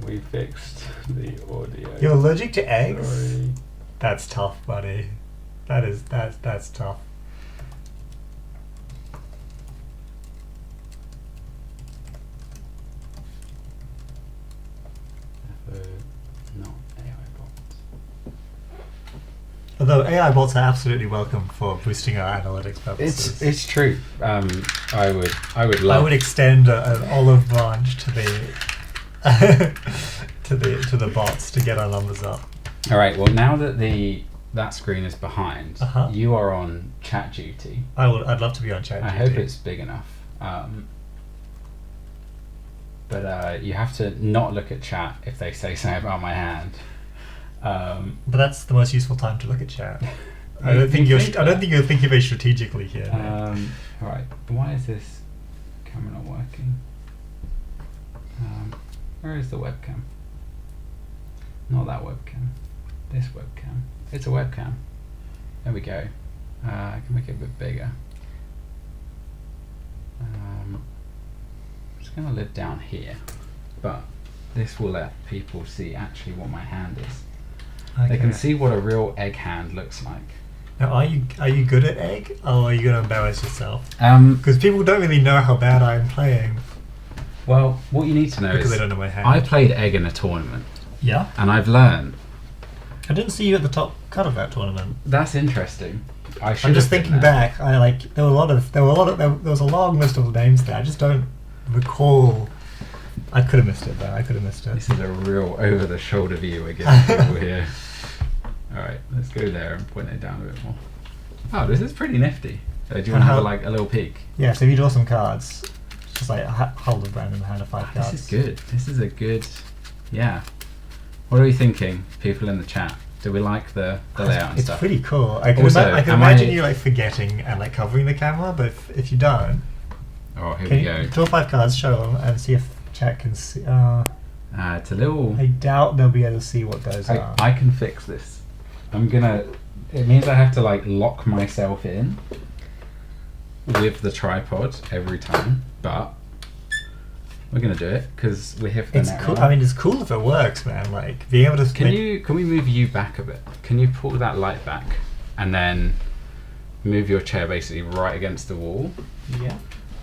We fixed the audio. You're allergic to eggs? Sorry. That's tough, buddy. That's tough. Not AI bots. Although AI bots are absolutely welcome for boosting our analytics purposes. It's true. I would love. I would extend an olive branch to the to the bots to get our numbers up. All right. Well, now that that screen is behind, you are on chat duty. I'd love to be on chat duty. I hope it's big enough. But you have to not look at chat if they say something about my hand. But that's the most useful time to look at chat. I don't think you're thinking very strategically here. All right. Why is this camera not working? Where is the webcam? Not that webcam. This webcam. It's a webcam. There we go. I can make it a bit bigger. I'm just going to live down here, but this will let people see actually what my hand is. Okay. They can see what a real egg hand looks like. Now, are you good at egg, or are you going to embarrass yourself? Because people don't really know how bad I'm playing. Well, what you need to know because is they don't know my hand. I played egg in a tournament. Yeah. And I've learned. I didn't see you at the top cut of that tournament. That's interesting. I'm just thinking back. There was a long list of names there. I just don't recall. I could have missed it though. I could have missed it. This is a real over-the-shoulder view again. People here. All right, let's go there and point it down a bit more. Oh, this is pretty nifty. Do you want to have a little peek? Yeah. So if you draw some cards, just like hold a random hand of 5 cards. This is good. This is a good. Yeah. What are we thinking, people in the chat? Do we like the layout and stuff? It's pretty cool. I can imagine you forgetting and covering the camera, but if you don't, here we go. Draw 5 cards, show them, and see if chat can see. It's a little. I doubt they'll be able to see what goes on. I can fix this. It means I have to lock myself in with the tripod every time, but we're gonna do it because we're here for the It's cool. I mean, it's cool if it works, man. Being able to. Can we move you back a bit? Can you pull that light back, and then move your chair basically right against the wall? Yeah.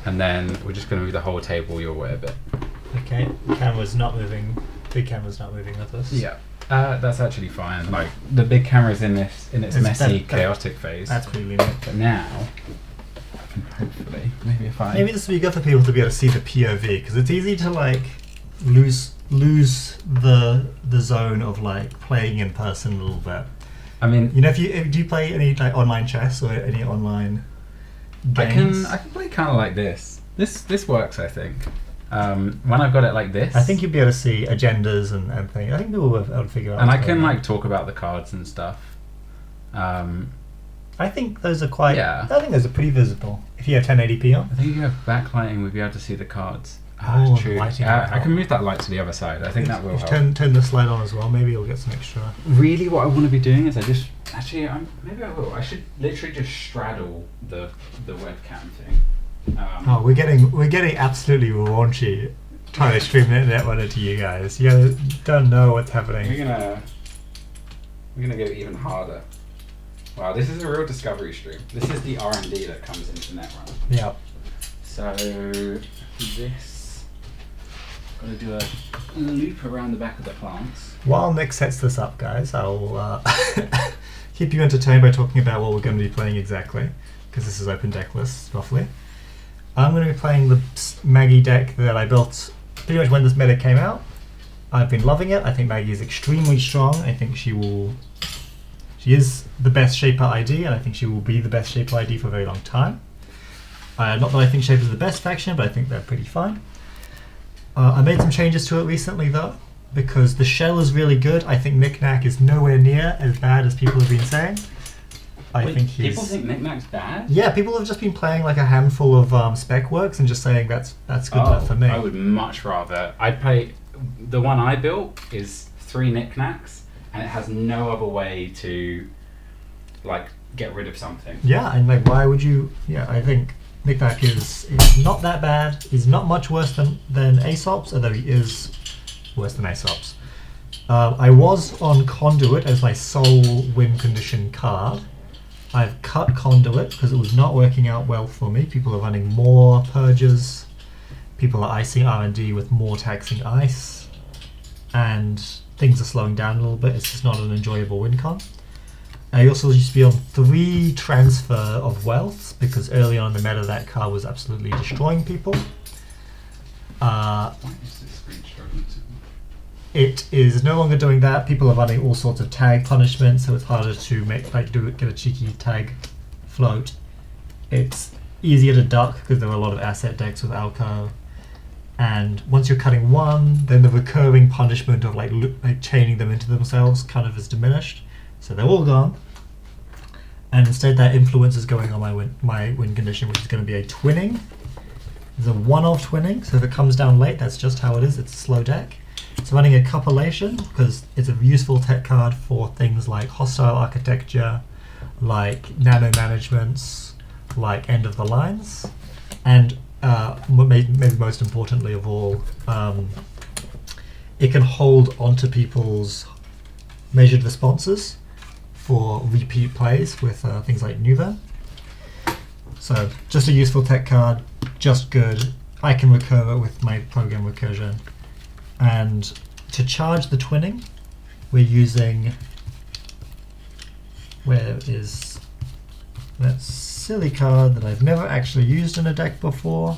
And then we're just gonna move the whole table your way a bit. Okay. The camera's not moving. Big camera's not moving with us. Yeah. That's actually fine. The big camera's in its messy, chaotic phase. That's pretty lenient. But now. Hopefully, maybe this would be good for people to be able to see the POV, because it's easy to lose the zone of playing in person a little bit. I mean, do you play any online chess or any online games? I can play kind of like this. This works, I think. When I've got it like this, I think you'd be able to see agendas and things. I think people will be able to figure out. And I can talk about the cards and stuff. I think those are quite. Yeah. I think those are pretty visible. If you have 1080p on. I think if you have backlighting, we'll be able to see the cards. Oh, true. I can move that light to the other side. I think that will help. Turn the slide on as well. Maybe you'll get some extra. Really, what I want to be doing is maybe I will. I should literally just straddle the webcam thing. We're getting absolutely raunchy trying to stream Netrunner to you guys. You don't know what's happening. We're gonna go even harder. Wow, this is a real discovery stream. This is the R&D that comes into Netrunner. Yeah. So this, got to do a loop around the back of the plants. While Nick sets this up, guys, I'll keep you entertained by talking about what we're going to be playing exactly, because this is open deck lists, roughly. I'm going to be playing the Maggie deck that I built pretty much when this meta came out. I've been loving it. I think Maggie is extremely strong. I think she is the best Shaper ID, and I think she will be the best Shaper ID for a very long time. Not that I think Shaper is the best faction, but I think they're pretty fine. I made some changes to it recently, though, because the shell is really good. I think Knick-Knack is nowhere near as bad as people have been saying. People think Knick-Knack's bad? Yeah, people have just been playing a handful of spec works and just saying that's good enough for me. I would much rather. I'd play. The one I built is 3 Knick-Knacks, and it has no other way to get rid of something. Yeah, and why would you? Yeah, I think Knick-Knack is not that bad. He's not much worse than Aesop's, although he is worse than Aesop's. I was on Conduit as my sole win condition card. I've cut Conduit because it was not working out well for me. People are running more purges. People are icing R&D with more taxing ice. And things are slowing down a little bit. It's just not an enjoyable win con. I also used to be on 3 transfer of wealth because early on in the meta that card was absolutely destroying people. It is no longer doing that. People are running all sorts of tag punishments, so it's harder to make get a cheeky tag float. It's easier to duck because there are a lot of asset decks with Alco. And once you're cutting one, then the recurring punishment of like chaining them into themselves kind of is diminished. So they're all gone. And instead that influence is going on my win condition, which is going to be a twinning. It's a one-off twinning, so if it comes down late, that's just how it is. It's a slow deck. It's running a Copulation because it's a useful tech card for things like hostile architecture, like nano managements, like end of the lines, and maybe most importantly of all, it can hold onto people's measured responses for repeat plays with things like Nuva. So just a useful tech card, just good. I can recur it with my program recursion. And to charge the twinning, we're using, where is that silly card that I've never actually used in a deck before?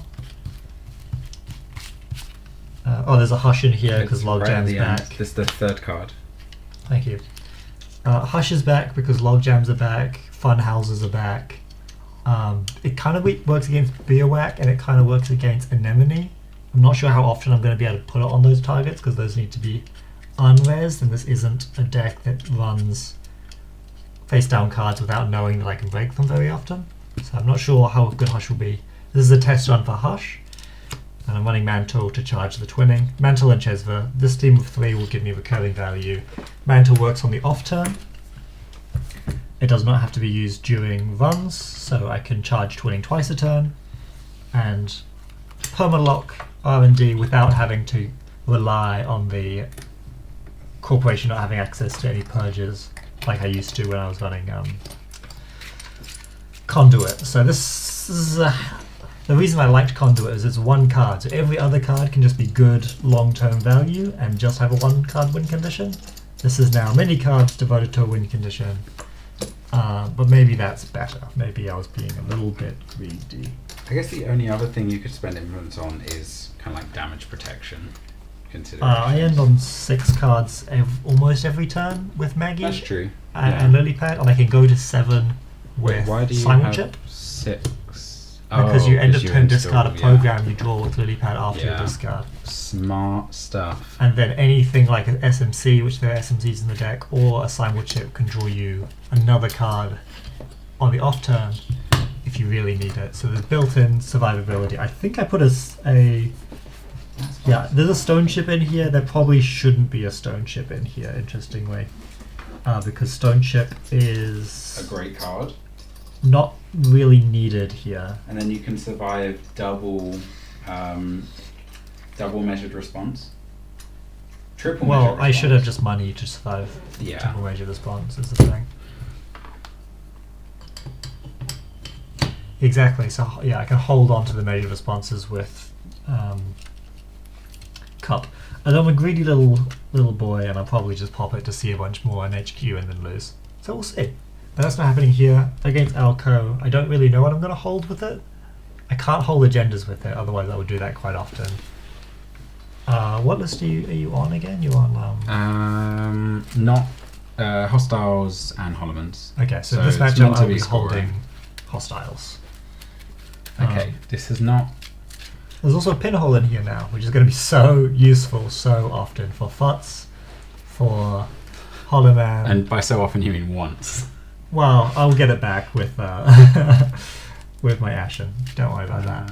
Oh, there's a Hush in here because Logjam's back. This is the 3rd card. Thank you. Hush is back because Logjams are back, Fun Houses are back. It kind of works against Beerwhack and it kind of works against Anemone. I'm not sure how often I'm going to be able to put it on those targets because those need to be unresed, and this isn't a deck that runs face down cards without knowing that I can break them very often. So I'm not sure how good Hush will be. This is a test run for Hush, and I'm running Mantle to charge the twinning. Mantle and Chesva. This team of 3 will give me recurring value. Mantle works on the off turn. It does not have to be used during runs, so I can charge twinning twice a turn, and permalock R&D without having to rely on the corporation not having access to any purges like I used to when I was running Conduit. So this is the reason I liked Conduit is it's one card, so every other card can just be good long-term value and just have a 1-card win condition. This is now many cards devoted to a win condition, but maybe that's better. Maybe I was being a little bit greedy. I guess the only other thing you could spend influence on is kind of like damage protection. I end on 6 cards almost every turn with Maggie. That's true. And Lilypad, and I can go to 7 with why do you Simon have Chip. 6? Because you end up turn discard a yeah. program you draw with Lilypad after your discard. Smart stuff. And then anything like an SMC, which there are SMCs in the deck, or a Simon Chip can draw you another card on the off turn if you really need it. So there's built-in survivability. I think I put there's a stone chip in here. There probably shouldn't be a stone chip in here, interestingly, because stone chip is a great card. Not really needed here. And then you can survive double measured response. Triple measured response. I should have just money to survive triple measured response is the thing. Exactly, so yeah, I can hold on to the measured responses with Cup. And I'm a greedy little boy and I'll probably just pop it to see a bunch more on HQ and then lose. So we'll see. But that's not happening here. Against Alco, I don't really know what I'm going to hold with it. I can't hold agendas with it, otherwise I would do that quite often. What list are you on again? You're on... not Hostiles and Holomans. Okay, so this matchup I'll be holding Hostiles. Okay, this is not... There's also a pinhole in here now, which is going to be so useful so often for Futz, for Holoman. And by so often you mean once. Well, I'll get it back with with my Ashen. Don't worry about that.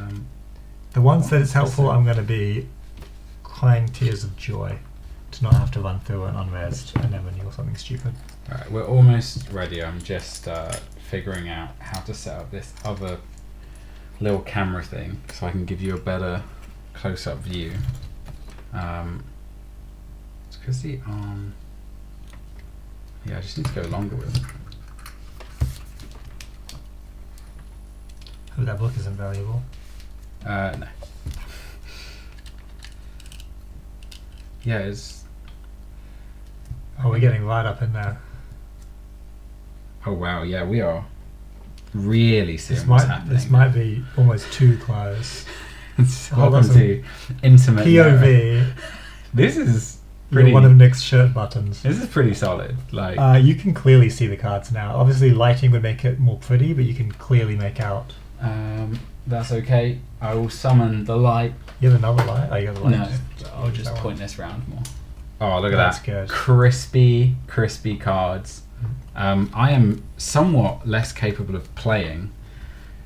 The ones that it's helpful, I'm going to be crying tears of joy to not have to run through an unresed anemone or something stupid. Alright, we're almost ready. I'm just figuring out how to set up this other little camera thing so I can give you a better close-up view. Because the arm... Yeah, I just need to go longer with it. Oh, that book isn't valuable. No. Yeah, it's... Oh, we're getting right up in there. Oh wow, yeah, we are really seeing This what's might happening. this might be almost too close. Welcome to Intimate Nero. POV. This is You're pretty... one of Nick's shirt buttons. This is pretty solid. Like, You can clearly see the cards now. Obviously, lighting would make it more pretty, but you can clearly make out. that's okay. I will summon the light. You have another light? Oh, you got the light. No, I'll just that point one. this round more. Oh, look at That's that. good. Crispy cards. I am somewhat less capable of playing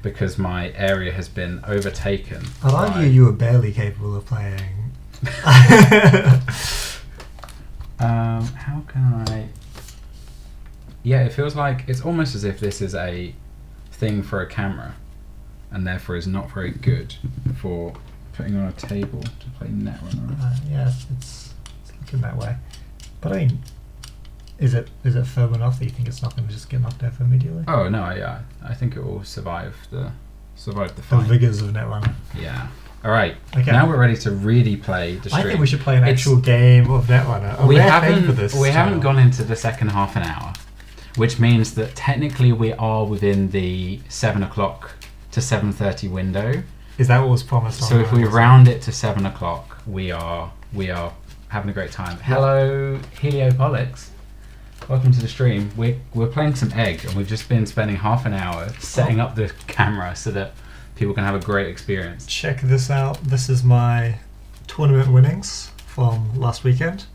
because my area has been overtaken. I'd argue you were barely capable of playing. How can I... Yeah, it feels like it's almost as if this is a thing for a camera and therefore is not very good for putting on a table to play Netrunner. Yeah, it's looking that way. But I mean, is it firm enough that you think it's not going to just get knocked over immediately? Oh no, yeah, I think it will survive the The fight. vigors of Netrunner. Yeah. All right. Okay. Now we're ready to really play the stream. I think we should play an It's- actual game of Netrunner. We Rare thing haven't for this we haven't channel. gone into the second half an hour, which means that technically we are within the 7 o'clock to 7:30 window. Is that what was promised? So if we round it to 7 o'clock, we are having a great time. Hello, Heliopolix. Welcome to the stream. We're playing some Egg, and we've just been spending half an hour setting up the camera so that people can have a great experience. Check this out. This is my tournament winnings from last weekend.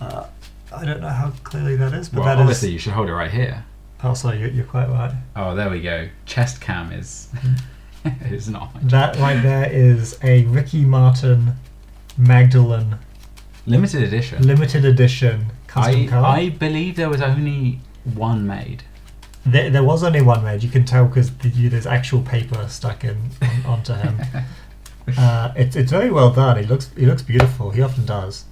I don't know how clearly that is, but Well, that obviously is. you should hold it right here. Oh, sorry, you're quite right. Oh, there we go. Chest cam is is not. That right there is a Ricky Martin Magdalene Limited edition. limited edition custom card. I believe there was only one made. There was only one made. You can tell because there's actual paper stuck onto him. It's very well done. He looks beautiful. He often does,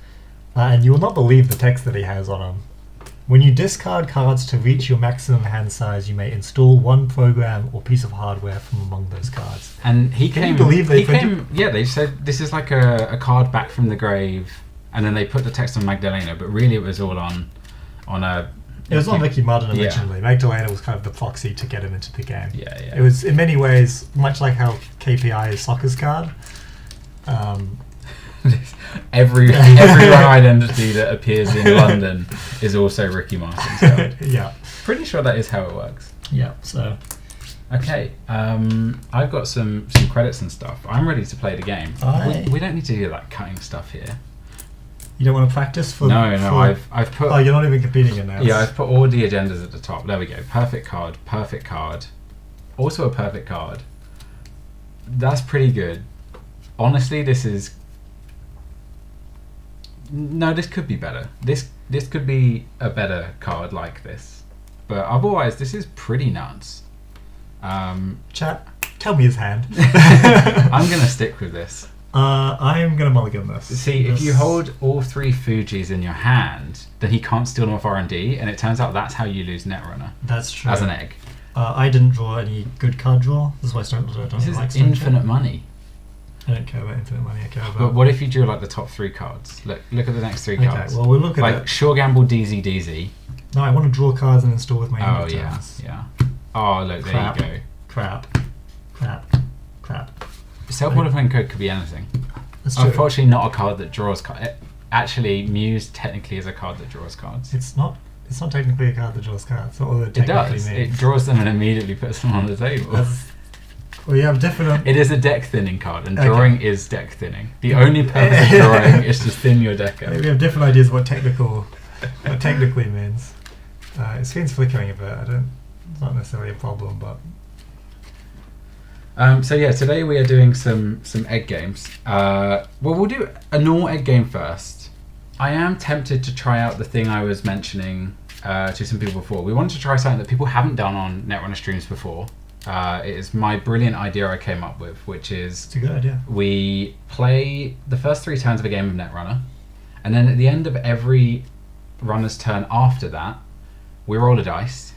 and you will not believe the text that he has on him. When you discard cards to reach your maximum hand size, you may install one program or piece of hardware from among those cards. And he Can came. you believe they he printed- came? Yeah, they said this is like a card back from the grave, and then they put the text on Magdalena, but really it was all on a. It was on Ricky Martin Yeah. originally. Magdalena was kind of the proxy to get him into the game. Yeah, yeah. It was in many ways much like how KPI is soccer's card. every identity that appears in London is also Ricky Martin's card. Yeah. Pretty sure that is how it works. Yeah. So Okay, I've got some credits and stuff. I'm ready to play the game. Aye. We don't need to do like cutting stuff here. you don't want to practice for No, for- I've put. Oh, you're not even competing in now. Yeah, I've put all the agendas at the top. There we go. Perfect card. Also a perfect card. That's pretty good. Honestly, this is... No, this could be better. This could be a better card like this. But otherwise, this is pretty nuts. Chat, tell me his hand. I'm going to stick with this. I'm going to mulligan this. See, if you hold all three Fujis in your hand, then he can't steal them off R&D, and it turns out that's how you lose Netrunner. That's true. As an egg. I didn't draw any good card draw. This is why I don't This is like Stone infinite Chip. money. I don't care about infinite money. I care about. But what if you drew like the top three cards? Look at the next three Okay, cards. well we'll look at like it. Sure Gamble, DZ. No, I want to draw cards and install with my Oh hand yeah, returns. yeah. Oh look, there Crap. you go. Crap. Self-modifying code could be anything. That's true. Unfortunately, not a card that draws cards. Actually, Muse technically is a card that draws cards. It's not technically a card that draws cards. That's not what it It technically does. It means. draws them and immediately puts them on the table. Well, you have different. It is a deck thinning card, and Okay. drawing is deck thinning. The only purpose of drawing is to thin your deck out. We have different ideas of what technically means. Screen's flickering a bit. It's not necessarily a problem, but So yeah, today we are doing some egg games. Well, we'll do a normal egg game first. I am tempted to try out the thing I was mentioning to some people before. We wanted to try something that people haven't done on Netrunner streams before. It is my brilliant idea I came up with, which is it's a good idea. we play the first 3 turns of a game of Netrunner, And then at the end of every runner's turn after that, we roll a dice,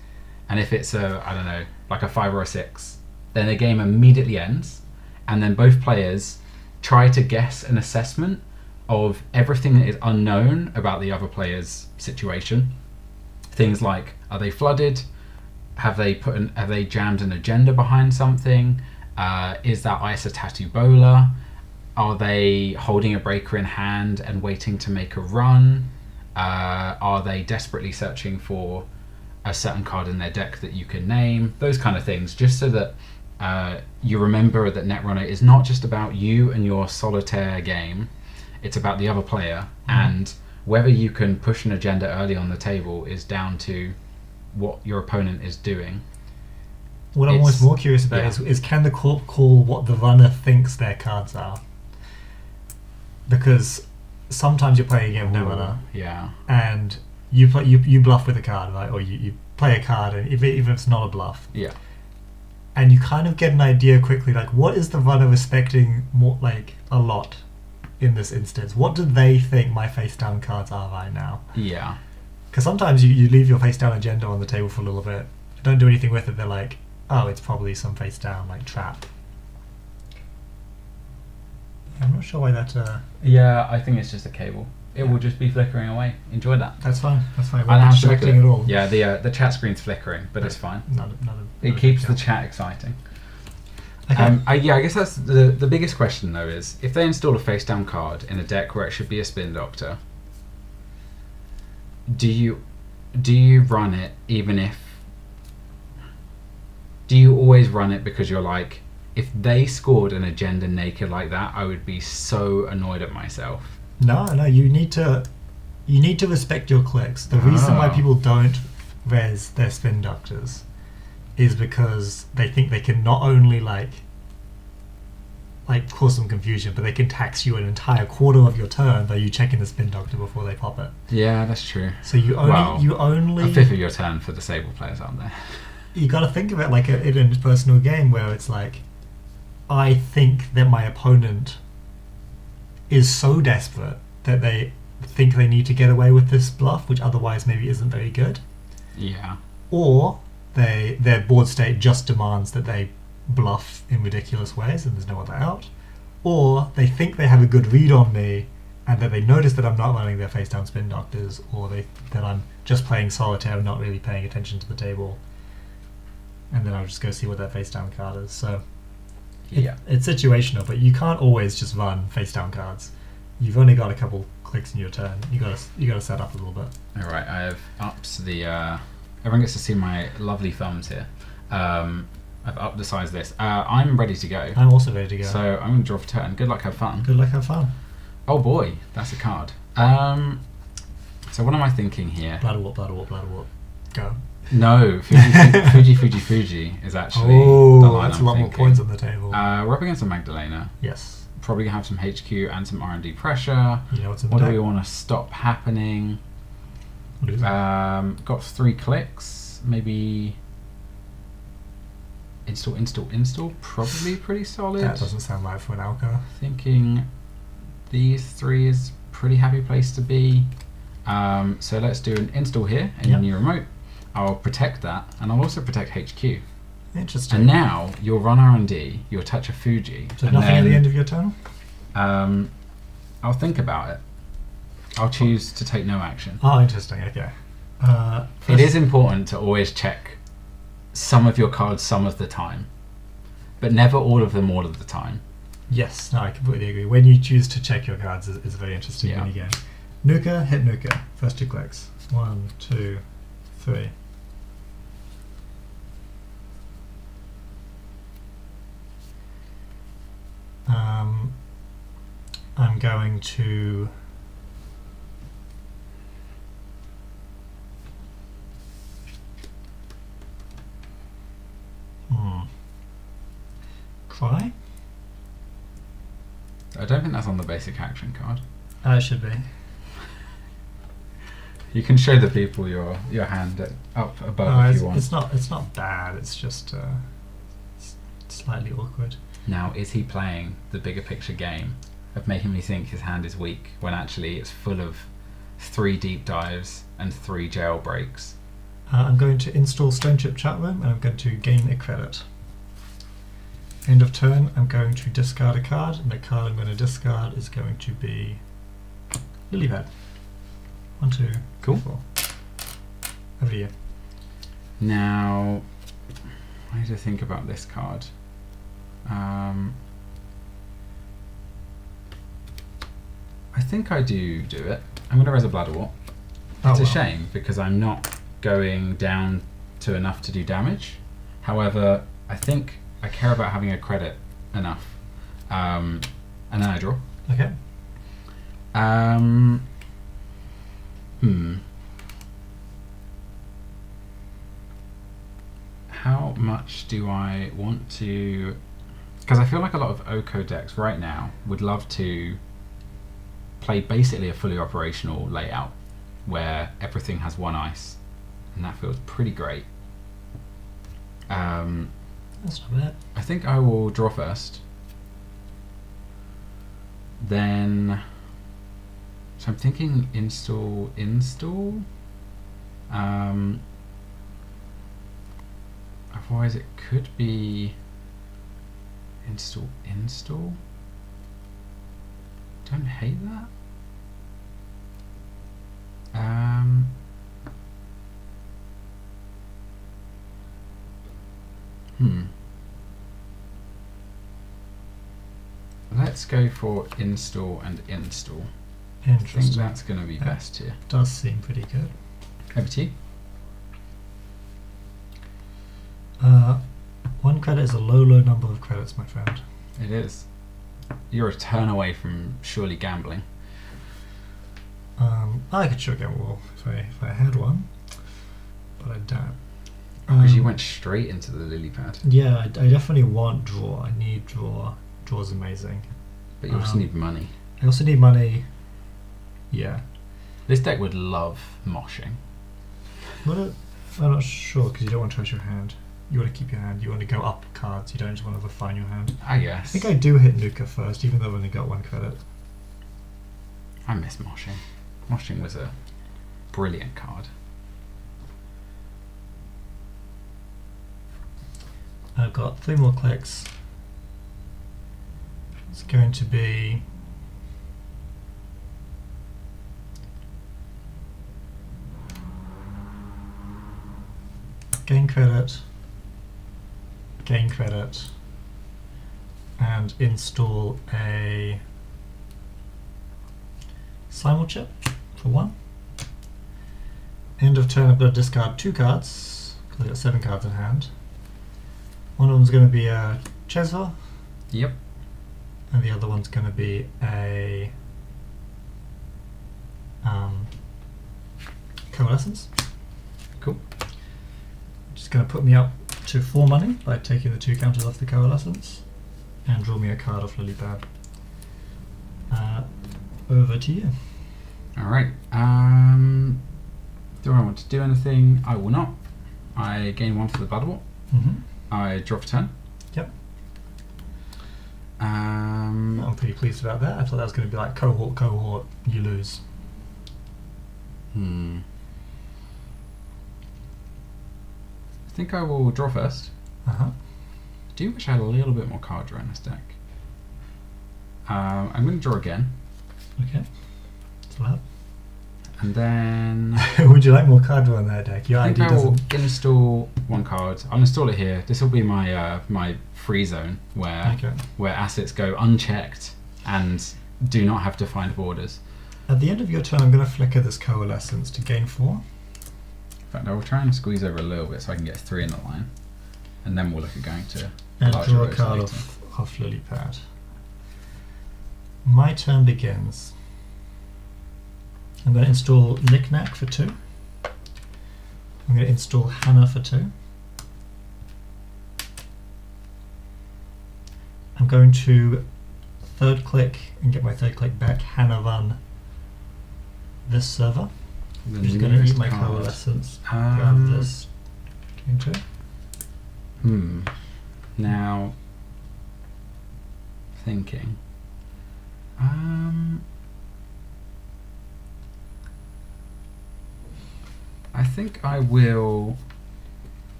and if it's I don't know, like a 5 or a 6, then the game immediately ends, and then both players try to guess an assessment of everything that is unknown about the other player's situation. Things like, are they flooded? Have they jammed an agenda behind something? Is that ice a tattoo bowler? Are they holding a breaker in hand and waiting to make a run? Are they desperately searching for a certain card in their deck that you can name? Those kind of things, just so that you remember that Netrunner is not just about you and your solitaire game, it's about the other player, and whether you can push an agenda early on the table is down to what your opponent is doing. What I'm always more curious about is can the corp call what the runner thinks their cards are? Because sometimes you're playing a game of Netrunner, and you bluff with a card, right? Or you play a card, and even if it's not a bluff, and you kind of get an idea quickly, like what is the runner respecting more, like a lot in this instance? What do they think my face down cards are right now? Yeah. Because sometimes you leave your face down agenda on the table for a little bit, don't do anything with it, they're like, oh, it's probably some face down, like trap. I'm not sure why that... Yeah, I think it's just a cable. It will just be flickering away. Enjoy that. That's fine. We're I not distracting at all. Yeah, the chat screen's flickering, but it's fine. It keeps the chat exciting. Okay. I guess that's the biggest question though, is if they install a face down card in a deck where it should be a spin doctor, do you run it even if... Do you always run it because you're like, if they scored an agenda naked like that, I would be so annoyed at myself? No, you need to respect your clicks. The reason why people don't res their spin doctors is because they think they can not only like cause some confusion, but they can tax you an entire quarter of your turn by you checking the spin doctor before they pop it. Yeah, that's true. So you only a fifth of your turn for disabled players, aren't there? You got to think of it like in a personal game where it's like, I think that my opponent is so desperate that they think they need to get away with this bluff, which otherwise maybe isn't very good. Yeah. Or their board state just demands that they bluff in ridiculous ways and there's no other out. Or they think they have a good read on me and that they notice that I'm not running their face down spin doctors, or that I'm just playing solitaire and not really paying attention to the table. And then I'll just go see what that face down card is. So it's situational, but you can't always just run face down cards. You've only got a couple clicks in your turn. You gotta set up a little bit. All right, I have upped the. Everyone gets to see my lovely thumbs here. I've upped the size of this. I'm ready to go. I'm also ready to go. So I'm going to draw for turn. Good luck, have fun. Good luck, have fun. Oh boy, that's a card. So what am I thinking here? Bladder whoop. Go. No, Fuji is actually the line that's I'm a lot thinking. more points on the table. We're up against a Magdalena. Yes. Probably gonna have some HQ and some R&D pressure. You know what's in what the do deck? we want to stop happening? What is it? Got 3 clicks. Maybe install. Probably pretty solid. That doesn't sound right for an Alka. Thinking these 3 is pretty happy place to be. So let's do an install here in your new remote. I'll protect that, and I'll also protect HQ. Interesting. And now you'll run R&D, you'll touch a Fuji. So and nothing then, at the end of your turn? I'll think about it. I'll choose to take no action. Oh, interesting. Okay. It is important to always check some of your cards some of the time, but never all of them all of the time. Yes, no, I completely agree. When you choose to check your cards is a very interesting minigame. Nuka, hit Nuka. First 2 clicks. 1, 2, 3. I'm going to try. I don't think that's on the basic action card. It should be. You can show the people your hand up above if you want. It's not bad. It's just it's slightly awkward. Now, is he playing the bigger picture game of making me think his hand is weak when actually it's full of 3 deep dives and 3 jailbreaks. I'm going to install Stone Chip Chat Room and I'm going to gain a credit. End of turn, I'm going to discard a card, and the card I'm going to discard is going to be Lily Pad. 1, 2, Cool. 4. Over to you. Now, I need to think about this card. I think I do it. I'm going to raise a Bladderwort. It's a shame because I'm not going down to enough to do damage. However, I think I care about having a credit enough. And then I draw. Okay. How much do I want to... Because I feel like a lot of Oko decks right now would love to play basically a fully operational layout where everything has 1 ice, and that feels pretty great. That's not bad. I think I will draw first. Then, so I'm thinking install. Otherwise it could be install. Don't hate that. Let's go for install and install. I think Interesting. that's going to be best here. Does seem pretty good. Over to you. 1 credit is a low number of credits, my friend. It is. You're a turn away from surely gambling. I could sure gamble if I had one, but I don't. Because you went straight into the lily pad. Yeah, I definitely want draw. I need draw. Draw's amazing. But you also need money. I also need money. Yeah. This deck would love moshing. I'm not sure because you don't want to trash your hand. You want to keep your hand. You want to go up cards. You don't just want to refine your hand. I guess. I think I do hit Nuka first, even though I've only got 1 credit. I miss moshing. Moshing was a brilliant card. I've got 3 more clicks. It's going to be gain credit, and install a simul chip for 1. End of turn, I'm going to discard 2 cards because I've got 7 cards in hand. One of them's going to be a Chesva. Yep. And the other one's going to be a Coalescence. Cool. Just going to put me up to 4 money by taking the 2 counters off the Coalescence and draw me a card off Lilybad. Over to you. Alright. Do I want to do anything? I will not. I gain 1 for the Bladderwort. I draw for turn. Yep. I'm pretty pleased about that. I thought that was going to be like cohort, you lose. I think I will draw first. I do wish I had a little bit more card draw in this deck. I'm going to draw again. Okay. It's allowed. And then... Would you like more card draw in that deck? Your I think ID I will doesn't... install 1 card. I'll install it here. This will be my my free zone where assets go unchecked and do not have defined borders. At the end of your turn, I'm going to flicker this Coalescence to gain 4. In fact, I will try and squeeze over a little bit so I can get 3 in the line. And then we'll look at going to And larger draw a rows card later. off Lilybad. My turn begins. I'm going to install Knick-Knack for 2. I'm going to install Hannah for 2. I'm going to 3rd click and get my 3rd click back, Hannah run this server. I'm just going to eat my Coalescence, grab this. Gain 2. Now, thinking. I think I will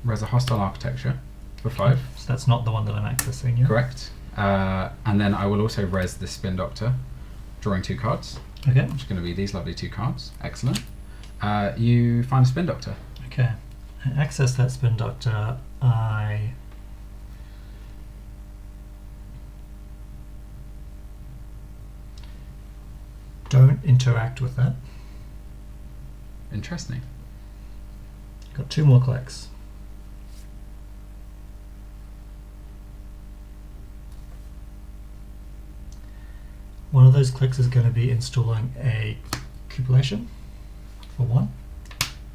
res a hostile architecture for 5. So that's not the one that I'm accessing, yeah? Correct. And then I will also res the Spin Doctor, drawing 2 cards, Okay. which are going to be these lovely 2 cards. Excellent. You find a Spin Doctor. Okay. I access that Spin Doctor. I don't interact with that. Interesting. Got 2 more clicks. One of those clicks is going to be installing a cupulation for 1,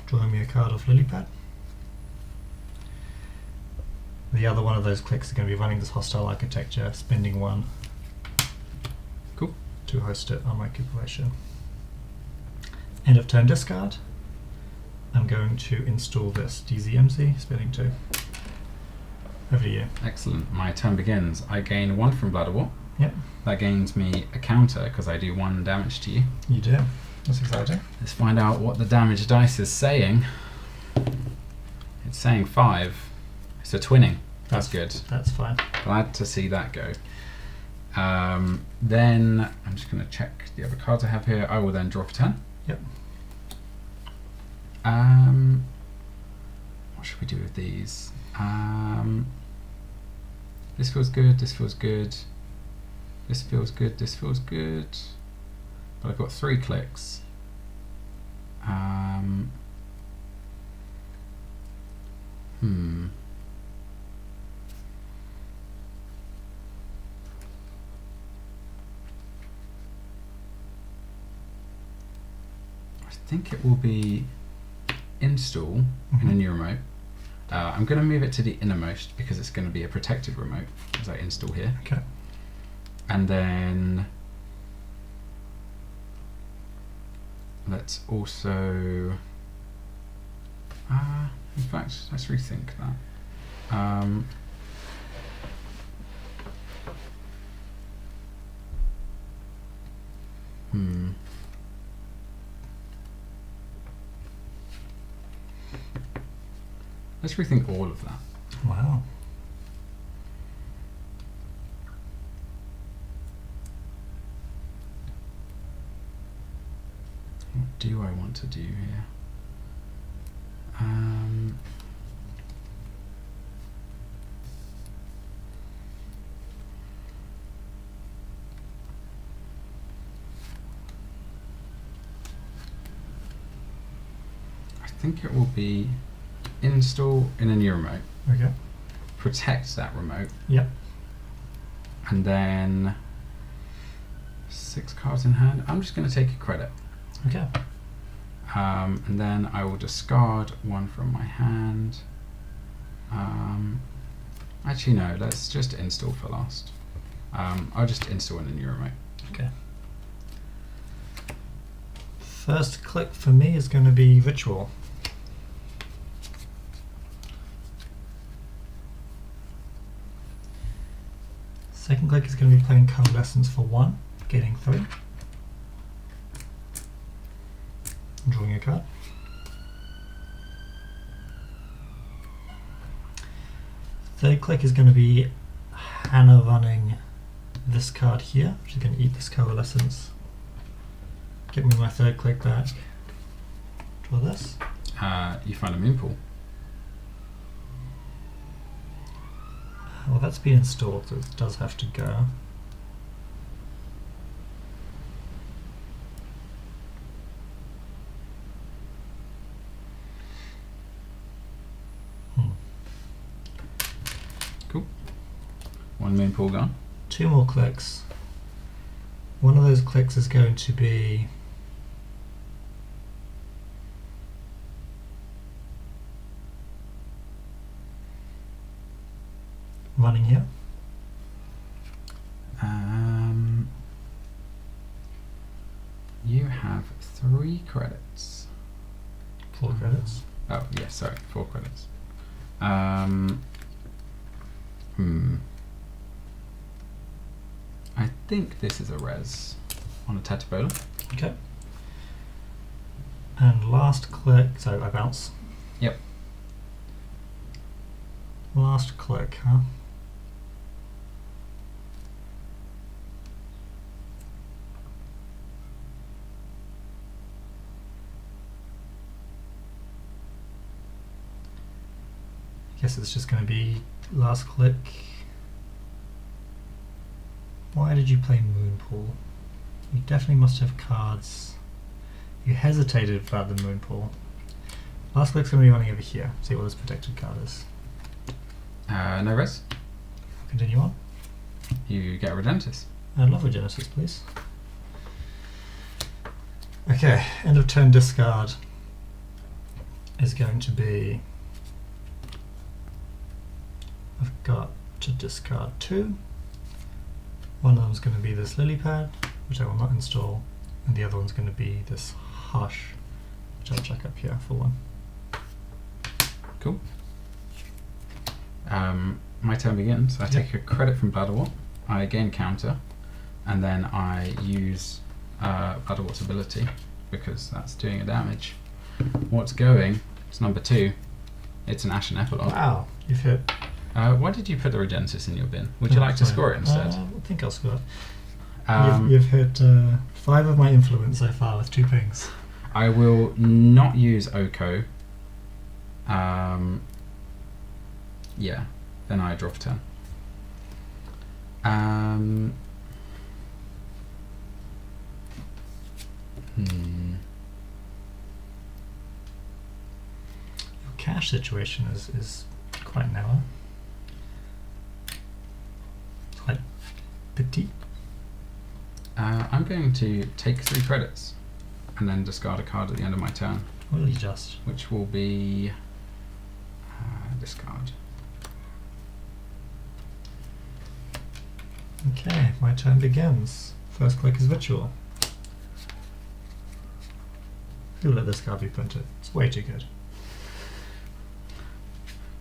drawing me a card off Lilypad. The other one of those clicks is going to be running this hostile architecture, spending 1 Cool. to host it on my cupulation. End of turn discard. I'm going to install this DZMZ, spending 2. Over to you. Excellent. My turn begins. I gain 1 from Bladderwort. Yep, That gains me a counter because I do 1 damage to you. you do. That's exciting. Let's find out what the damage dice is saying. It's saying 5. So twinning. That's good. That's fine. Glad to see that go. Then I'm just going to check the other cards I have here. I will then draw for 10. Yep. What should we do with these? This feels good. This feels good. This feels good. This feels good. But I've got 3 clicks. I think it will be install in a new remote. I'm going to move it to the innermost because it's going to be a protected remote as I install here. Okay. And then let's also, in fact, let's rethink that. Let's rethink all of that. Wow. What do I want to do here? I think it will be install in a new remote, Okay. protect that remote, Yep. and then 6 cards in hand. I'm just going to take a credit. Okay. And then I will discard 1 from my hand. Actually no, let's just install for last. I'll just install in a new remote. Okay. First click for me is going to be Ritual. Second click is going to be playing Coalescence for 1, getting 3. Drawing a card. Third click is going to be Hannah running this card here, which is going to eat this Coalescence. Get me my 3rd click back. Draw this. You find a moon pool. Well, that's been installed, so it does have to go. Cool. 1 moon pool gone. 2 more clicks. One of those clicks is going to be running here. You have 3 credits. 4 credits. Oh, yes, sorry, 4 credits. I think this is a res on a Tetabola. Okay. And last click, so I bounce. Yep. Last click, huh? I guess it's just going to be last click. Why did you play Moonpool? You definitely must have cards. You hesitated about the Moonpool. Last click's going to be running over here. See what this protected card is. No res. Continue on. You get a Regentis. I'd love a Genesis, please. Okay, end of turn discard is going to be... I've got to discard 2. One of them is going to be this lily pad, which I will not install, and the other one's going to be this hush, which I'll check up here for 1. Cool. My turn begins. I take a credit from Bladderwort, I gain counter, and then I use Bladderwort's ability, because that's doing a damage. What's going? It's number 2. It's an Ashen Epilogue. Wow, you've hit. Why did you put the Regentis in your bin? Would you like to score it instead? I think I'll score it. You've hit 5 of my influence so far with 2 pings. I will not use Oko. Yeah, then I draw for turn. Your cash situation is quite narrow. Quite petite. I'm going to take 3 credits and then discard a card at the end of my turn. Will you just? Which will be discard. Okay, my turn begins. First click is Ritual. Who let this card be printed? It's way too good.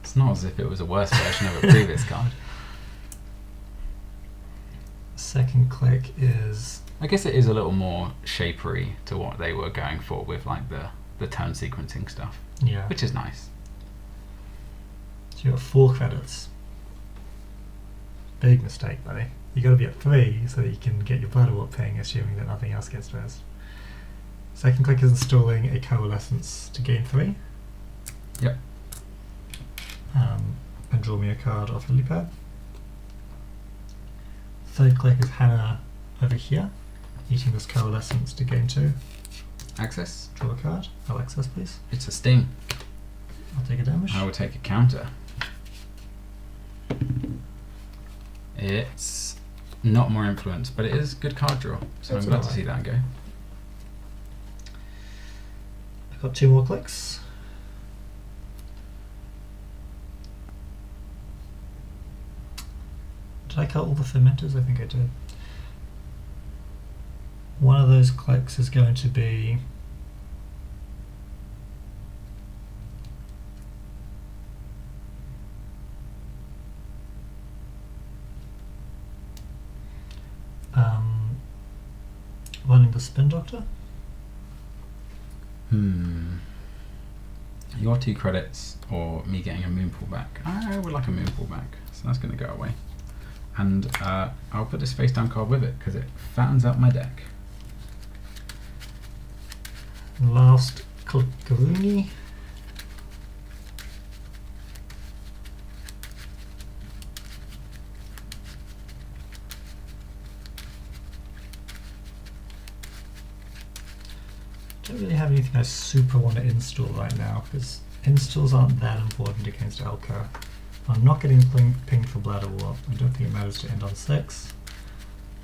It's not as if it was a worse version of a previous card. Second click is... I guess it is a little more shapery to what they were going for with like the turn sequencing stuff. Yeah. Which is nice. So you got 4 credits. Big mistake, buddy. You got to be at 3 so that you can get your Bladderwort ping, assuming that nothing else gets stressed. Second click is installing a Coalescence to gain 3. Yep. And draw me a card off the lily pad. Third click is Hannah over here, eating this Coalescence to gain 2. Access. Draw a card. I'll access, please. It's a sting. I'll take a damage. I will take a counter. It's not more influence, but it is good card draw, so That's I'm glad to alright. see that go. I've got 2 more clicks. Did I cut all the fermenters? I think I did. One of those clicks is going to be running the Spin Doctor. Your 2 credits or me getting a Moonpool back. I would like a Moonpool back, so that's going to go away. And I'll put this face down card with it because it fattens out my deck. Last Karuni. Don't really have anything I super want to install right now because installs aren't that important against Elka. I'm not getting pinged for Bladderwort. I don't think it matters to end on 6.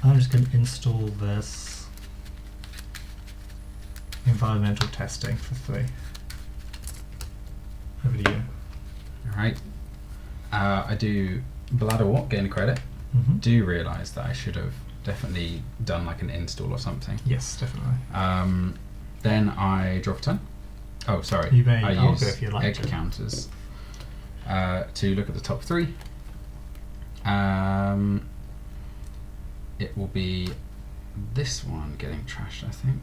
I'm just going to install this environmental testing for 3. Over to you. Alright. I do Bladderwort, gain a credit. Do realise that I should have definitely done like an install or something. Yes, definitely. Then I draw for turn. Oh, sorry. You may I use if you like egg to. counters to look at the top 3. it will be this one getting trashed, I think.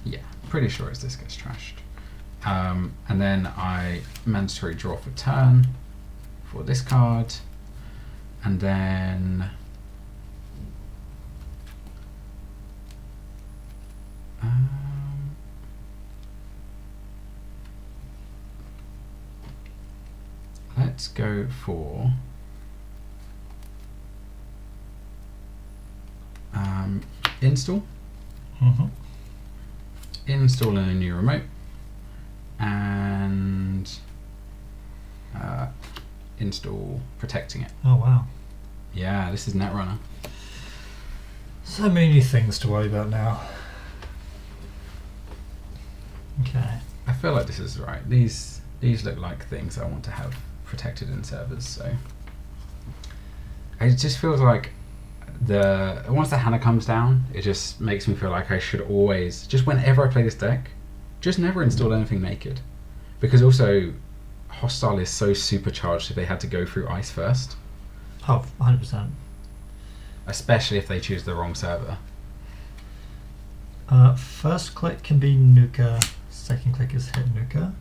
Yeah, pretty sure it's this gets trashed. And then I mandatory draw for turn for this card, and then let's go for install. Install in a new remote, and install protecting it. Oh wow. Yeah, this is Netrunner. So many things to worry about now. Okay. I feel like this is right. These look like things I want to have protected in servers, so it just feels like once the Hannah comes down, it just makes me feel like I should always, just whenever I play this deck, just never install anything naked, because also hostile is so supercharged if they had to go through ice first. Oh, 100%. Especially if they choose the wrong server. First click can be nuker, second click is hit nuker.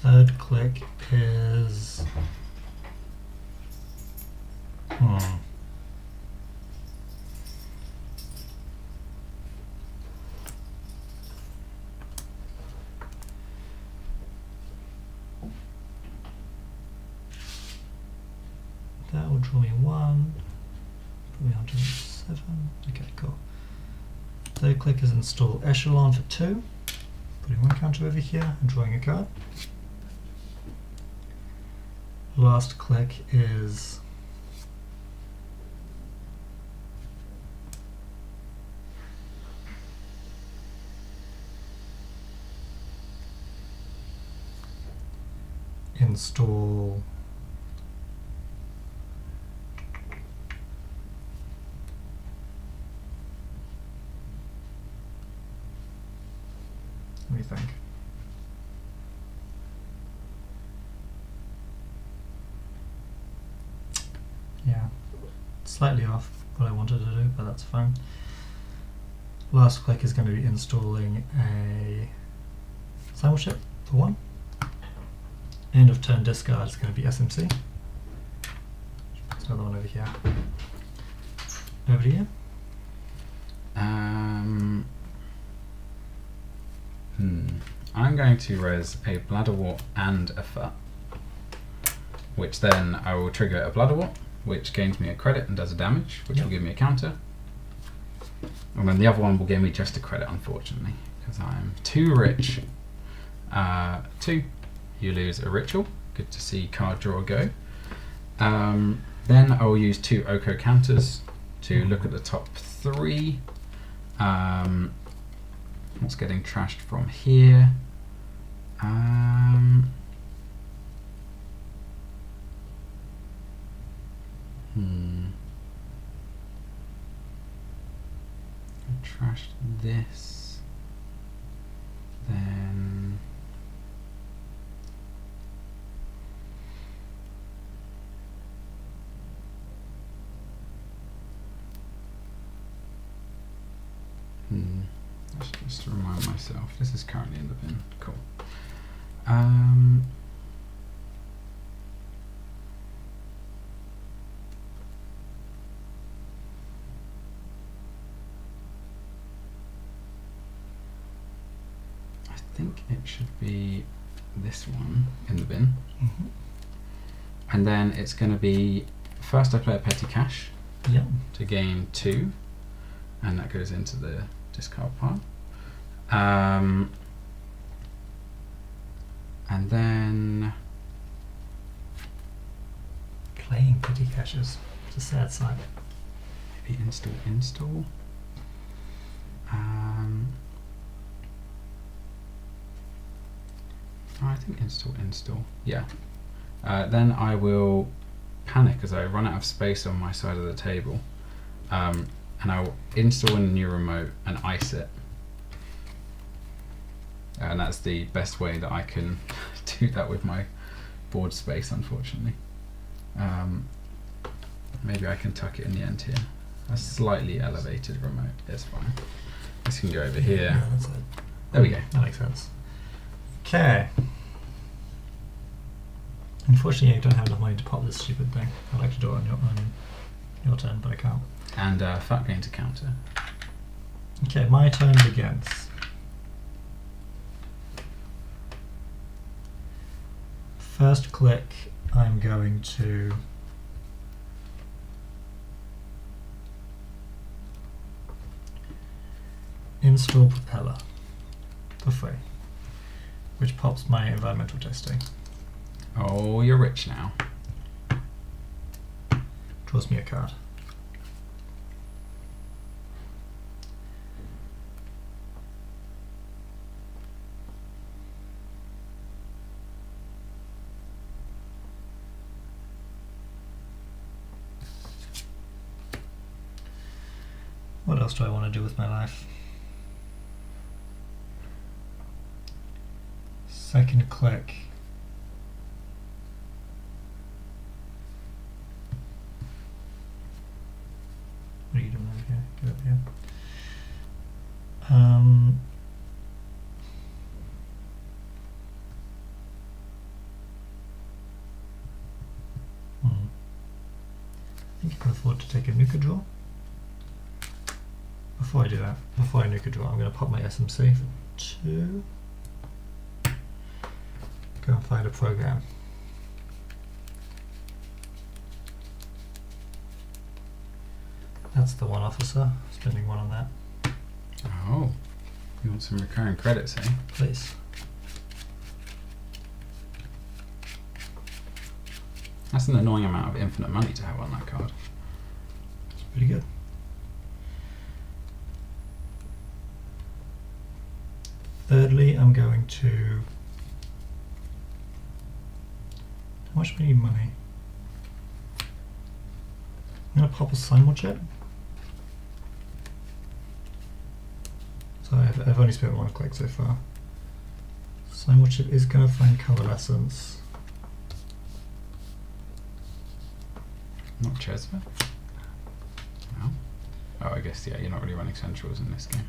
Third click is that will draw me 1, put me on to 7. Okay, cool. Third click is install echelon for 2, putting 1 counter over here and drawing a card. Last click is install let me think. Yeah, slightly off what I wanted to do, but that's fine. Last click is going to be installing a sample ship for 1. End of turn discard is going to be SMC. There's another one over here. Over to you. I'm going to res a Bladderwort and a Fur, which then I will trigger a Bladderwort, which gains me a credit and does a damage, which will give me a counter. And then the other one will give me just a credit, unfortunately, because I'm too rich. 2, you lose a ritual. Good to see card draw go. Then I will use 2 Oko counters to look at the top 3. What's getting trashed from here? I trashed this. Then just to remind myself, this is currently in the bin. Cool. I think it should be this one in the bin. And then it's going to be, first I play a petty cash Yep. to gain 2, and that goes into the discard pile. And then Playing petty caches. It's a sad sight. maybe install. I think install. Yeah. Then I will panic as I run out of space on my side of the table, and I'll install a new remote and ice it. And that's the best way that I can do that with my board space, unfortunately. Maybe I can tuck it in the end here. A slightly elevated remote, it's fine. This can go over here. Yeah, that's it. There we go. That makes sense. Okay. Unfortunately, I don't have enough money to pop this stupid thing. I'd like to do it on your turn, but I can't. And fat gain to counter. Okay, my turn begins. First click, I'm going to install Propeller for free, which pops my environmental testing. Oh, you're rich now. Draws me a card. What else do I want to do with my life? Second click. What are you doing over here? Get up here. I think I can afford to take a nuka draw. Before I do that, before I nuka draw, I'm going to pop my SMC for 2. Go and find a program. That's the 1 officer, spending 1 on that. Oh, you want some recurring credits, eh? Please. That's an annoying amount of infinite money to have on that card. It's pretty good. Thirdly, I'm going to... How much do we need money? I'm going to pop a Simul chip. So I've only spent 1 click so far. Simul chip is going to find Coalescence. Not Chesva? No. Oh, I guess, yeah, you're not really running Centrals in this game.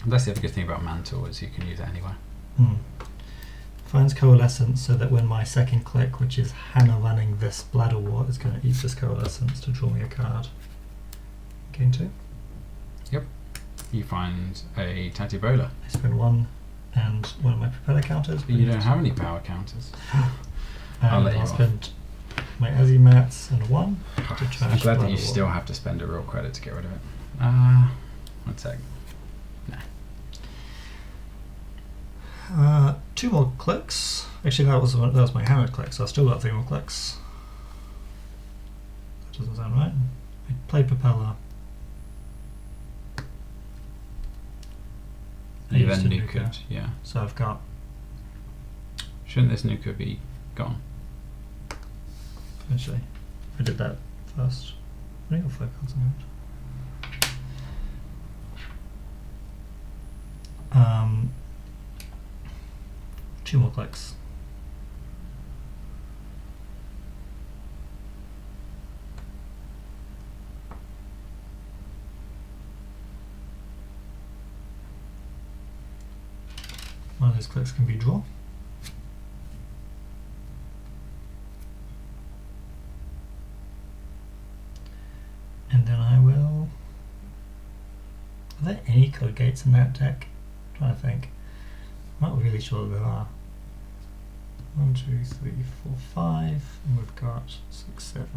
That's the other good thing about Mantle, is you can use it anywhere. Finds Coalescence so that when my second click, which is Hannah running this Bladder War, is going to use this Coalescence to draw me a card. Gain 2. Yep. You find a Tatibola. I spend 1 and one of my Propeller counters. But you don't have any power counters. And I'll let you I'll off. spend my Azimats and 1 to I'm trash glad that Bladder you War. still have to spend a real credit to get rid of it. 1 sec. Nah. 2 more clicks. Actually, that was my hammered click, so I've still got 3 more clicks. That doesn't sound right. I play Propeller. I You used then to nuke nuke it, yeah. So I've got... Shouldn't this nuker be gone? Actually, I did that first. I think I'll 5 cards on it. 2 more clicks. One of those clicks can be draw. And then I will... Are there any code gates in that deck? I'm trying to think. I'm not really sure there are. 1, 2, 3, 4, 5, and we've got 6, 7.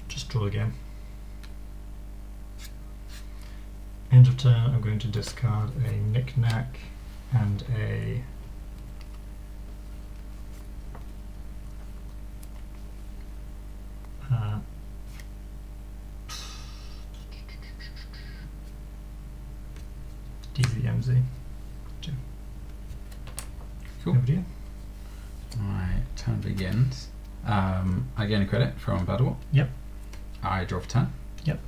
Just draw again. End of turn, I'm going to discard a knick-knack and a DZMZ. Cool. Over to you. My turn begins. I gain a credit from Battle. Yep. I draw for turn. Yep.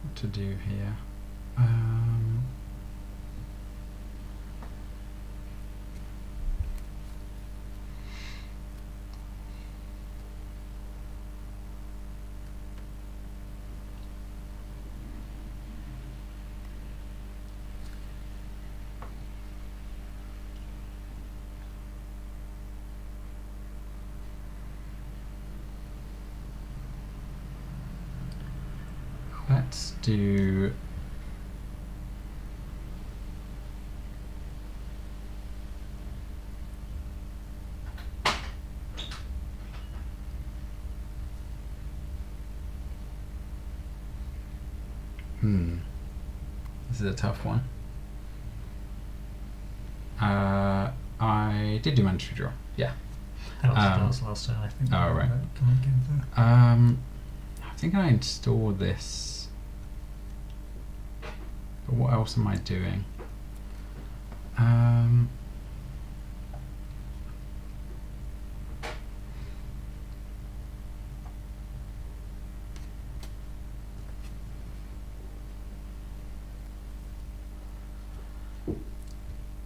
What to do here? Let's do this is a tough one. I did do mandatory draw. Yeah. That was last turn, I think. Oh, right. Come again there. I think I install this. But what else am I doing?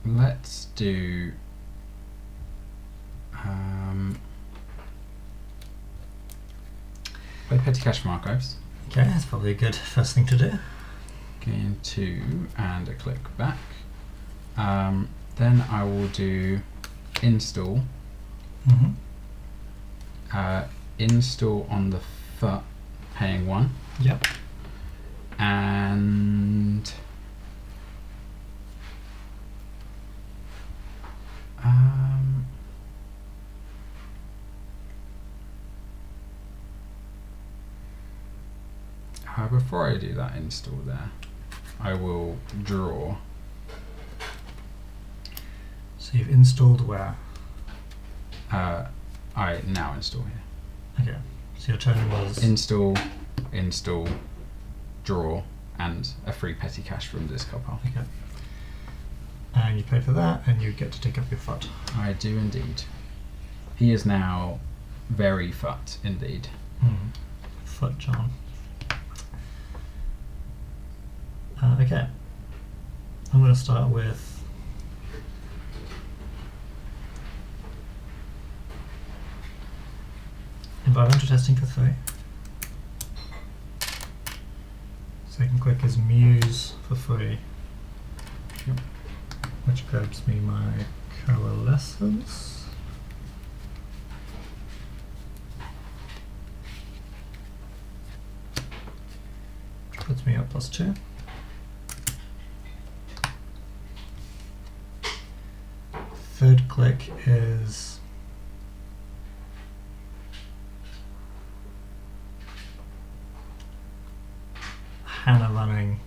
Let's do play Petty Cash from Archives. Okay, that's probably a good first thing to do. Gain 2 and a click back. Then I will do install. Install on the foot, paying 1. Yep. And before I do that install there, I will draw. So you've installed where? I now install here. Okay. So your turn was Install, draw, and a free petty cash from the discard pile. okay. And you pay for that, and you get to take up your foot. I do indeed. He is now very fat indeed. Foot, John. Okay. I'm going to start with environmental testing for 3. Second click is Muse for 3. Yep. Which grabs me my coalescence. Puts me up +2. Third click is Hannah running.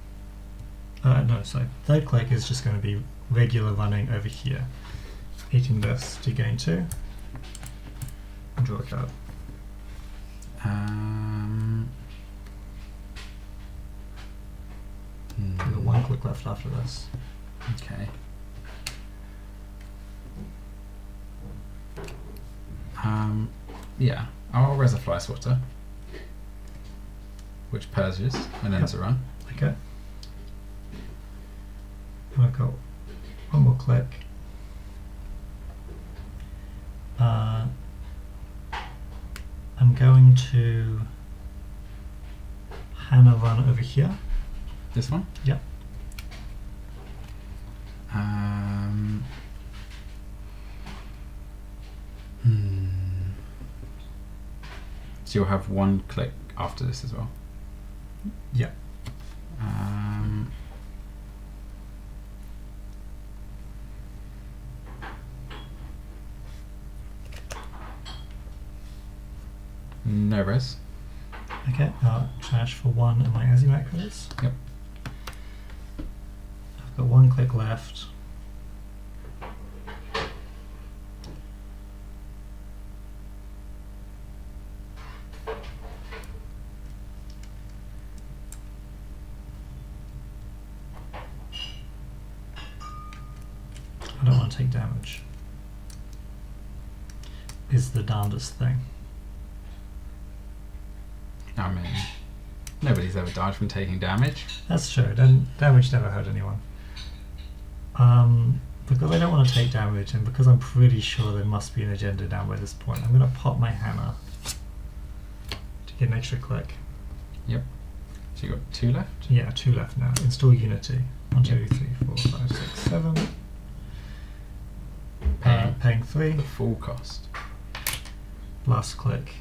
No, sorry. Third click is just going to be regular running over here. Eating this to gain 2. And draw a card. We've got 1 click left after this. Okay. Yeah, I'll raise a fly swatter, which purges and ends a run. Okay. And I've got 1 more click. I'm going to Hannah run over here. This one? Yep. So you'll have one click after this as well. Yep. No res. Okay, I'll trash for 1 of my Azimac colours. Yep. I've got 1 click left. I don't want to take damage. Is the darndest thing. I mean, nobody's ever died from taking damage. That's true. Damage never hurt anyone. Because I don't want to take damage, and because I'm pretty sure there must be an agenda down by this point, I'm going to pop my hammer to get an extra click. Yep. So you got 2 left? Yeah, 2 left now. Install Unity. 1, 2, Yep. 3, 4, 5, 6, 7. Paying 3. The full cost. Last click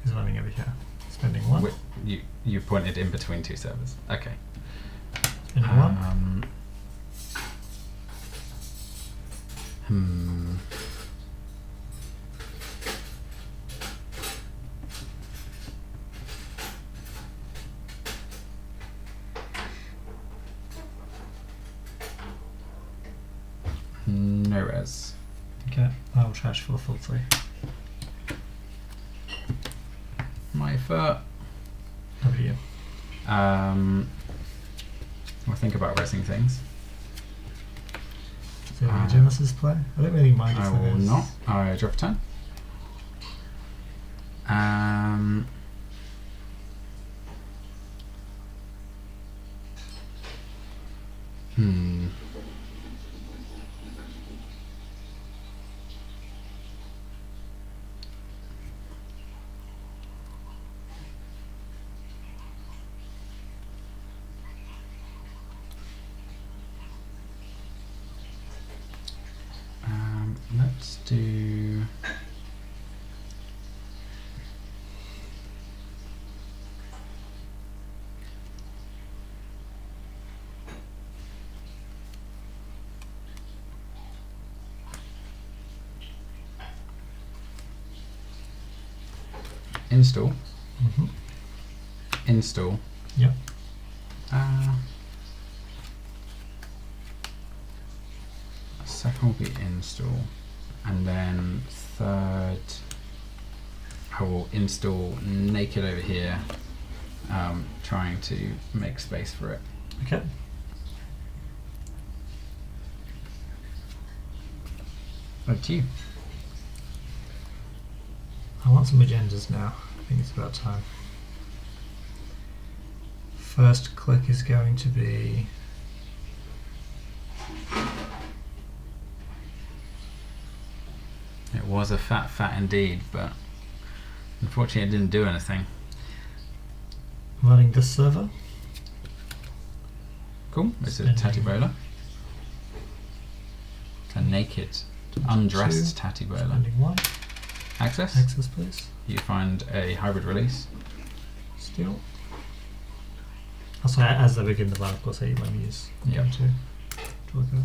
is running over here. Spending 1. You pointed in between 2 servers. Okay. Spending 1. No res. Okay, I will trash for a full 3. My foot. Over to you. I'll think about resing things. Is there any Genesis play? I don't really mind if I there will is. not. I drop a 10. Let's do. Install. Install. Yep. Second will be install, and then third I will install naked over here, trying to make space for it. Okay. Up to you. I want some agendas now. I think it's about time. First click is going to be It was a fat indeed, but unfortunately it didn't do anything. running this server. Cool. It's a Spending- tatty bowler. A naked, undressed 2, tatty bowler. Spending 1. Access. Access, please. You find a hybrid release. Steal. Also, as I begin the run, of course, I use my muse. Yep. To draw a card.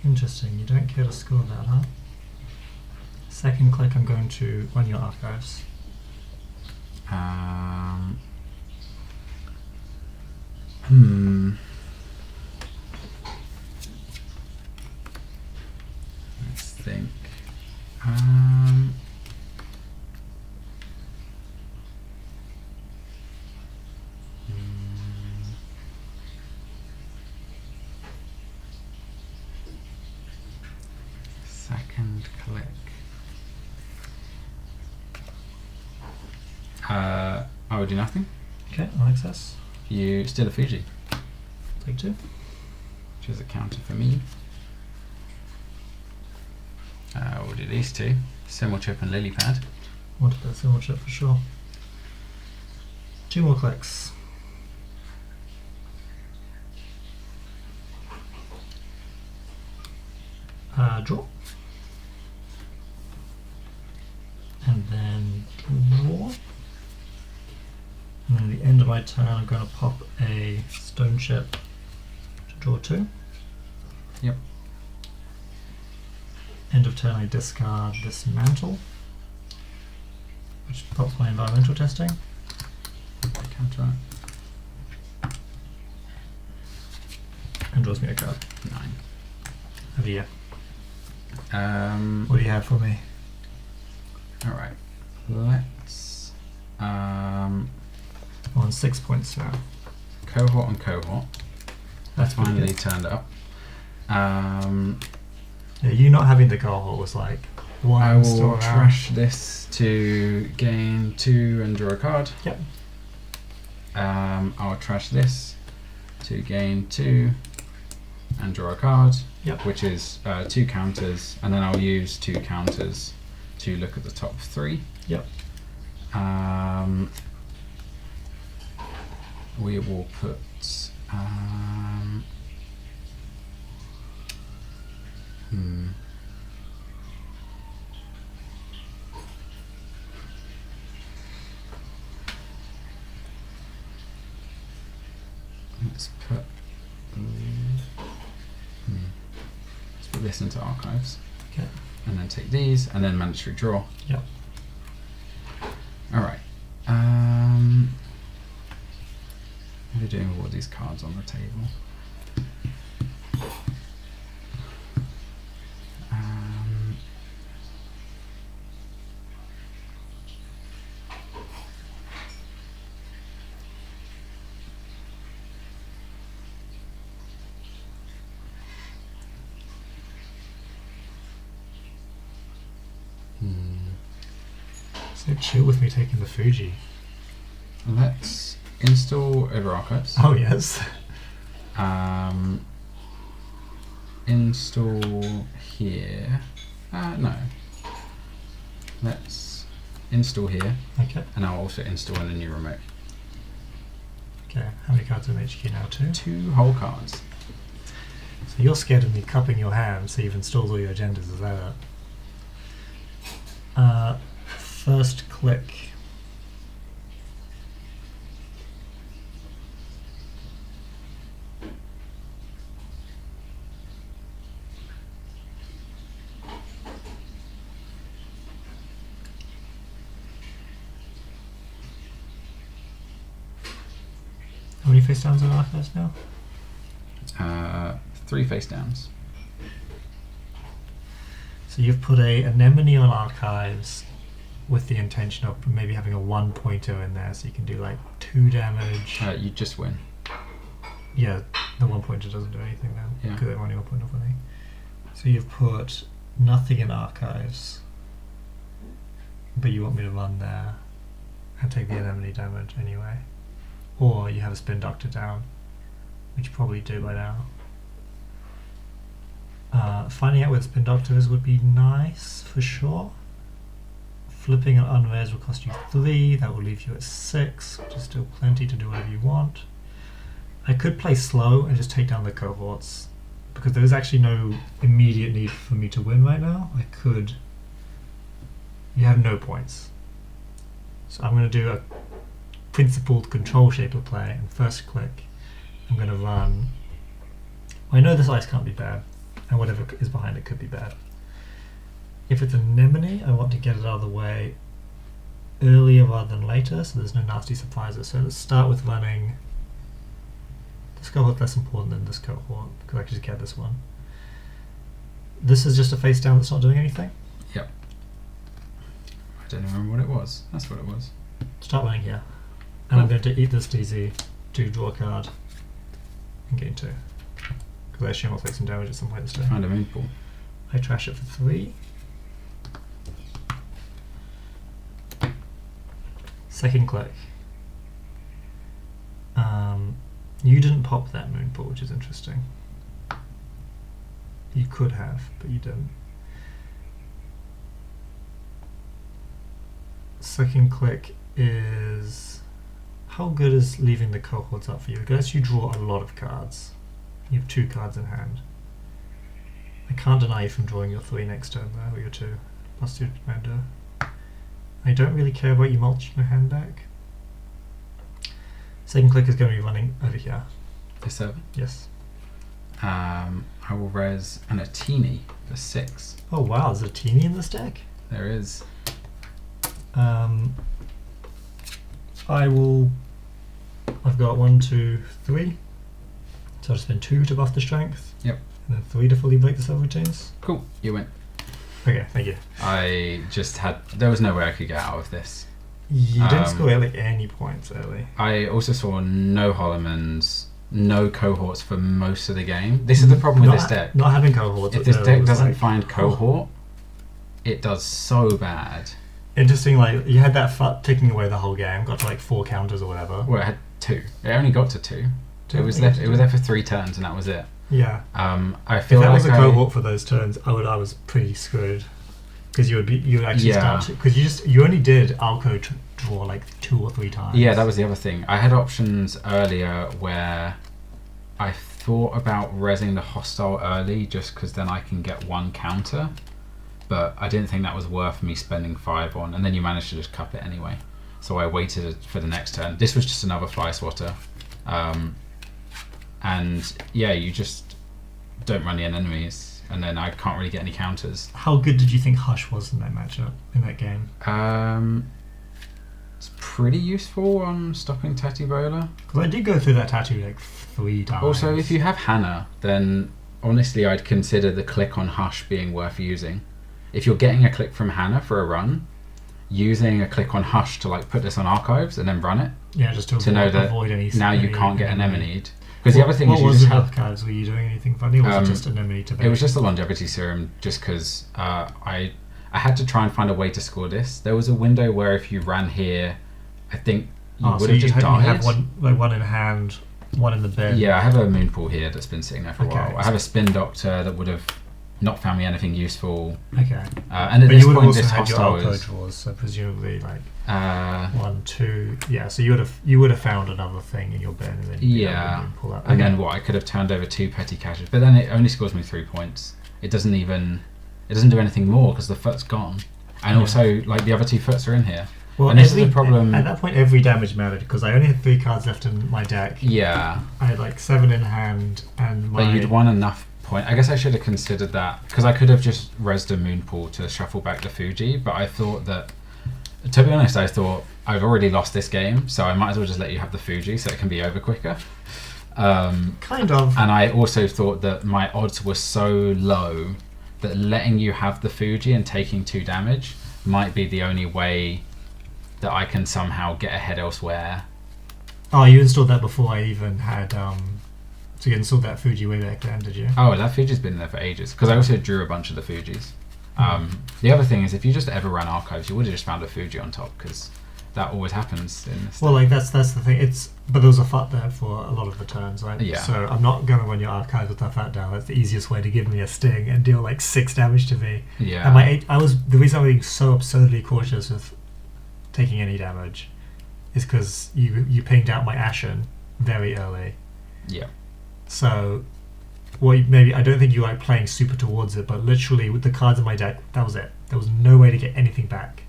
Interesting. You don't care to score that, huh? Second click, I'm going to run your archives. Let's think. Second click. I will do nothing. Okay, on access. You steal a Fiji, Take 2. which is a counter for me. we'll do these two, Symbol Chip and Lily Pad. Wanted that symbol chip for sure. 2 more clicks. Draw. And then draw. And then at the end of my turn, I'm going to pop a stone chip to draw 2. Yep. End of turn, I discard this mantle, which pops my environmental testing. Counter it. And draws me a card. 9. Have you? What do you have for me? Alright. Let's I'm on 6 points now. cohort and cohort. That's pretty Finally good. turned up. Yeah, you not having the cohort was like, why I I'm will still around. trash this to gain 2 and draw a card. Yep. I'll trash this to gain 2 and draw a card. Yep. Which is 2 counters, and then I'll use 2 counters to look at the top 3. Yep. We will put let's put let's put this into archives. Okay. And then take these, and then mandatory draw. Yep. All right. What are we doing with all these cards on the table? So chill with me taking the Fuji. Let's install over archives. Oh yes. Install here. No. Let's install here, Okay. and I'll also install in a new remote. Okay. How many cards in HQ now? 2. 2 whole cards. So you're scared of me cupping your hand, so you've installed all your agendas, is that it? First click. How many face downs are archives now? 3 face downs. So you've put a anemone on archives with the intention of maybe having a 1 pointer in there, so you can do like 2 damage. You just win. Yeah, the 1 pointer doesn't do anything then, Yeah. because they're only 1 point off, I think. So you've put nothing in archives, but you want me to run there and take the anemone damage anyway. Or you have a spin doctor down, which you probably do by now. Finding out where the spin doctor is would be nice for sure. Flipping an unres will cost you 3, that will leave you at 6, which is still plenty to do whatever you want. I could play slow and just take down the cohorts, because there is actually no immediate need for me to win right now. I could. You have no points. So I'm going to do a principled control shape of play, and first click, I'm going to run. I know this ice can't be bad, and whatever is behind it could be bad. If it's anemone, I want to get it out of the way earlier rather than later, so there's no nasty surprises. So let's start with running. This cohort's less important than this cohort, because I can just get this one. This is just a face down that's not doing anything. Yep. I don't remember what it was. That's what it was. Start running here. And I'm going to eat this DZ to draw a card and gain 2. Because I assume I'll take some damage at some point this turn. Find a moon pool. I trash it for 3. Second click. You didn't pop that moon pool, which is interesting. You could have, but you didn't. second click is... How good is leaving the cohorts up for you? Because you draw a lot of cards. You have 2 cards in hand. I can't deny you from drawing your 3 next turn there, or your 2, plus 2 commander. I don't really care about you mulching your hand back. Second click is going to be running over here. This 7. Yes. I will res and a teeny for 6. Oh wow, there's a teeny in this deck? There is. I've got 1, 2, 3. So I'll spend 2 to buff the strength. Yep. And then 3 to fully break the self-routines. Cool, you win. Okay, thank you. I just had... There was no way I could get out of this. You didn't score at like any points early. I also saw no Holomans, no cohorts for most of the game. This is the problem with this deck. Not having cohorts. If this deck doesn't find cohort, it does so bad. Interesting, like, you had that FUT ticking away the whole game, got to like 4 counters or whatever. Well, it had 2. It only got to 2. It was left. It was there for 3 turns, and that was it. Yeah. I feel if that like was a cohort for those turns, I was pretty screwed, because you would actually start because you only did Alco draw like 2 or 3 times. Yeah, that was the other thing. I had options earlier where I thought about rezzing the hostile early, just because then I can get 1 counter, but I didn't think that was worth me spending 5 on. And then you managed to just cup it anyway, so I waited for the next turn. This was just another fly swatter. And yeah, you just don't run the enemies, and then I can't really get any counters. How good did you think Hush was in that matchup, in that game? It's pretty useful on stopping Tatibola. Because I did go through that tattoo like 3 times. Also, if you have Hannah, then honestly I'd consider the click on Hush being worth using. If you're getting a click from Hannah for a run, using a click on Hush to like put this on archives and then run it. Yeah, just to know that avoid any. Now you can't get anemonied. Because the other thing is you what just was have... the cards? Were you doing anything funny, or was it just anemone to bait? It was just a longevity serum, just because I had to try and find a way to score this. There was a window where if you ran here, I think you would have just died. You have one in hand, one in the bin. Yeah, I have a Moonpool here that's been sitting there for a while. I have a Spin Doctor that would have not found me anything useful. Okay. And at this point, this hostile is... draws, so presumably like 1, 2. Yeah, so you would have found another thing in your bin, and then pull out. And then what? I could have turned over 2 petty caches, but then it only scores me 3 points. It doesn't do anything more because the foot's gone, and also like the other 2 foots are in here. Well, and this is the problem. At that point, every damage mattered because I only had 3 cards left in my deck. Yeah. I had like 7 in hand, and but you'd won enough. I guess I should have considered that, because I could have just rezzed a Moonpool to shuffle back the Fuji, but I thought that, to be honest, I thought I've already lost this game, so I might as well just let you have the Fuji so it can be over quicker. Kind of. And I also thought that my odds were so low that letting you have the Fuji and taking 2 damage might be the only way that I can somehow get ahead elsewhere. Oh, you installed that before I even had... So you installed that Fuji way back then, did you? Oh, that Fuji's been there for ages, because I also drew a bunch of the Fujis. The other thing is, if you just ever ran archives, you would have just found a Fuji on top, because that always happens in this. Well, like that's the thing. But there was a FUT there for a lot of the turns, right? Yeah. So I'm not going to run your archives with that FUT down. That's the easiest way to give me a sting and deal like 6 damage to me. Yeah. And the reason I was being so absurdly cautious with taking any damage is because you pinged out my Ashen very early. Yeah. So, maybe I don't think you like playing super towards it, but literally with the cards in my deck, that was it. There was no way to get anything back.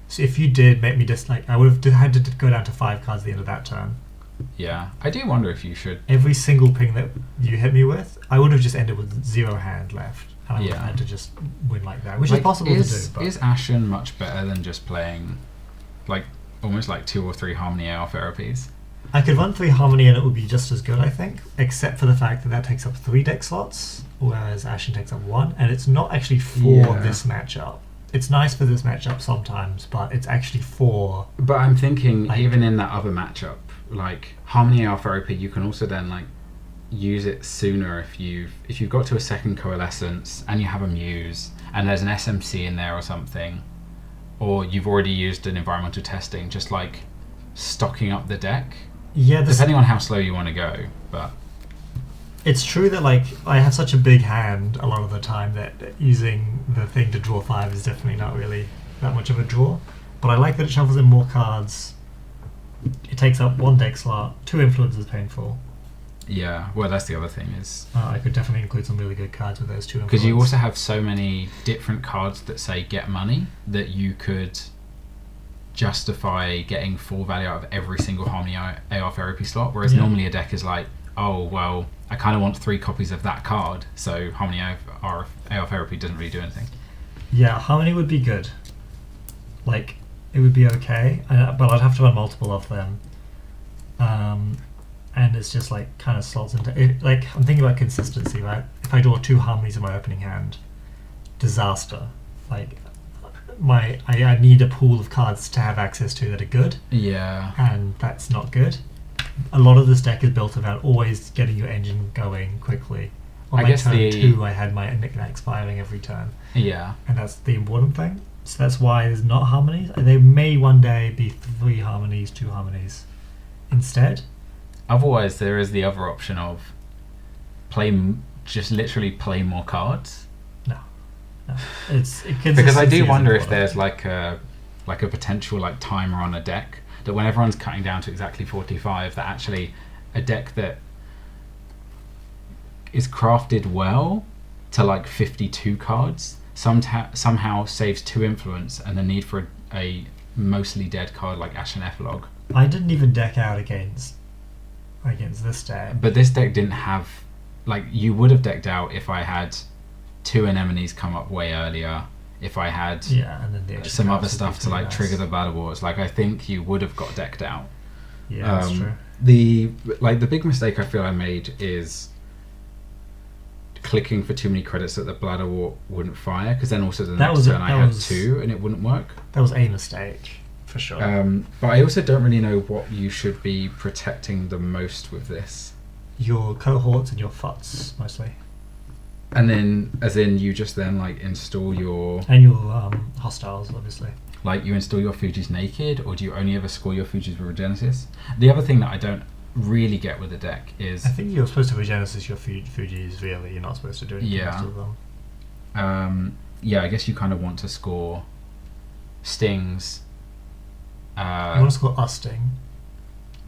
So if you did make me I would have had to go down to 5 cards at the end of that turn. Yeah, I do wonder if you should... Every single ping that you hit me with, I would have just ended with 0 hand left. And I would have had to just win like that, which is possible to do. But is Ashen much better than just playing like almost like 2 or 3 Harmony AR therapies? I could run 3 Harmony and it would be just as good, I think, except for the fact that takes up 3 deck slots, whereas Ashen takes up 1, and it's not actually for this matchup. It's nice for this matchup sometimes, but it's actually for... But I'm thinking, even in that other matchup, like Harmony AR therapy, you can also then like use it sooner if you've got to a second Coalescence and you have a Muse and there's an SMC in there or something, or you've already used an environmental testing, just like stocking up the deck. Yeah, depending on how slow you want to go, but it's true that like I have such a big hand a lot of the time that using the thing to draw 5 is definitely not really that much of a draw. But I like that it shuffles in more cards. It takes up 1 deck slot. 2 influence is painful. Yeah, well, that's the other thing is I could definitely include some really good cards with those 2 influence. because you also have so many different cards that say get money that you could justify getting full value out of every single Harmony AR therapy slot, whereas normally a deck is like, oh well, I kind of want 3 copies of that card, so Harmony AR therapy doesn't really do anything. Yeah, Harmony would be good. Like, it would be okay, but I'd have to run multiple of them. And it's just like kind of slots into it. Like, I'm thinking about consistency, right? If I draw 2 Harmonies in my opening hand, disaster. Like, I need a pool of cards to have access to that are good. Yeah. And that's not good. A lot of this deck is built about always getting your engine going quickly. On my turn 2, I had my knickknacks firing every turn. Yeah. And that's the important thing. So that's why there's not Harmonies. And there may one day be 3 Harmonies, 2 Harmonies instead. Otherwise, there is the other option of just literally play more cards. No. Because I do wonder if there's like a potential like timer on a deck that when everyone's cutting down to exactly 45, that actually a deck that is crafted well to like 52 cards somehow saves 2 influence and the need for a mostly dead card like Ashen Epilogue. I didn't even deck out against this deck. But this deck didn't have, like, you would have decked out if I had 2 anemones come up way earlier, if I had and then some other stuff to like trigger the Battle Wars. Like, I think you would have got decked out. Yeah, that's true. The big mistake I feel I made is clicking for too many credits that the Bladder War wouldn't fire, because then also the next turn I had 2 and it wouldn't work. That was a mistake, for sure. But I also don't really know what you should be protecting the most with this. Your cohorts and your FUTs, mostly. And then, as in, you just then like install your... And your hostiles, obviously. Like, you install your Fuji's naked, or do you only ever score your Fuji's with Regenesis? The other thing that I don't really get with the deck is... I think you're supposed to Regenesis your Fuji's, really. You're not supposed to do anything else with them. Yeah, I guess you kind of want to score stings. You want to score a sting.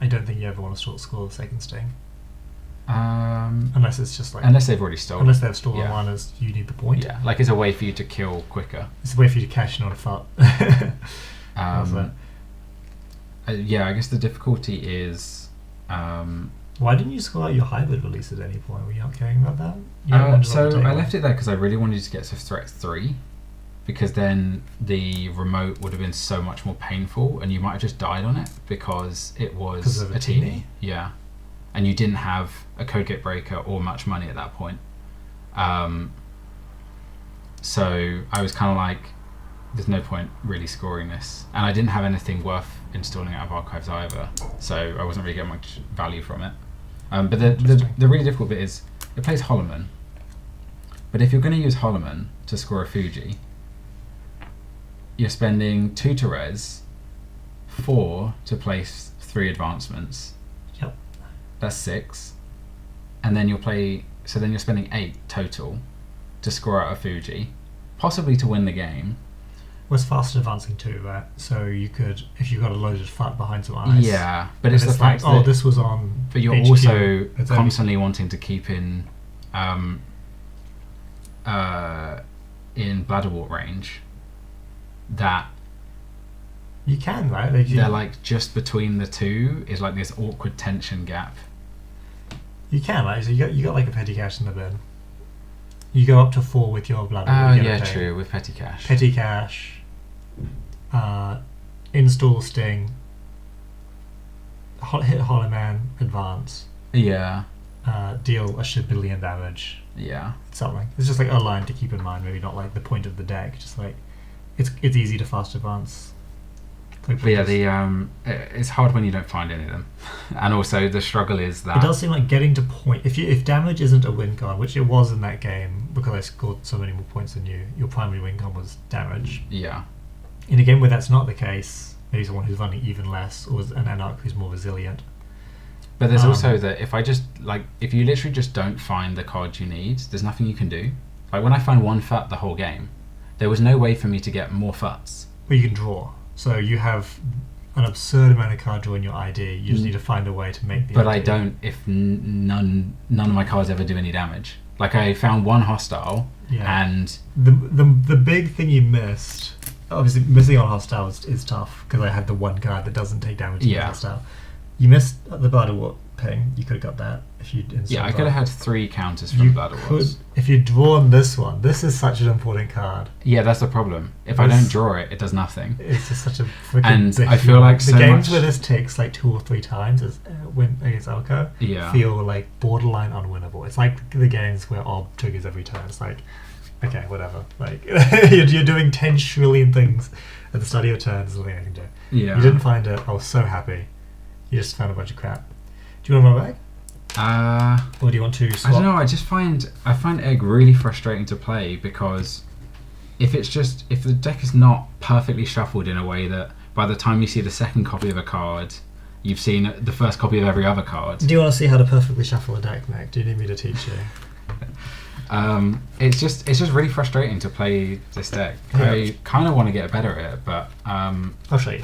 I don't think you ever want to score the second sting. Unless it's just like... Unless they've already stolen. Unless they've stolen one as you need the point. Yeah, like it's a way for you to kill quicker. It's a way for you to cash in on a FUT. Yeah, I guess the difficulty is... why didn't you score out your hybrid release at any point? Were you not caring about that? So I left it there because I really wanted to get to threat 3, because then the remote would have been so much more painful and you might have just died on it because it was a teeny. Yeah. And you didn't have a code gate breaker or much money at that point. So I was kind of like, there's no point really scoring this. And I didn't have anything worth installing out of archives either, so I wasn't really getting much value from it. But the really difficult bit is, it plays Holloman. But if you're going to use Holloman to score a Fuji, you're spending 2 to res, 4 to place 3 advancements. Yep. That's 6. And then so then you're spending 8 total to score out a Fuji, possibly to win the game. Was fast advancing too, right? So you could, if you got a loaded FUT behind some ice. Yeah, but it's the fact that this was on. But you're HQ. also constantly wanting to keep in Bladderwort range. That you can, right? They're like just between the two is like this awkward tension gap. You can, right? So you got like a petty cash in the bin. You go up to 4 with your Bladderwort. Oh yeah, true, with petty cash. Petty cash. Install Sting. Hit Hollow Man, advance. Yeah. Deal a shit billion damage. Yeah. Something. It's just like a line to keep in mind. Maybe not like the point of the deck. Just like it's easy to fast advance. But yeah, it's hard when you don't find any of them, and also the struggle is that it does seem like getting to point. If damage isn't a win con, which it was in that game because I scored so many more points than you, your primary win con was damage. Yeah. In a game where that's not the case, maybe someone who's running even less, or an anarch who's more resilient. But there's also that if you literally just don't find the card you need, there's nothing you can do. Like when I found 1 FUT the whole game, there was no way for me to get more FUTs. But you can draw. So you have an absurd amount of card draw in your ID. You just need to find a way to make the But ID. I don't if none of my cards ever do any damage. Like I found one hostile, and the big thing you missed, obviously missing on hostile is tough because I had the one card that doesn't take damage in hostile. You missed the Blood War ping. You could have got that if you'd installed I could have had 3 counters from Blood Wars. If you'd drawn this one. This is such an important card. Yeah, that's the problem. If I don't draw it, it does nothing. It's just such a freaking. And I feel like the games where this takes like 2 or 3 times as win against Elko feel like borderline unwinnable. It's like the games where Ob triggers every turn. It's like, okay, whatever. Like you're doing 10 trillion things at the start of your turn. There's nothing I can do. Yeah. You didn't find it. I was so happy. You just found a bunch of crap. Do you want to run back? Or do you want to swap? I don't know. I find Egg really frustrating to play because if the deck is not perfectly shuffled in a way that by the time you see the second copy of a card, you've seen the first copy of every other card. Do you want to see how to perfectly shuffle a deck, Nick? Do you need me to teach you? It's just really frustrating to play this deck. Yeah. I kind of want to get better at it, but I'll show you.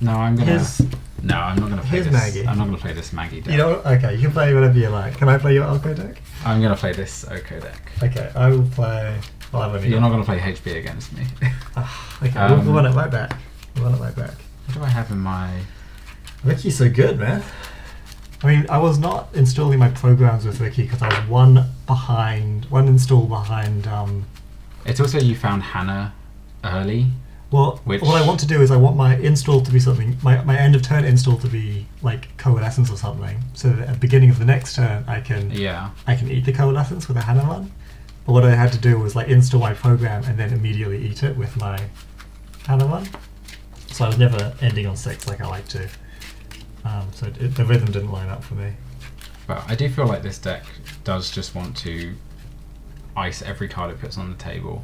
No, I'm not gonna play this. Maggie. I'm not gonna play this Maggie deck. You know, okay, you can play whatever you like. Can I play your Elko deck? I'm gonna play this Oko deck. Okay, I will play. Well, You're not gonna play HB against me. Okay, we'll run it right back. What do I have in my? Ricky's so good, man. I mean, I was not installing my programs with Ricky because I was one install behind. It's also you found Hannah early. Well, what I want to do is I want my install to be something, my end of turn install to be like Coalescence or something, so that at the beginning of the next turn I can eat the Coalescence with a Hannah run. But what I had to do was like install my program and then immediately eat it with my Hannah run. So I was never ending on 6 like I like to. So the rhythm didn't line up for me. But I do feel like this deck does just want to ice every card it puts on the table.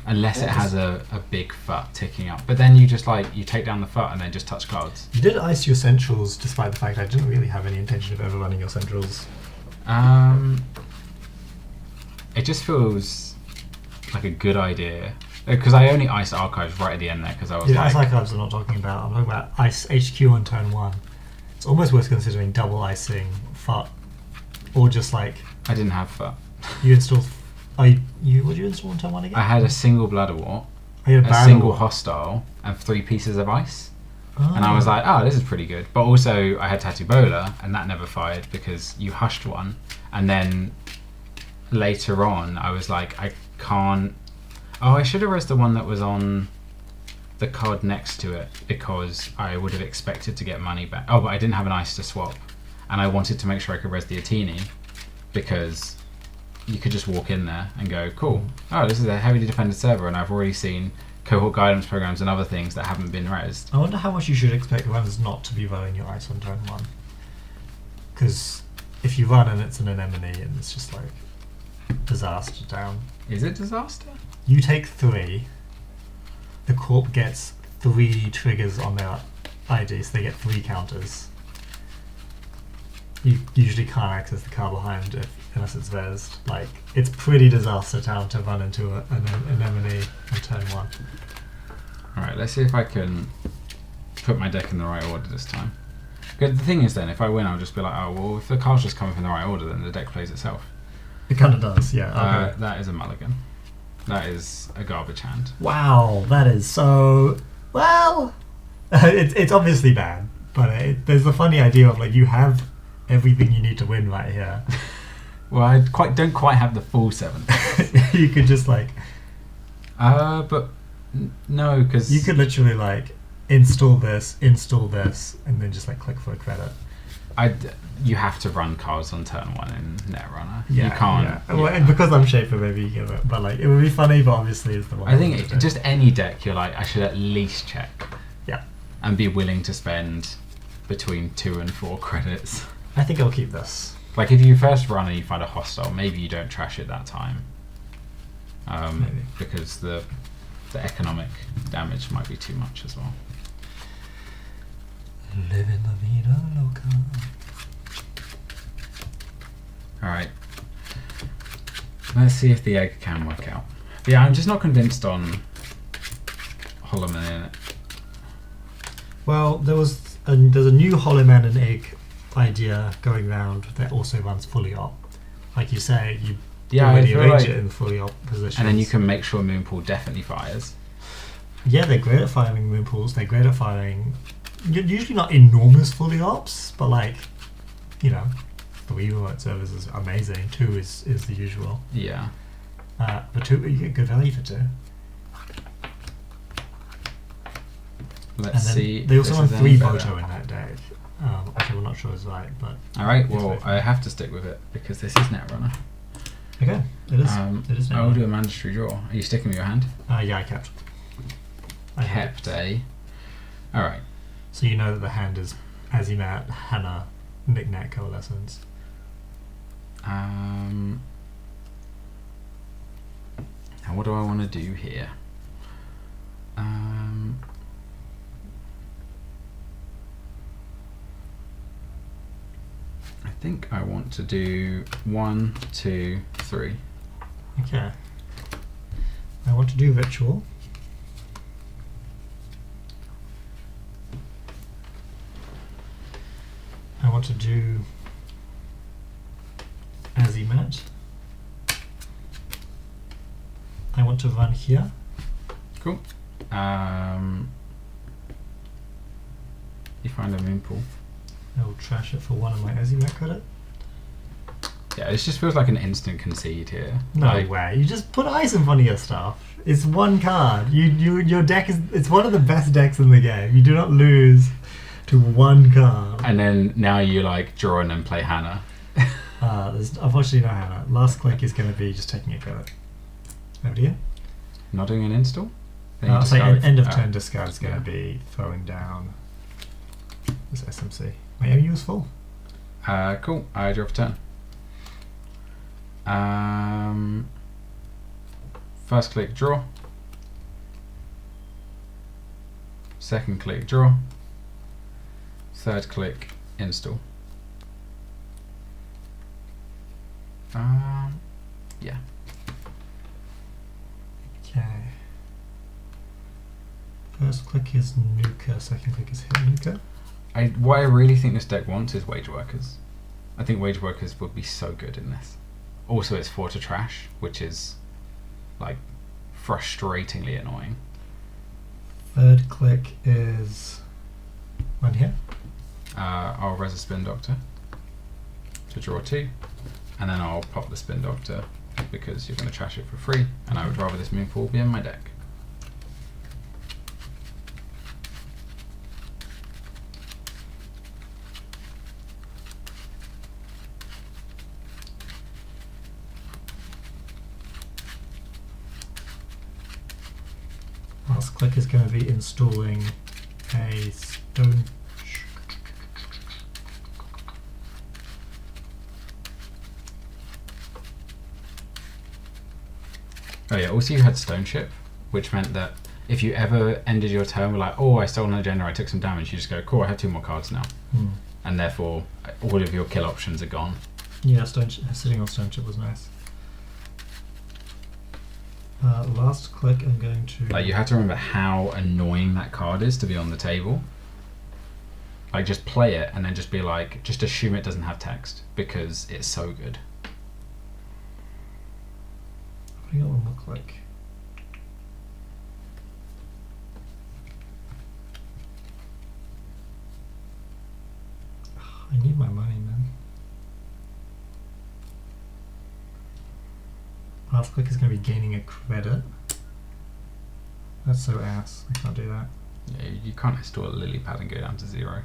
Unless it has a big FUT ticking up. But then you just you take down the FUT and then just touch cards. You did ice your centrals despite the fact I didn't really have any intention of ever running your centrals. It just feels like a good idea. Because I only iced archives right at the end there because I was ice archives I'm not talking about. I'm talking about ice HQ on turn 1. It's almost worth considering double icing FUT. Or just like... I didn't have FUT. You installed... what did you install on turn 1 again? I had a single Blood War, a single hostile, and 3 pieces of ice. Oh. And I was like, oh, this is pretty good. But also, I had Tattoo Bowler, and that never fired because you hushed one. And then later on, I was like, I can't... Oh, I should have read the one that was on the card next to it because I would have expected to get money back. Oh, but I didn't have an ice to swap. And I wanted to make sure I could res the Atini because... you could just walk in there and go, cool, oh, this is a heavily defended server and I've already seen cohort guidance programs and other things that haven't been resed. I wonder how much you should expect runners not to be running your ice on turn 1. Because if you run and it's an anemone and it's just like disaster down. Is it disaster? You take 3, the corp gets 3 triggers on their ID, so they get 3 counters. You usually can't access the car behind it unless it's res. Like, it's pretty disaster town to run into an anemone on turn 1. Alright, let's see if I can put my deck in the right order this time. Because the thing is then, if I win, I'll just be like, oh, well, if the cards just come up in the right order, then the deck plays itself. It kind of does, yeah. Okay. That is a mulligan. That is a garbage hand. Wow, that is so... Well, it's obviously bad, but there's the funny idea of, like, you have everything you need to win right here. Well, I don't quite have the full 7. You could just, like... but... no, because... You could literally, like, install this, and then just, like, click for a credit. You have to run cards on turn 1 in Netrunner. Yeah, you can't. Yeah. Well, and because I'm Shaper, maybe you give it. But like, it would be funny. But obviously, it's the one. I think just any deck, you're like, I should at least check. Yeah. And be willing to spend between 2 and 4 credits. I think I'll keep this. Like if you first run and you find a hostile, maybe you don't trash it that time. Maybe. Because the economic damage might be too much as well. Living la vida loca. Alright. Let's see if the egg can work out. Yeah, I'm just not convinced on Holloman in it. Well, there's a new Hollow Man and Egg idea going around that also runs fully op. Like you say, you already arrange it in fully op position. And then you can make sure Moonpool definitely fires. Yeah, they're great at firing Moonpools. They're great at firing. Usually not enormous fully ops, but like, you know, 3 remote servers is amazing. 2 is the usual. Yeah. But 2, you get good value for 2. Let's see. They also run 3 Boto in that deck. Which I'm not sure is right, but. Alright, well, I have to stick with it because this is Netrunner. Okay, it is. It is Netrunner. I will do a mandatory draw. Are you sticking with your hand? Yeah, I kept. Kept, eh? Alright. So you know that the hand is Azimat, Hannah, Knick-Knack, Coalescence. Now what do I want to do here? I think I want to do 1, 2, 3. Okay. I want to do Ritual. I want to do Azimat. I want to run here. Cool. You find a Moonpool. I will trash it for 1 of my Azimat credit. Yeah, it just feels like an instant concede here. No way. You just put ice in front of your stuff. It's 1 card. Your deck it's one of the best decks in the game. You do not lose to 1 card. And then now you like draw and then play Hannah. There's unfortunately no Hannah. Last click is going to be just taking a credit. Over to you. Not doing an install? I'll say end of turn discard is going to be throwing down this SMC. My MU is full. Cool. I draw for turn. First click draw. Second click draw. Third click install. Yeah. Okay. First click is Nuka, second click is hit Nuka. What I really think this deck wants is Wage Workers. I think Wage Workers would be so good in this. Also, it's 4 to trash, which is like frustratingly annoying. Third click is one here. I'll res a Spin Doctor to draw 2, and then I'll pop the Spin Doctor because you're going to trash it for free, and I would rather this Moonpool be in my deck. Last click is going to be installing a stone. Oh yeah, also you had Stone Ship, which meant that if you ever ended your turn with like, oh, I stole an agenda, I took some damage, you just go, cool, I have 2 more cards now. And therefore all of your kill options are gone. Yeah, sitting on Stone Chip was nice. Last click I'm going to... Like, you have to remember how annoying that card is to be on the table. Like, just play it and then just be like, just assume it doesn't have text because it's so good. What do you want to look like? I need my money, man. Last click is going to be gaining a credit. That's so ass. I can't do that. Yeah, you can't install a lily pad and go down to 0.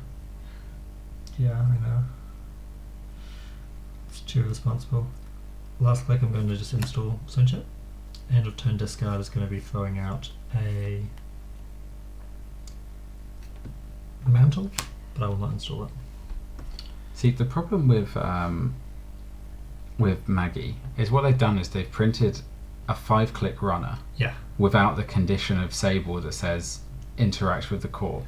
Yeah, I know. It's too irresponsible. Last click I'm going to just install Sunship. End of turn discard is going to be throwing out a mantle, but I will not install it. See, the problem with Maggie is what they've done is they've printed a 5-click runner. Yeah. Without the condition of Sable that says interact with the corp.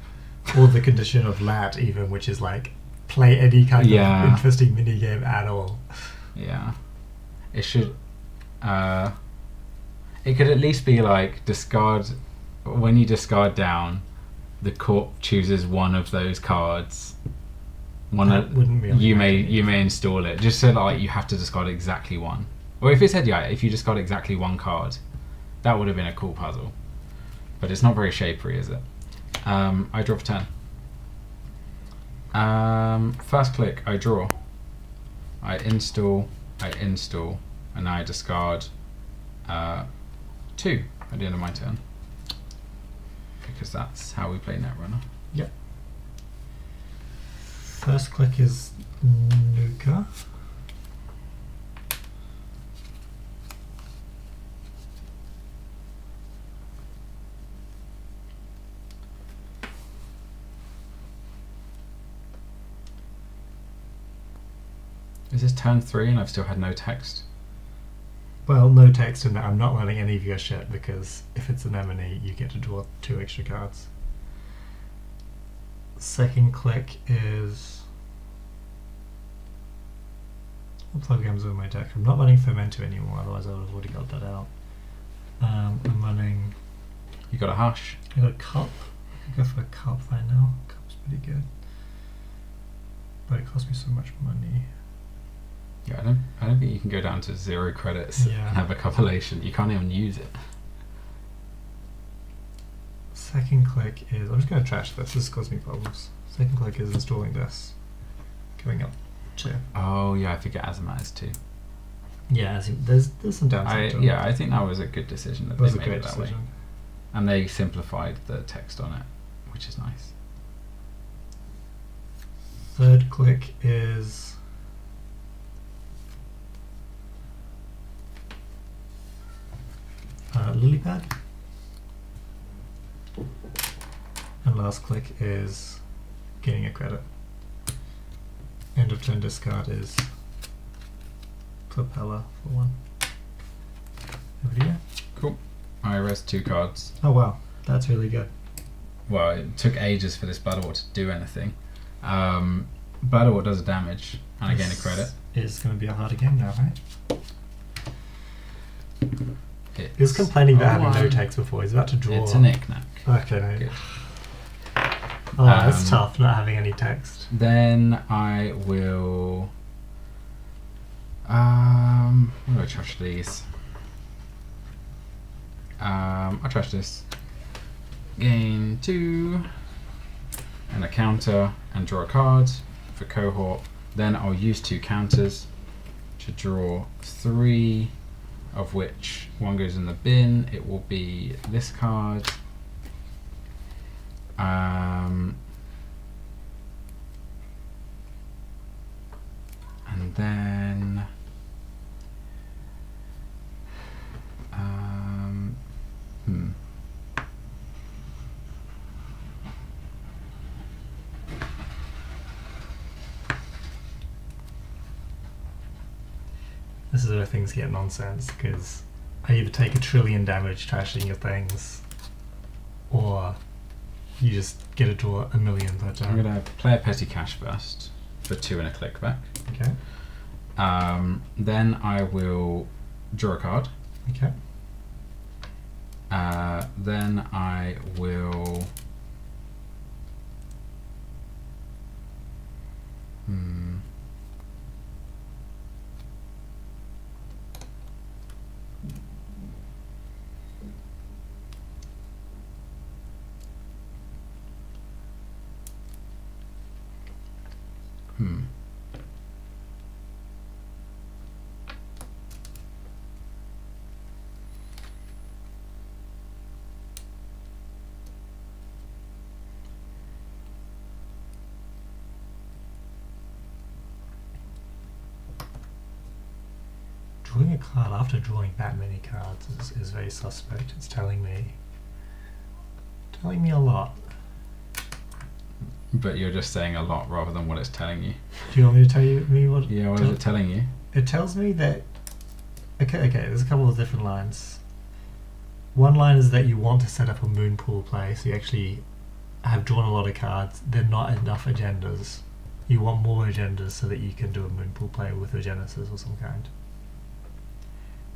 Or the condition of Lat even, which is like play any kind of interesting minigame at all. Yeah. It should it could at least be like discard when you discard down, the court chooses one of those cards, That wouldn't really you make any may install it, just so that like you have to discard exactly one. Or if it said if you discard exactly one card, that would have been a cool puzzle. But it's not very shapery, is it? I draw for turn. First click, I draw. I install, and I discard 2 at the end of my turn. Because that's how we play Netrunner. Yep. First click is Nuka. Is this turn 3 and I've still had no text? Well, no text in that. I'm not letting any of your shit because if it's an enemy, you get to draw 2 extra cards. Second click is. What programs are in my deck? I'm not running Fermento anymore, otherwise I would have already got that out. I'm running. You got a Hush. I got a Cup. I could go for a Cup right now. Cup's pretty good. But it cost me so much money. Yeah, I don't think you can go down to 0 credits and have a compilation. You can't even use it. Second click is. I'm just going to trash this. This caused me problems. Second click is installing this. Going up 2. Oh yeah, I forget Azamat is 2. Yeah, there's some downside to it. Yeah, I think that was a good decision that It was they a made great it that decision. way. And they simplified the text on it, which is nice. Third click is. Lilypad. And last click is getting a credit. End of turn discard is Propeller for 1. Over to you. Cool. I rest 2 cards. Oh wow, that's really good. Well, it took ages for this Battle War to do anything. Battle War does damage, and I gain a credit. It's going to be a harder game now, right? He was complaining about having no text before. He's about to draw. It's a knick-knack. Okay, no. Good. Oh, that's tough, not having any text. Then I will. What do I trash these? I'll trash this. Gain 2, and a counter, and draw a card for cohort. Then I'll use 2 counters to draw 3. Of which 1 goes in the bin. It will be this card. And then This is where things get nonsense, because I either take 1 trillion damage trashing your things, or you just get to draw 1 million per turn. I'm going to play a petty cash first for 2 and a click back. Okay. Then I will draw a card. Okay. Then I will. Drawing a card after drawing that many cards is very suspect. It's telling me a lot. But you're just saying a lot rather than what it's telling you. Do you want me to tell me what? Yeah, what is it telling you? It tells me that. Okay. There's a couple of different lines. One line is that you want to set up a moon pool play, so you actually have drawn a lot of cards. They're not enough agendas. You want more agendas so that you can do a moon pool play with a Genesis or some kind.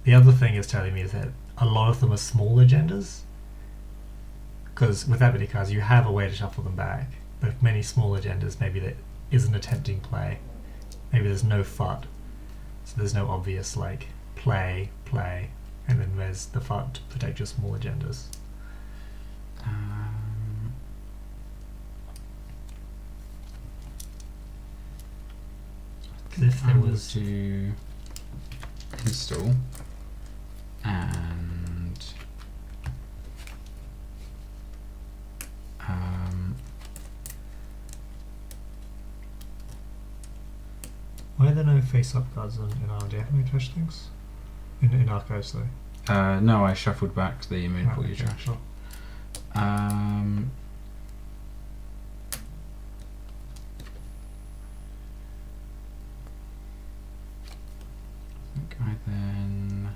The other thing it's telling me is that a lot of them are small agendas, because with that many cards, you have a way to shuffle them back. But with many small agendas, maybe that isn't a tempting play. Maybe there's no FUT, so there's no obvious like play, and then there's the FUT to protect your small agendas. If there was to install and why are there no face-up cards in RD? Have we trashed things? In archives, though. no, I shuffled back the moonpool you trashed. Sure. I then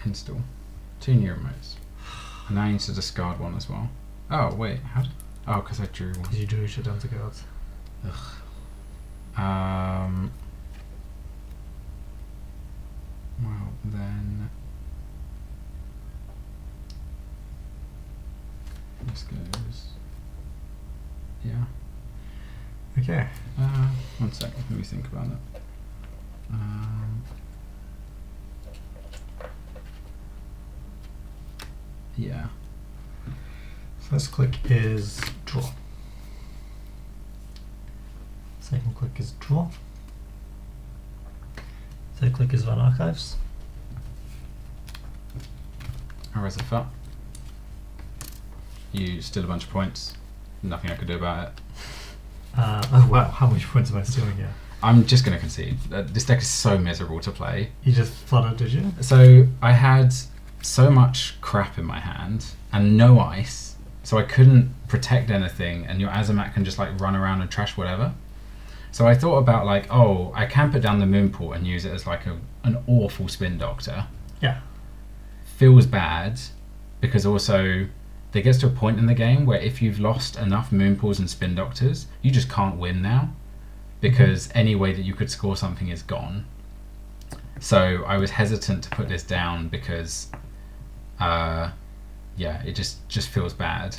install 2 new remotes, and I need to discard one as well. Oh wait, how did? Oh, because I drew one. Because you drew shit tons of cards. Well then, this goes. Yeah. Okay. 1 second, let me think about it. Yeah. First click is draw. Second click is draw. Third click is run archives. Or as a FUT. You steal a bunch of points. Nothing I could do about it. Oh wow, how much points am I stealing here? I'm just going to concede. This deck is so miserable to play. You just flooded, did you? So I had so much crap in my hand and no ice, so I couldn't protect anything, and your Azamat can just like run around and trash whatever. So I thought about like, oh, I can put down the moonpool and use it as like an awful spin doctor. Yeah. Feels bad, because also there gets to a point in the game where if you've lost enough moonpools and spin doctors, you just can't win now, because any way that you could score something is gone. So I was hesitant to put this down because yeah, it just feels bad.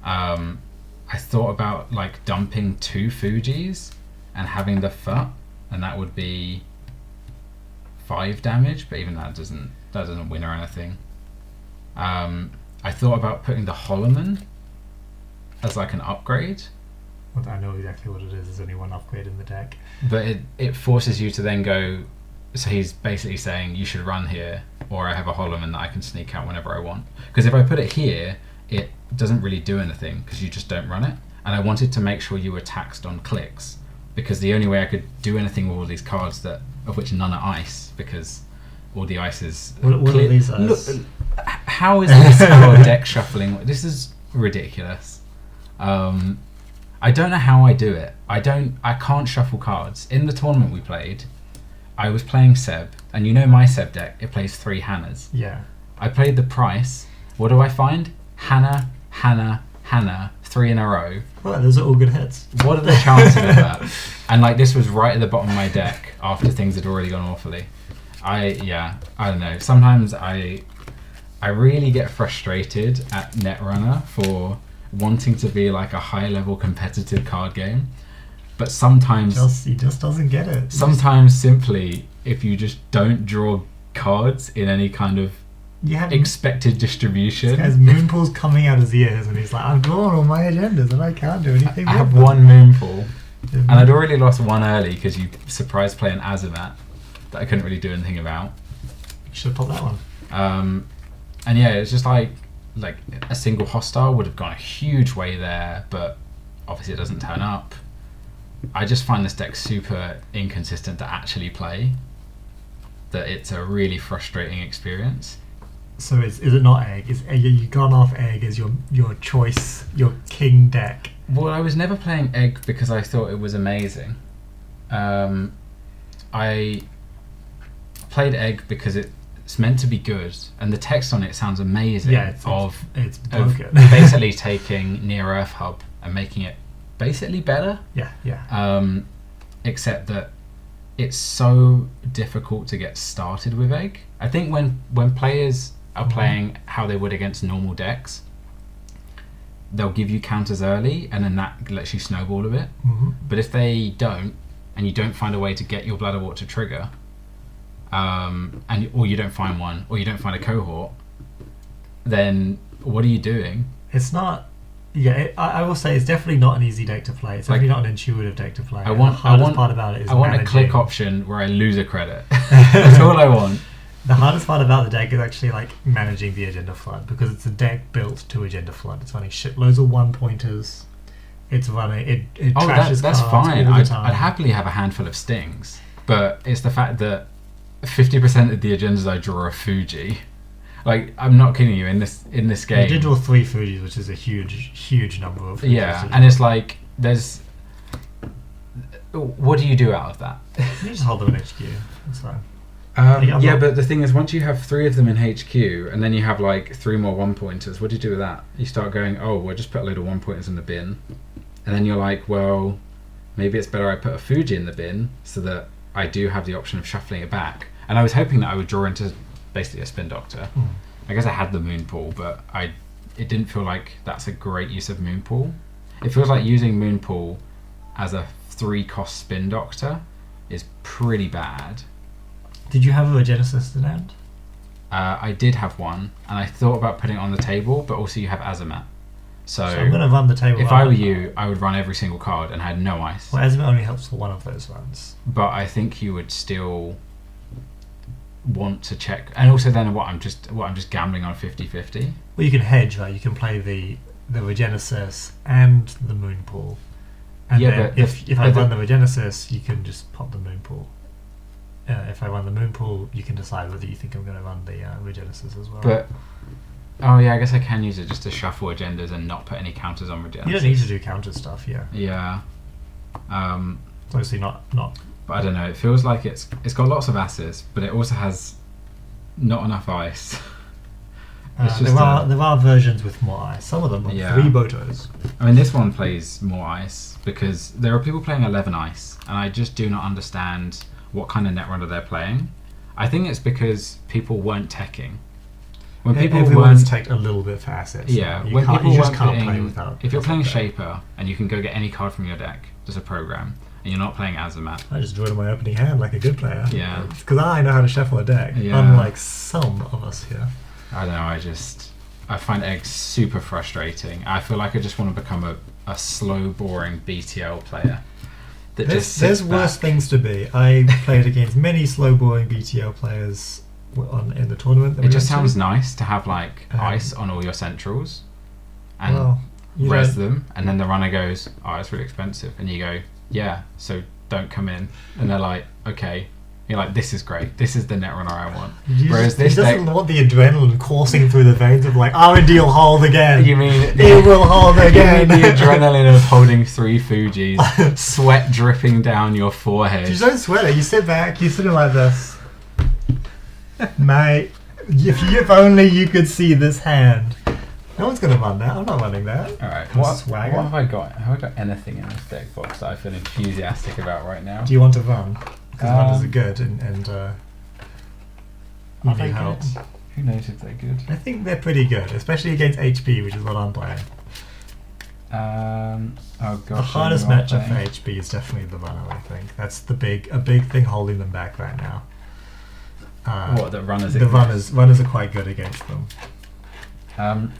I thought about like dumping 2 Fujis and having the FUT, and that would be 5 damage, but even that doesn't win or anything. I thought about putting the Holloman as like an upgrade. Well, I know exactly what it is. There's only one upgrade in the deck. But it forces you to then go, so he's basically saying you should run here, or I have a Holloman that I can sneak out whenever I want. Because if I put it here, it doesn't really do anything because you just don't run it. And I wanted to make sure you were taxed on clicks, because the only way I could do anything with all these cards, of which none are ice, because all the ice is What are these ice? Look, how is this our deck shuffling? This is ridiculous. I don't know how I do it. I can't shuffle cards. In the tournament we played, I was playing Seb, and you know my Seb deck, it plays 3 Hannahs. Yeah. I played the price. What do I find? Hannah, Hannah, Hannah, 3 in a row. Well, those are all good hits. What are the chances of that? And like, this was right at the bottom of my deck after things had already gone awfully. I don't know. Sometimes I really get frustrated at Netrunner for wanting to be like a high-level competitive card game, but sometimes He just doesn't get it. Sometimes simply, if you just don't draw cards in any kind of You have expected distribution. This guy's moonpool's coming out his ears, and he's like, "I've drawn all my agendas, and I can't do anything." I with have them." 1 moonpool, and I'd already lost 1 early because you surprise play an Azamat that I couldn't really do anything about. You should have popped that one. And yeah, it's just like a single hostile would have gone a huge way there, but obviously it doesn't turn up. I just find this deck super inconsistent to actually play, that it's a really frustrating experience. So is it not egg? Is you gone off egg as your choice, your king deck? Well, I was never playing egg because I thought it was amazing. I played egg because it's meant to be good, and the text on it sounds amazing. Yeah, it's broken. Basically taking Near Earth Hub and making it basically better. Yeah. Except that it's so difficult to get started with egg. I think when players are playing how they would against normal decks, they'll give you counters early, and then that lets you snowball a bit. But if they don't, and you don't find a way to get your Bladderwort to trigger, or you don't find one, or you don't find a cohort, then what are you doing? It's not. Yeah, I will say it's definitely not an easy deck to play. It's definitely not an intuitive deck to play. I want the hardest part about it is I want managing. a click option where I lose a credit. That's all I want. The hardest part about the deck is actually like managing the agenda flood, because it's a deck built to agenda flood. It's running shitloads of 1-pointers. It's running it trashes that's cards fine. all the I'd time. happily have a handful of stings, but it's the fact that 50% of the agendas I draw are Fuji. Like, I'm not kidding you. In this game, You did draw 3 Fujis, which is a huge number of Fujis. yeah, and it's like there's. What do you do out of that? You just hold them in HQ. That's fine. Yeah, but the thing is, once you have 3 of them in HQ, and then you have like 3 more 1-pointers, what do you do with that? You start going, oh, well, just put a load of 1-pointers in the bin, and then you're like, well, maybe it's better I put a Fuji in the bin so that I do have the option of shuffling it back. And I was hoping that I would draw into basically a Spin Doctor. I guess I had the Moon Pool, but it didn't feel like that's a great use of Moon Pool. It feels like using Moon Pool as a 3-cost Spin Doctor is pretty bad. Did you have a Genesis in hand? I did have one, and I thought about putting it on the table, but also you have Azamat. So I'm going to run the table. If I were you, I would run every single card and had no ice. Well, Azamat only helps for one of those runs. But I think you would still want to check, and also then I'm just gambling on 50-50. Well, you can hedge, right? You can play the Regenesis and the Moon Pool, and Yeah, then but if I run the Regenesis, you can just pop the Moon Pool. If I run the Moon Pool, you can decide whether you think I'm going to run the Regenesis as well. But oh yeah, I guess I can use it just to shuffle agendas and not put any counters on Regenesis. You don't need to do counter stuff, yeah. Yeah. It's obviously not. But I don't know. It feels like it's got lots of asses, but it also has not enough ice. There are versions with more ice. Some of them are 3 Botos. I mean, this one plays more ice because there are people playing 11 ice, and I just do not understand what kind of Netrunner they're playing. I think it's because people weren't teching. When people Everyone's teched a little bit for assets. Yeah, you when people just weren't can't play playing, without. if you're playing that. Shaper and you can go get any card from your deck, just a program, and you're not playing Azamat. I just drew it in my opening hand like a good player. Yeah. Because I know how to shuffle a deck, Yeah. unlike some of us here. I don't know. I find eggs super frustrating. I feel like I just want to become a slow, boring BTL player. There's worse things to be. I played against many slow boring BTL players in the tournament. It just sounds nice to have like ice on all your centrals and res them, and then the runner goes, "Oh, it's really expensive," and you go, "Yeah, so don't come in." And they're like, "Okay." You're like, "This is great. This is the Netrunner I want." Whereas this he doesn't deck, want the adrenaline coursing through the veins of like R&D will hold again. you mean It will hold again. You mean the adrenaline of holding 3 Fujis, sweat dripping down your forehead. You don't sweat it. You sit back. You sit like this, mate. If only you could see this hand. No one's gonna run that. I'm not running that. All right. What Have I got? Have I got anything in this deck box that I feel enthusiastic about right now? Do you want to run? Because runners are good, and Are need they help. good? Who knows if they're good? I think they're pretty good, especially against HP, which is what I'm playing. Oh god. The hardest matchup for HP is definitely the runner. I think that's a big thing holding them back right now. What, the runners? The runners are quite good against them.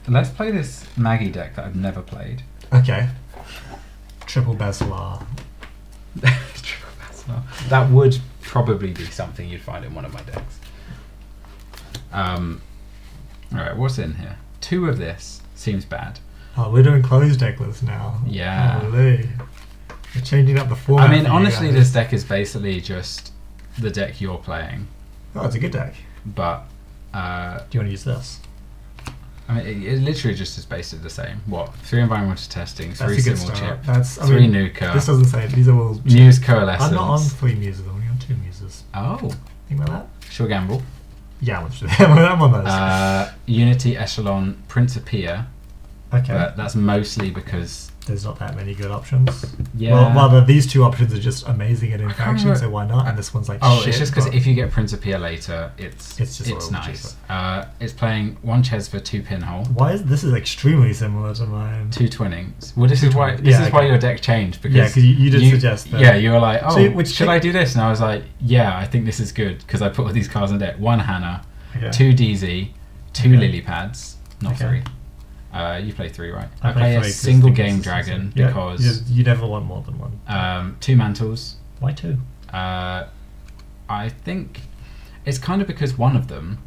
Let's play this Maggie deck that I've never played. Okay. Triple Basilar. Triple Basilar. That would probably be something you'd find in one of my decks. Alright, what's in here? 2 of this seems bad. Oh, we're doing closed deck lists now. Yeah. Holy. We're changing up the format. I mean, for you honestly, guys. this deck is basically just the deck you're playing. Oh, it's a good deck. But, Do you want to use this? I mean, it literally just is basically the same. What? 3 environmental testing, 3 That's a good symbol start. chip, That's, 3 nuka, This doesn't say it. These are all... Muse coalescence. I'm not on 3 muses. I'm only on 2 muses. Oh, Think about that? sure gamble. Yeah, I'm on those. Unity Echelon Principia, Okay. But that's mostly because There's not that many good options. yeah. Well, rather, these two options are just amazing at interaction, remember- so why not? And this one's like Oh, shit, it's just because but- if you get Principia later, it's just a little nice. It's playing 1 Chesva, 2 Pinhole, Why is this is extremely similar to mine? 2 Twinnings. Well, this is why Okay. your deck changed because Yeah, because you did suggest that. Yeah, you were like, oh, So which should deck- I do this? And I was like, yeah, I think this is good because I put all these cards in deck. 1 Hannah, Okay. 2 DZ, 2 Okay. Lily Pads, not Okay. 3. You play 3, right? I I play a 3 'cause single the Game consistency. Dragon Yeah, because you never want more than one. 2 Mantles. Why 2? I think it's kind of because one of them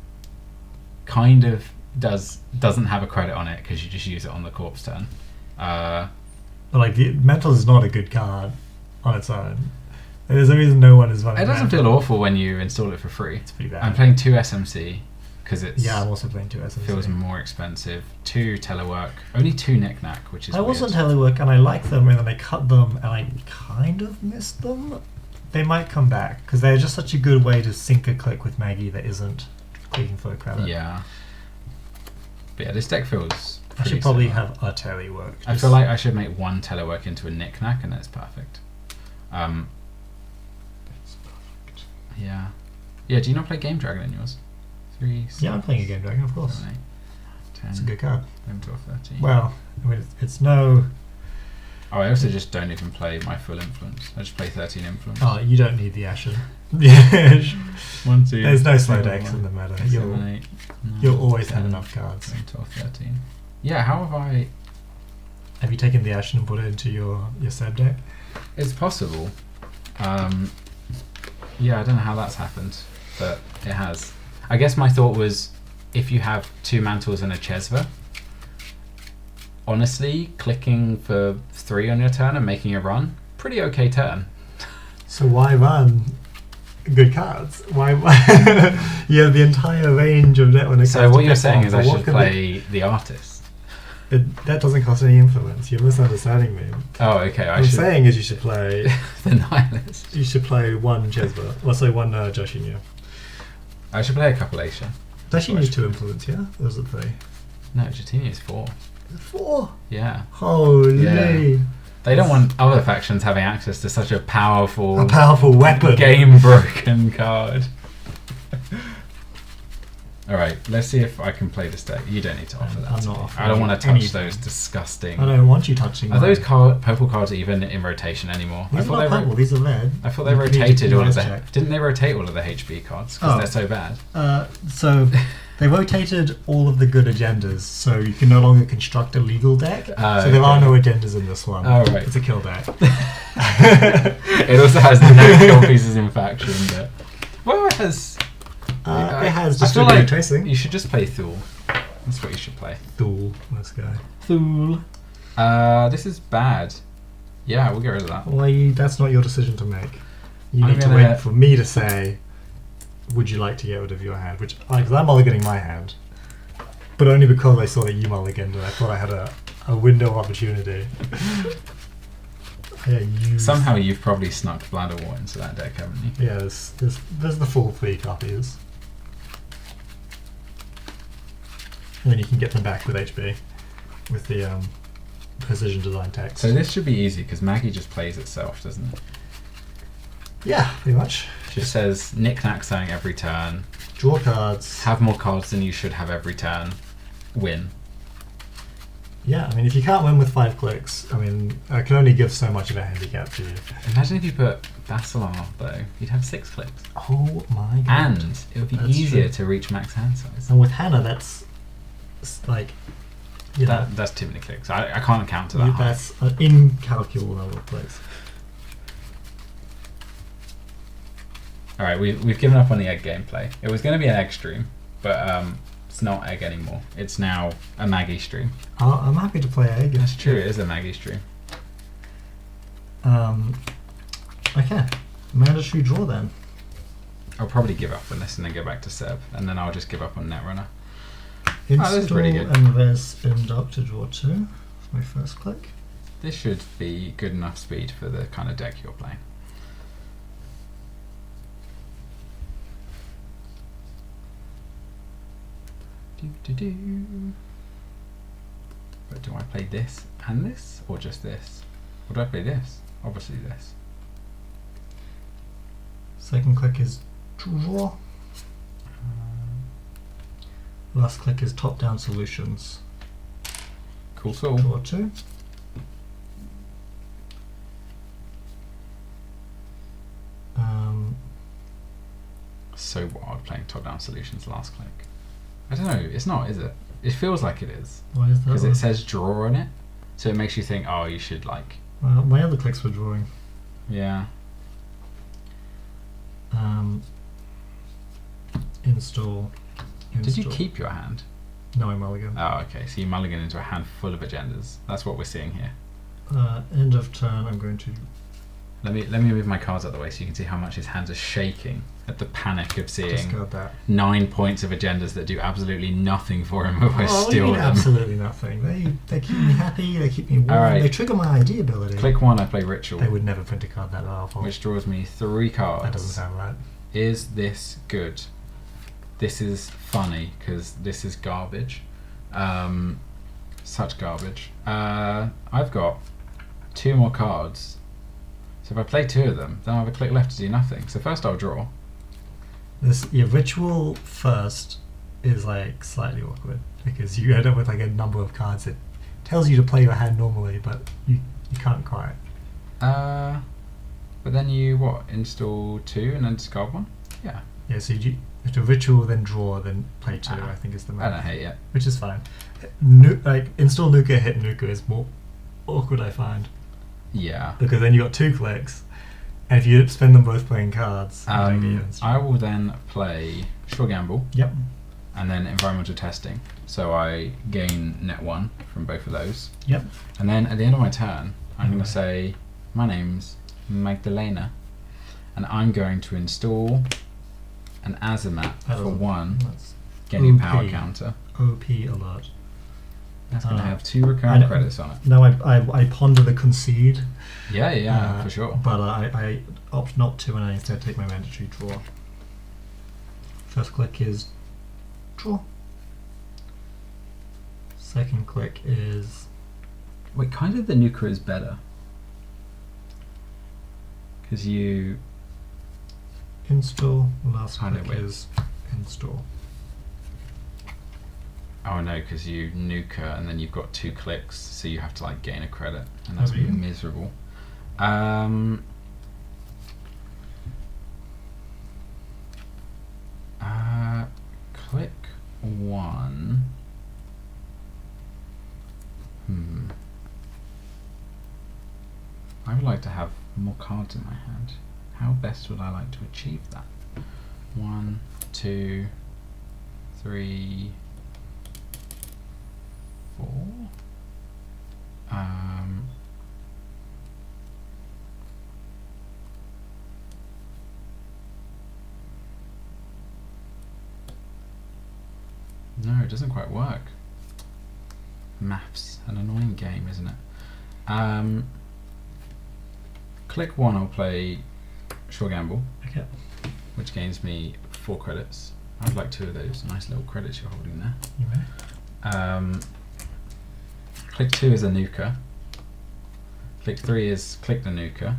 kind of doesn't have a credit on it because you just use it on the corpse turn. But like the Mental is not a good card on its own. There's a reason no one is running. It doesn't Mental. feel awful when you install it for free. It's pretty bad. I'm playing 2 SMC because it Yeah, I'm also playing 2 SMC. feels more expensive. 2 Telework, only 2 Knick-Knack, which is I was on weird. Telework and I like them, and then I cut them and I kind of missed them. They might come back because they're just such a good way to sync a click with Maggie that isn't clicking for a credit. Yeah. But yeah, this deck feels I pretty should probably similar. have a Telework. I feel like I should make 1 Telework into a Knick-Knack and that's perfect. Yeah. Yeah, do you not play Game Dragon in yours? 3, 6, Yeah, I'm playing a Game Dragon, of course. 7, 8, 10, It's a good card. 11, 12, 13. Well, I mean, it's no. Oh, I also just don't even play my full influence. I just play 13 influence. Oh, you don't need the Ashen. Yeah. 1, 2. There's no slow 3, decks in the meta. 7, You'll 8, 9, you'll always have 10, enough cards. 11, 12, 13. Yeah, how have I... Have you taken the Ashen and put it into your Seb deck? It's possible. Yeah, I don't know how that's happened, but it has. I guess my thought was, if you have 2 Mantles and a Chesva, honestly, clicking for 3 on your turn and making a run, pretty okay turn. So why run good cards? Why you have the entire range of Netrunner cards. So what to you're pick saying from, is but I what should can play the artist. that doesn't cost any influence. You're misunderstanding me. Oh, okay. What I'm saying is you should play. the Nihilist. You should play 1 Chesva. Well, say 1 Joshinyu. I should play a couple Asia. Joshinyu's 2 influence, yeah? Or is it 3? No, Jatini is 4. 4. Yeah. Holy. Yeah. They don't want other factions having access to such a powerful weapon. game broken card. Alright, let's see if I can play this deck. You don't need to offer that. I'm to not me. offering I don't want to touch anything. those disgusting. I don't want you touching. Are those mine. purple cards even in rotation anymore? These are not purple. These are red. I thought they You need to rotated do all of the. check. Didn't they rotate all of the HB cards because Oh. they're so bad? So they rotated all of the good agendas, so you can no longer construct a legal deck. So there are okay. no agendas in this one. Oh, right. It's a kill deck. It also has no kill pieces in faction, but well, it has. It has I feel distributed like tracing. you should just play Thule. That's what you should play. Thule. Let's go. Thule. This is bad. Yeah, we'll get rid of that. Well, that's not your decision to make. You I'm need to gonna- wait for me to say, would you like to get rid of your hand? Which, because I'm mulliganing my hand. But only because I saw that you mulliganed and I thought I had a window of opportunity. Somehow you've probably snuck Bladderwort into that deck, haven't you? Yeah, there's the full 3 copies. And then you can get them back with HB, with the precision design text. So this should be easy because Maggie just plays itself, doesn't it? Yeah, pretty much. Just says knick-knack saying every turn, Draw cards. have more cards than you should have every turn, win. Yeah, I mean, if you can't win with 5 clicks, I mean, I can only give so much of a handicap to you. Imagine if you put Basilar though, you'd have 6 clicks. Oh my god. And it would be That's easier true. to reach max hand size. And with Hannah, that's like, you know, That's too many clicks. I can't count to that high. that's an incalculable number of clicks. Alright, we've given up on the egg gameplay. It was going to be an egg stream, but it's not egg anymore. It's now a Maggie stream. I'm happy to play egg. That's true, it is a Maggie stream. Okay, mandatory draw then. I'll probably give up on this and then go back to Seb, and then I'll just give up on Netrunner. Install that's pretty good. and there's spin dock to draw 2. That's my first click. This should be good enough speed for the kind of deck you're playing. But do I play this and this, or just this? Or do I play this? Obviously this. Second click is draw. Last click is top-down solutions. Cool tool. Draw 2. So wild playing top-down solutions last click. I don't know, it's not, is it? It feels like it is. Why is that? Because it says draw on it. So it makes you think, oh, you should like... Well, my other clicks were drawing. Yeah. Install. Did you keep your hand? No, I mulligan. Oh, okay. So you mulligan into a hand full of agendas. That's what we're seeing here. End of turn, I'm going to... Let me move my cards out of the way so you can see how much his hands are shaking at the panic of seeing discard that. 9 points of agendas that do absolutely nothing for him if I What do you steal mean them. absolutely nothing? They keep me happy, they keep me warm, Alright. they trigger my ID ability. Click 1, I play Ritual, They would never print a card that powerful. which draws me 3 cards. That doesn't sound right. Is this good? This is funny because this is garbage. Such garbage. I've got 2 more cards. So if I play 2 of them, then I'll have a click left to do nothing. So first I'll draw. Ritual first is like slightly awkward because you end up with like a number of cards that tells you to play your hand normally, but you can't quite. But then you what? Install 2 and then discard 1? Yeah. Yeah, so you have to ritual, then draw, then play 2. I think is the I move. don't hate it. Which is fine. Like install Nuka, hit Nuka is more awkward, I find, Yeah. because then you got 2 clicks, and if you spend them both playing cards, you don't get your install. I will then play Sure Gamble Yep. and then Environmental Testing. So I gain net 1 from both of those. Yep. And then at the end of my turn, I'm going to say, my name's Magdalena, and I'm going to install an Azamat for 1, That's getting OP. power counter. OP alert. That's going to have 2 recurring credits on it. Now I ponder the concede. Yeah, for sure. But I opt not to, and I instead take my mandatory draw. First click is draw. Second click is Wait, kind of the Nuka is better. Because you... install. Last I know, click wait. is install. Oh no, because you Nuka and then you've got 2 clicks, so you have to like gain a credit, and that's Oh, yeah. miserable. Click 1. I would like to have more cards in my hand. How best would I like to achieve that? 1, 2, 3, 4. No, it doesn't quite work. Maths, an annoying game, isn't it? Click 1, I'll play Sure Gamble, Okay. which gains me 4 credits. I'd like 2 of those nice little credits you're holding there. You may. Click 2 is a Nuka. Click 3 is click the Nuka.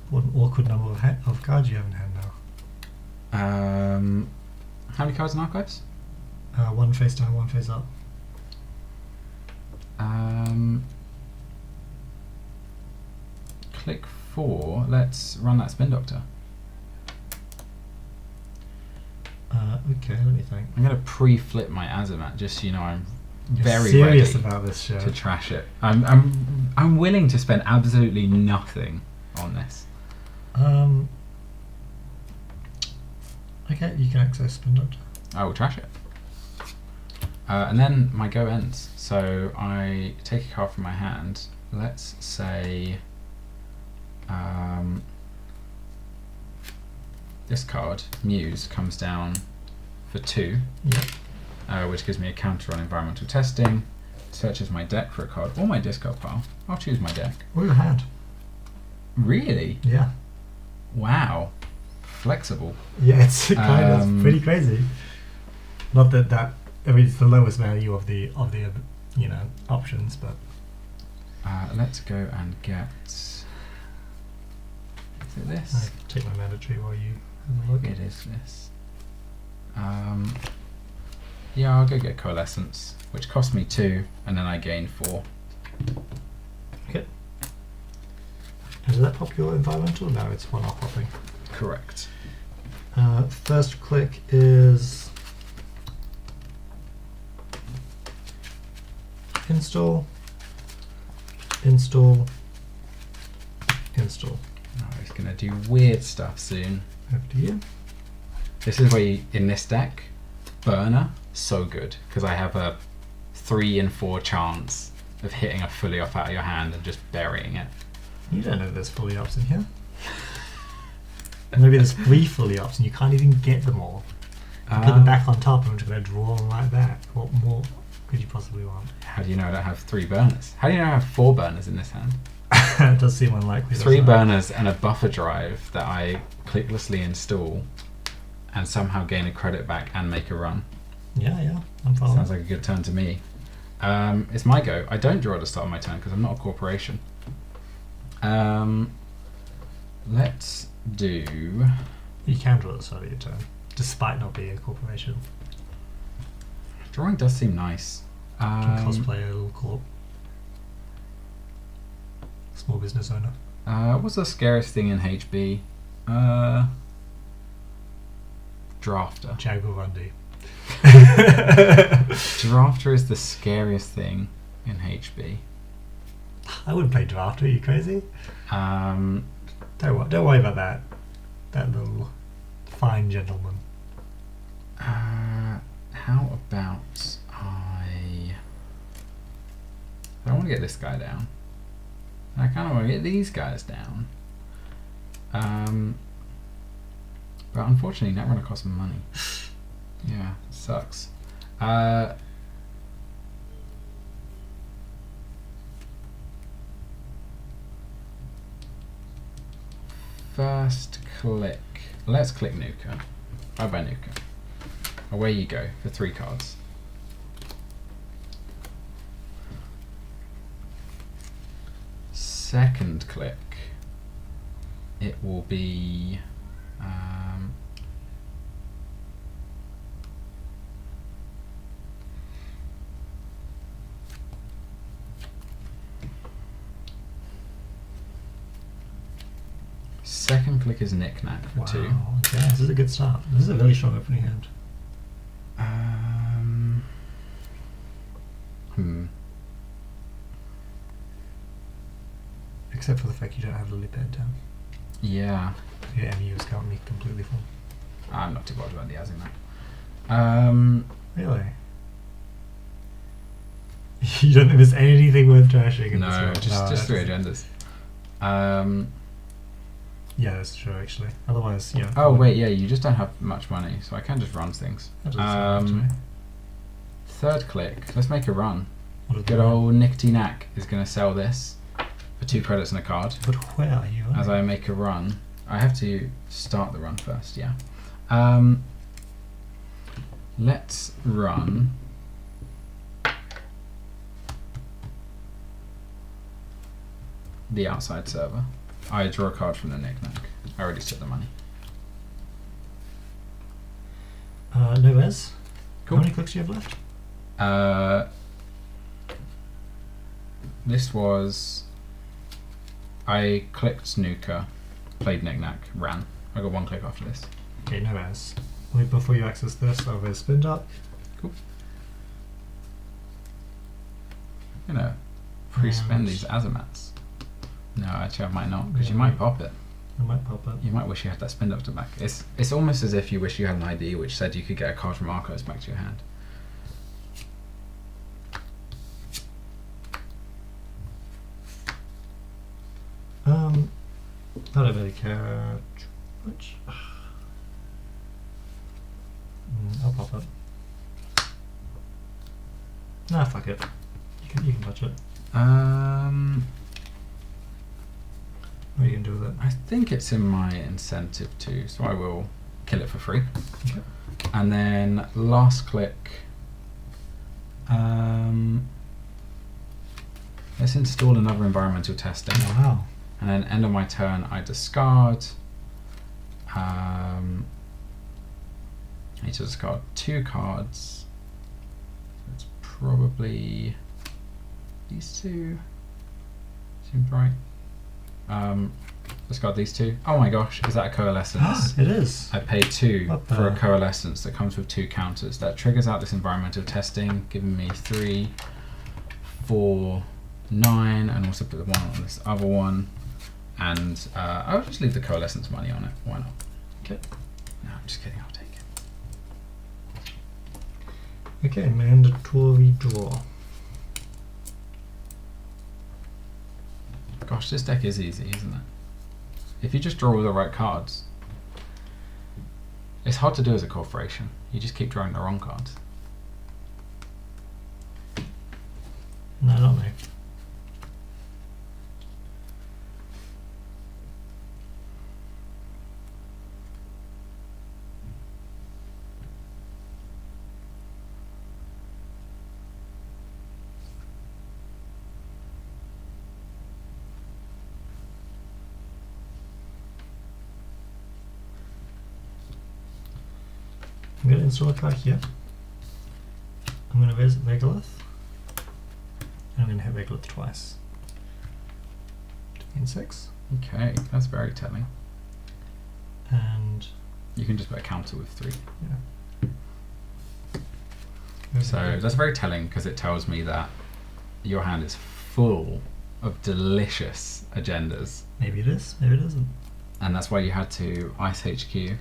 What an awkward number of cards you have in hand now. How many cards in Archives? 1 face down, 1 face up. Click 4. Let's run that Spin Doctor. Okay, let me think. I'm going to pre-flip my Azamat just so you know I'm You're very serious ready about this show. to trash it. I'm willing to spend absolutely nothing on this. Okay, you can access Spin Doctor. I will trash it. And then my go ends. So I take a card from my hand. Let's say this card, Muse, comes down for 2, Yep. which gives me a counter on environmental testing. Searches my deck for a card or my discard pile. I'll choose my deck. Or your hand. Really? Yeah. Wow. Flexible. Yeah, it's kind of pretty crazy. Not that I mean, it's the lowest value of the you know, options, but let's go and get. Is it this? I take my mandatory while you have a look. It is this. Yeah, I'll go get Coalescence, which cost me 2, and then I gain 4. Okay. And does that pop your environmental? No, it's one-off popping. Correct. First click is install, install, install. Oh, it's gonna do weird stuff soon. Over to you. This is where you, in this deck, Burner, so good, because I have a 3 in 4 chance of hitting a fully off out of your hand and just burying it. You don't know there's fully ups in here. Maybe there's 3 fully ups and you can't even get them all. You put them back on top and I'm just going to draw them like that. What more could you possibly want? How do you know I don't have 3 burners? How do you know I have 4 burners in this hand? It does seem unlikely. 3 burners and a buffer drive that I clicklessly install and somehow gain a credit back and make a run. Yeah, I'm following. Sounds like a good turn to me. It's my go. I don't draw at the start of my turn because I'm not a corporation. Let's do. You can draw at the start of your turn, despite not being a corporation. Drawing does seem nice. You can cosplay a little corp. Small business owner. What's the scariest thing in HB? Drafter. Jaguarundi. Drafter is the scariest thing in HB. I wouldn't play Drafter, are you crazy? Um, Don't worry about that. That little fine gentleman. how about I want to get this guy down. I kind of want to get these guys down. But unfortunately, Netrunner costs money. Yeah, it sucks. First click. Let's click Nuka. Bye bye Nuka. Away you go for 3 cards. Second click. It will be. Second click is Knick-Knack for 2. Okay, this is a good start. This is a really strong opening hand. Except for the fact you don't have Lily Pad down. Yeah. Your MUs can't be completely full. I'm not too bothered about the Azimut. Really? You don't think there's anything worth trashing in this No, world? just 3 agendas. Yeah, that's true actually. Otherwise, yeah. Oh wait, yeah, you just don't have much money, so I can just run things. That doesn't sound right to me. Third click, let's make a run. What is Good that? old Nickety Knack is going to sell this for 2 credits and a card. But where are you? As I make a run, I have to start the run first, yeah. Let's run. The outside server. I draw a card from the Knick-Knack. I already took the money. No res. Cool. How many clicks do you have left? This was. I clicked snooker, played Knick-Knack, ran. I got 1 click after this. Okay, no res. Wait, before you access this, I'll res spin up. Cool. I'm gonna pre-spend these Azimats. No, actually I might not, because you might pop it. I might pop it. You might wish you had that spin up to back. It's almost as if you wish you had an ID which said you could get a card from Archives back to your hand. I don't really care much. I'll pop it. Nah, fuck it. You can touch it. What are you gonna do with it? I think it's in my incentive too, so I will kill it for free. Okay. And then last click. Let's install another environmental testing. Wow. And then end of my turn, I discard. I need to discard 2 cards. It's probably these 2. Seems right. Discard these 2. Oh my gosh, is that a coalescence? It is. I pay 2 What for a the- coalescence that comes with 2 counters. That triggers out this environmental testing, giving me 3, 4, 9, and also put the 1 on this other one. And I'll just leave the coalescence money on it. Why not? Okay. No, I'm just kidding. I'll take it. Okay, mandatory draw. Gosh, this deck is easy, isn't it? If you just draw all the right cards, it's hard to do as a corporation. You just keep drawing the wrong cards. No, not me. I'm going to install a card here. I'm going to visit Regolith. And I'm going to hit Regolith twice. 6. Okay, that's very telling. And You can just put a counter with 3. yeah. So that's very telling because it tells me that your hand is full of delicious agendas. Maybe it is, maybe it isn't. And that's why you had to ice HQ.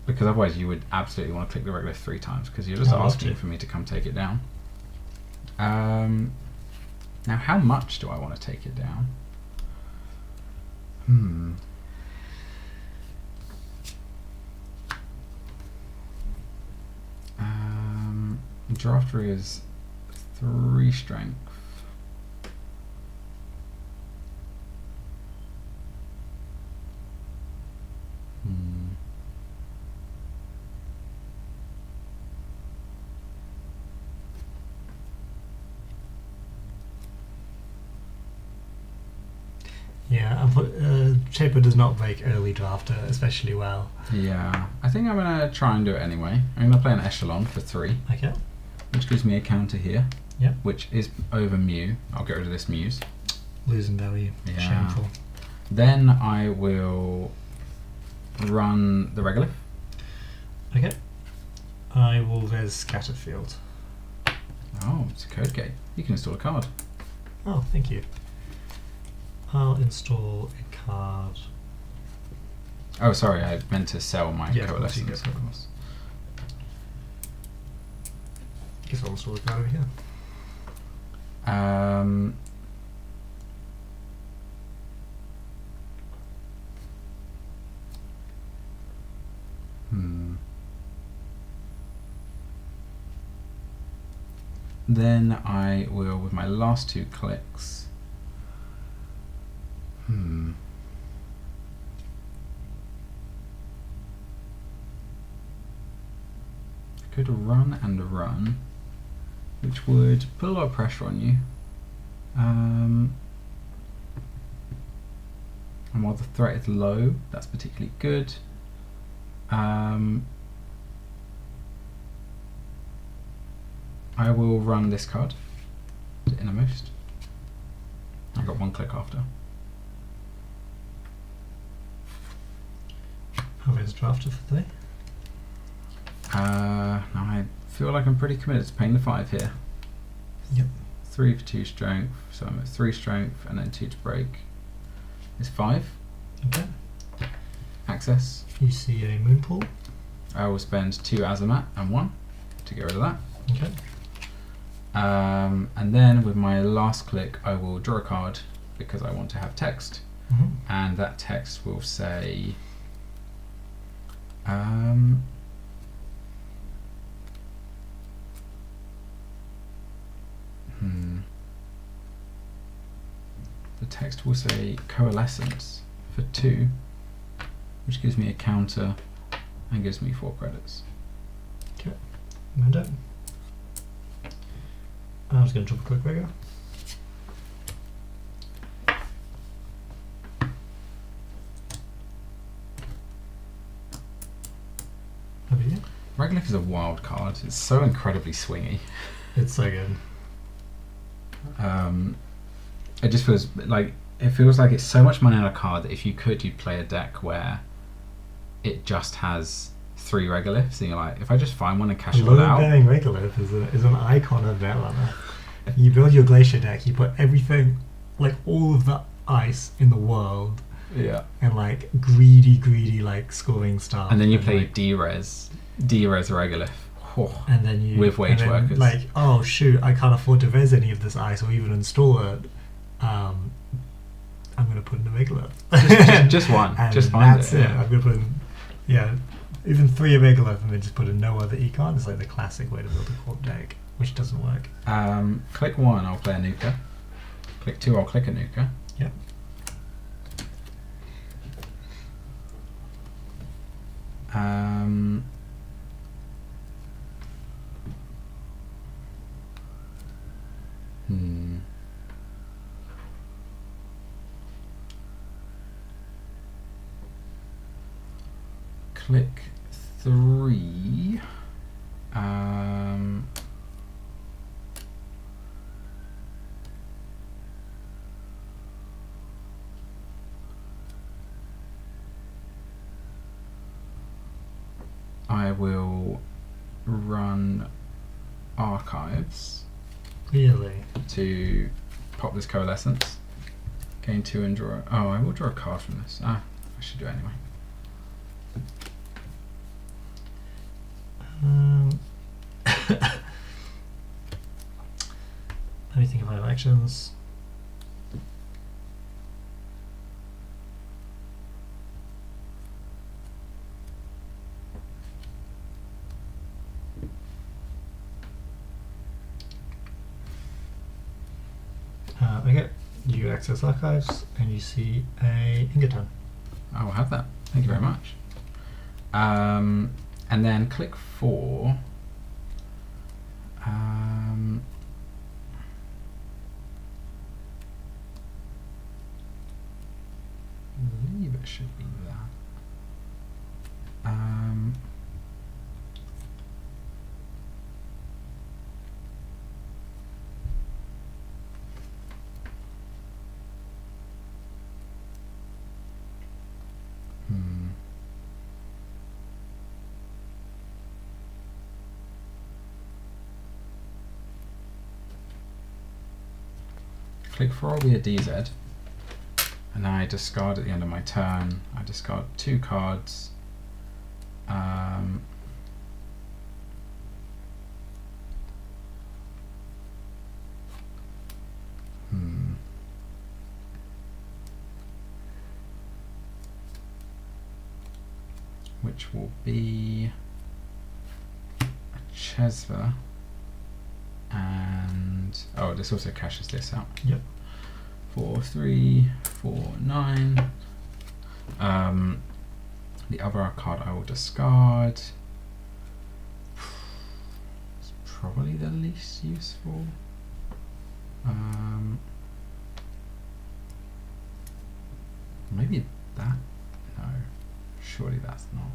Because otherwise you would absolutely want to click the Regolith 3 times because you're just I'd love asking to. for me to come take it down. Now how much do I want to take it down? Drafter is 3 strength. Yeah, Shaper does not make early drafter especially well. Yeah, I think I'm going to try and do it anyway. I'm going to play an Echelon for 3, Okay. which gives me a counter here, Yep. which is over Mew. I'll get rid of this Muse. Losing value. Yeah. Shameful. Then I will run the Regolith. Okay. I will res Scatterfield. Oh, it's a code gate. You can install a card. Oh, thank you. I'll install a card. Oh, sorry, I meant to sell my Yeah, of course you coalescence. go. Of course. Guess I'll install a card over here. Then I will, with my last 2 clicks, I could run and run, which would put a lot of pressure on you. And while the threat is low, that's particularly good. I will run this card, the innermost. I got 1 click after. I'll res drafter for 3. Now I feel like I'm pretty committed to paying the 5 here. Yep. 3 for 2 strength, so I'm at 3 strength and then 2 to break. It's 5. Okay. Access. You see a moon pool. I will spend 2 Azamat and 1 to get rid of that. Okay. And then with my last click, I will draw a card because I want to have text, and that text will say, the text will say coalescence for 2, which gives me a counter and gives me 4 credits. Okay. I'm done. I'm just going to double click regular. Over here. Regolith is a wild card. It's so incredibly swingy. It's so good. It just feels like it's so much money on a card that if you could, you'd play a deck where it just has 3 Regoliths, and you're like, if I just find one and cash it all out. Load-bearing Regolith is an icon of Netrunner. You build your Glacier deck, you put everything, like all of the ice in the world, Yeah. and like greedy like scoring stuff. And then you play like, D-Res Regolith. Oh. and then you with wage and then, workers. like, oh shoot, I can't afford to res any of this ice or even install it. I'm gonna put in a Regolith. Just one. And just find that's it. it. Yeah. I'm gonna put in, even 3 Regolith and then just put in no other econ. It's like the classic way to build a corp deck, which doesn't work. Click 1, I'll play a Nuka. Click 2, I'll click a Nuka. Yep. Click 3. I will run archives Really? to pop this coalescence. Gain 2 and draw. Oh, I will draw a card from this. I should do it anyway. Let me think of my actions. Okay, you access archives and you see a Ingoton. I will have that. Thank you very much. And then click 4. I believe it should be that. Click 4 will be a DZ, and I discard at the end of my turn. I discard 2 cards. Which will be a Chesva. And this also cashes this out. Yep. 4, 3, 4, 9. The other card I will discard. It's probably the least useful. Maybe that. No, surely that's not.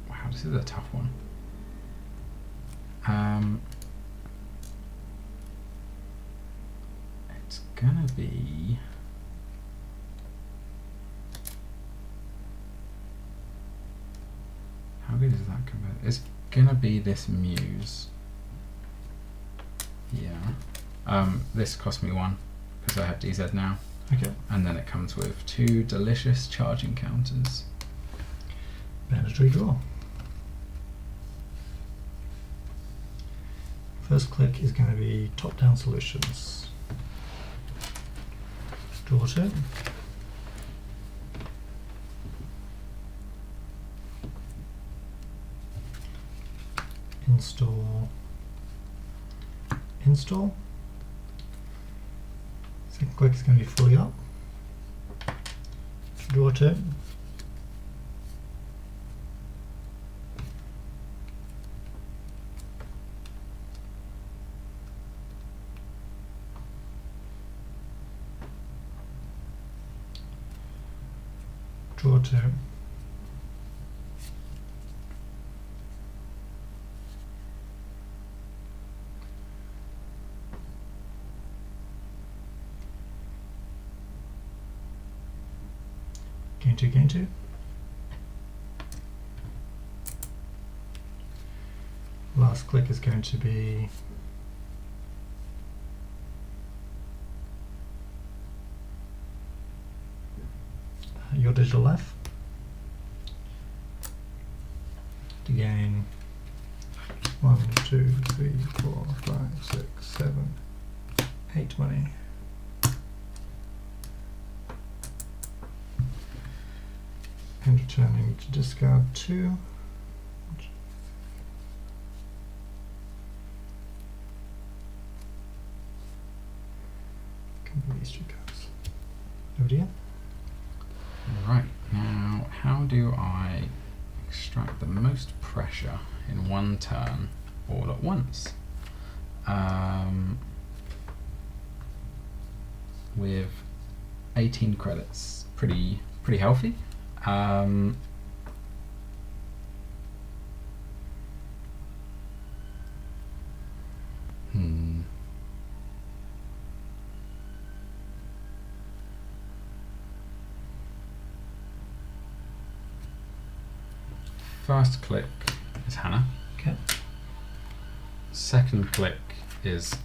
Wow, this is a tough one. It's gonna be how good is that compared? It's gonna be this Muse. Yeah. This cost me 1 because I have DZ now. Okay. And then it comes with 2 delicious charging counters. Mandatory draw. First click is going to be top-down solutions. Draw 2. Install. Install. Second click is going to be fully up. Draw 2. Draw 2. Gain 2, gain 2. Last click is going to be your digital life to gain 1, 2, 3, 4, 5, 6, 7, 8 money. And returning to discard 2. Can be these 2 cards. Over to you. Right, now how do I extract the most pressure in one turn all at once? With 18 credits, pretty healthy. First click is Hannah. Okay. Second click is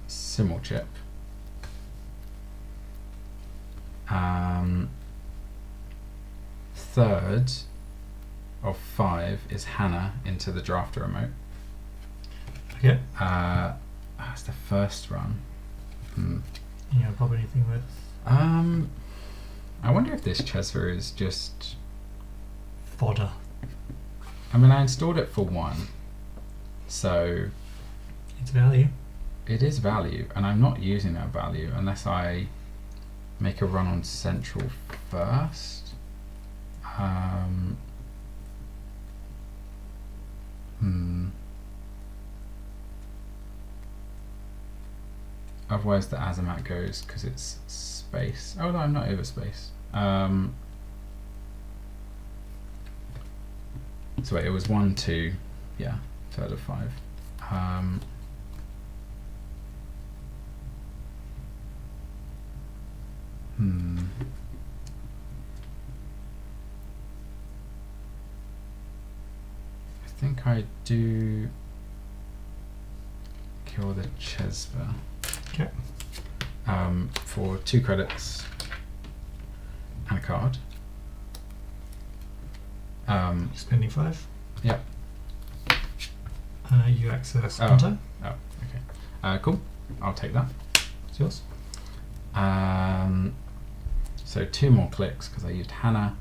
Simulchip. Third of 5 is Hannah into the drafter remote. Okay. That's the first run. Yeah, probably anything with. I wonder if this Chesver is just. Fodder. I mean, I installed it for 1, so It's value. it is value, and I'm not using that value unless I make a run on Central first. Otherwise the Azamat goes because it's space. Oh no, I'm not over space. So wait, it was 1, 2, yeah, third of 5. I think I do kill the Chesver. Okay. For 2 credits and a card. Spending 5. Yep. You access Oh. Ponto. Oh, okay. Cool. I'll take that. It's yours. So 2 more clicks because I used Hannah.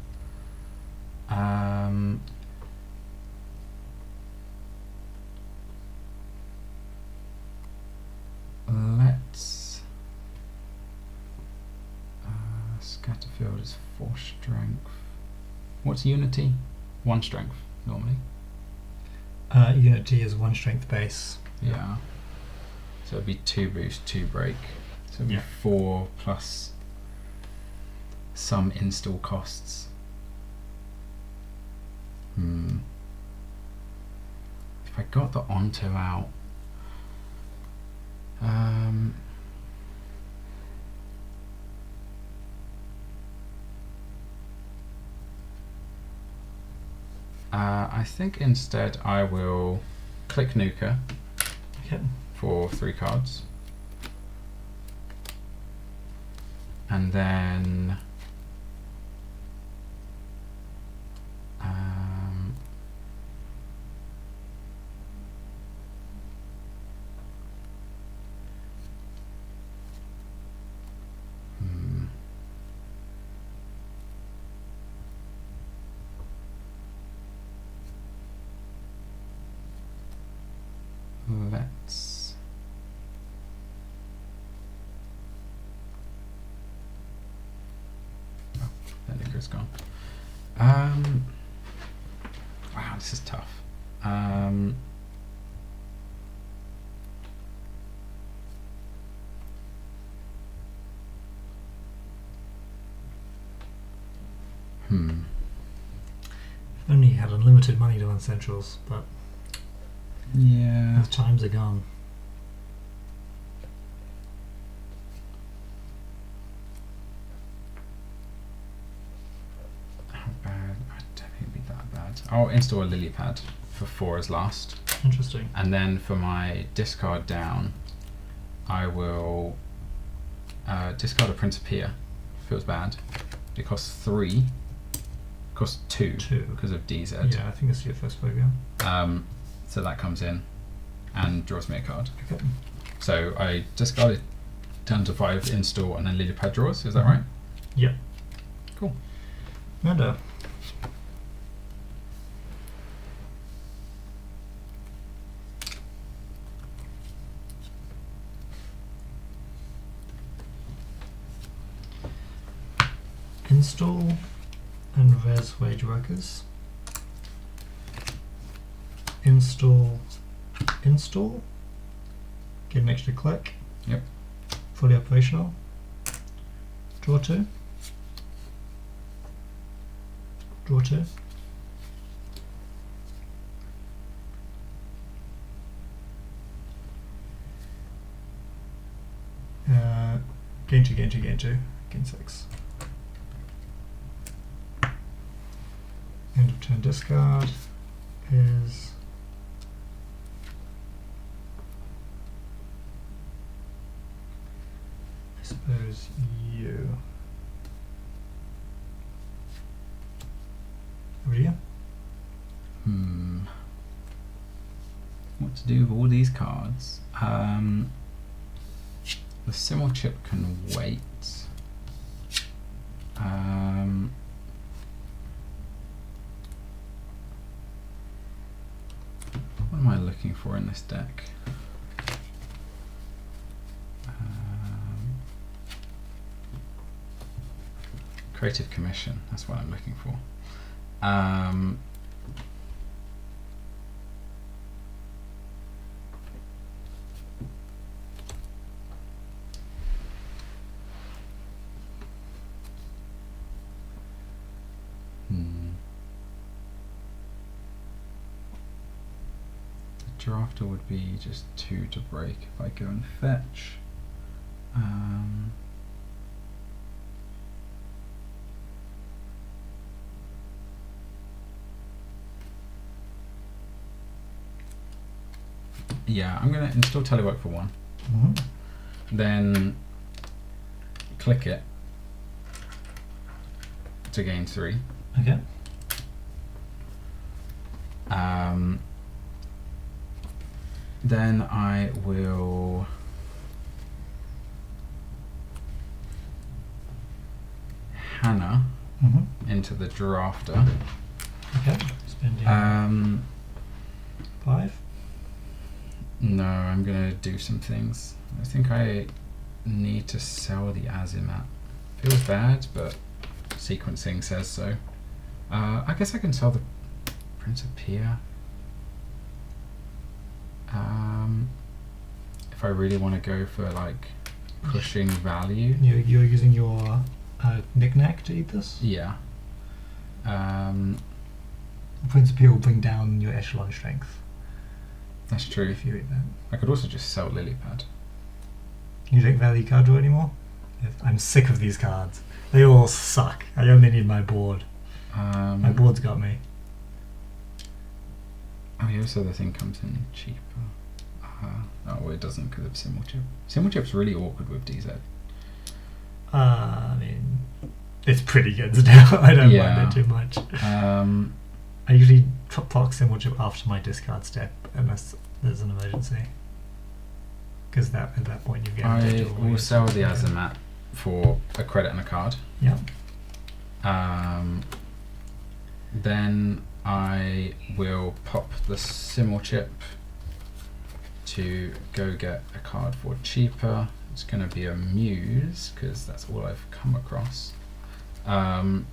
Let's Scatterfield is 4 strength. What's Unity? 1 strength normally. Unity is 1 strength base. Yeah. So it'd be 2 boost, 2 break. So it'd be Yeah. 4 plus some install costs. If I got the Onto out, I think instead I will click Nuka Okay. for 3 cards, and then let's that Nuka's gone. Wow, this is tough. Only had unlimited money to run centrals, but Yeah. those times are gone. How bad? I don't think it'd be that bad. I'll install a lily pad for 4 as last. Interesting. And then for my discard down, I will discard a Principia. Feels bad. It costs 3. Costs 2 because of DZ. Yeah, I think it's your first program. So that comes in and draws me a card. Okay. So I discard it down to 5, install, and then lily pad draws. Is that right? Yep. Cool. Murder. Install and res wage workers. Install. Get an extra click. Yep. Fully operational. Draw 2. Draw 2. Gain 2, gain 2, gain 2. Gain 6. End of turn discard is I suppose you. Over to you. What to do with all these cards? The Simmel chip can wait. What am I looking for in this deck? Creative Commission, that's what I'm looking for. The drafter would be just 2 to break if I go and fetch. Yeah, I'm going to install Telework for 1. Then click it to gain 3. Okay. Then I will Hannah into the drafter. Okay. Spending 5. No, I'm gonna do some things. I think I need to sell the Azimat. Feels bad, but sequencing says so. I guess I can sell the Principia. If I really want to go for like pushing value. You're using your knick-knack to eat this? Yeah. Principia will bring down your echelon strength That's true. if you eat that. I could also just sell Lilypad. You don't value card draw anymore? Yes, I'm sick of these cards. They all suck. I only need my board. My board's got me. Oh yeah, so the thing comes in cheaper. Oh, well, it doesn't because of Simmel chip. Simmel chip's really awkward with DZ. I mean, it's pretty good still. I don't mind it too much. I usually block Simmel chip after my discard step unless there's an emergency. Because at that point you get. I will sell the Azimat for a credit and a card. Yeah. Then I will pop the Simmel chip to go get a card for cheaper. It's going to be a Muse because that's all I've come across,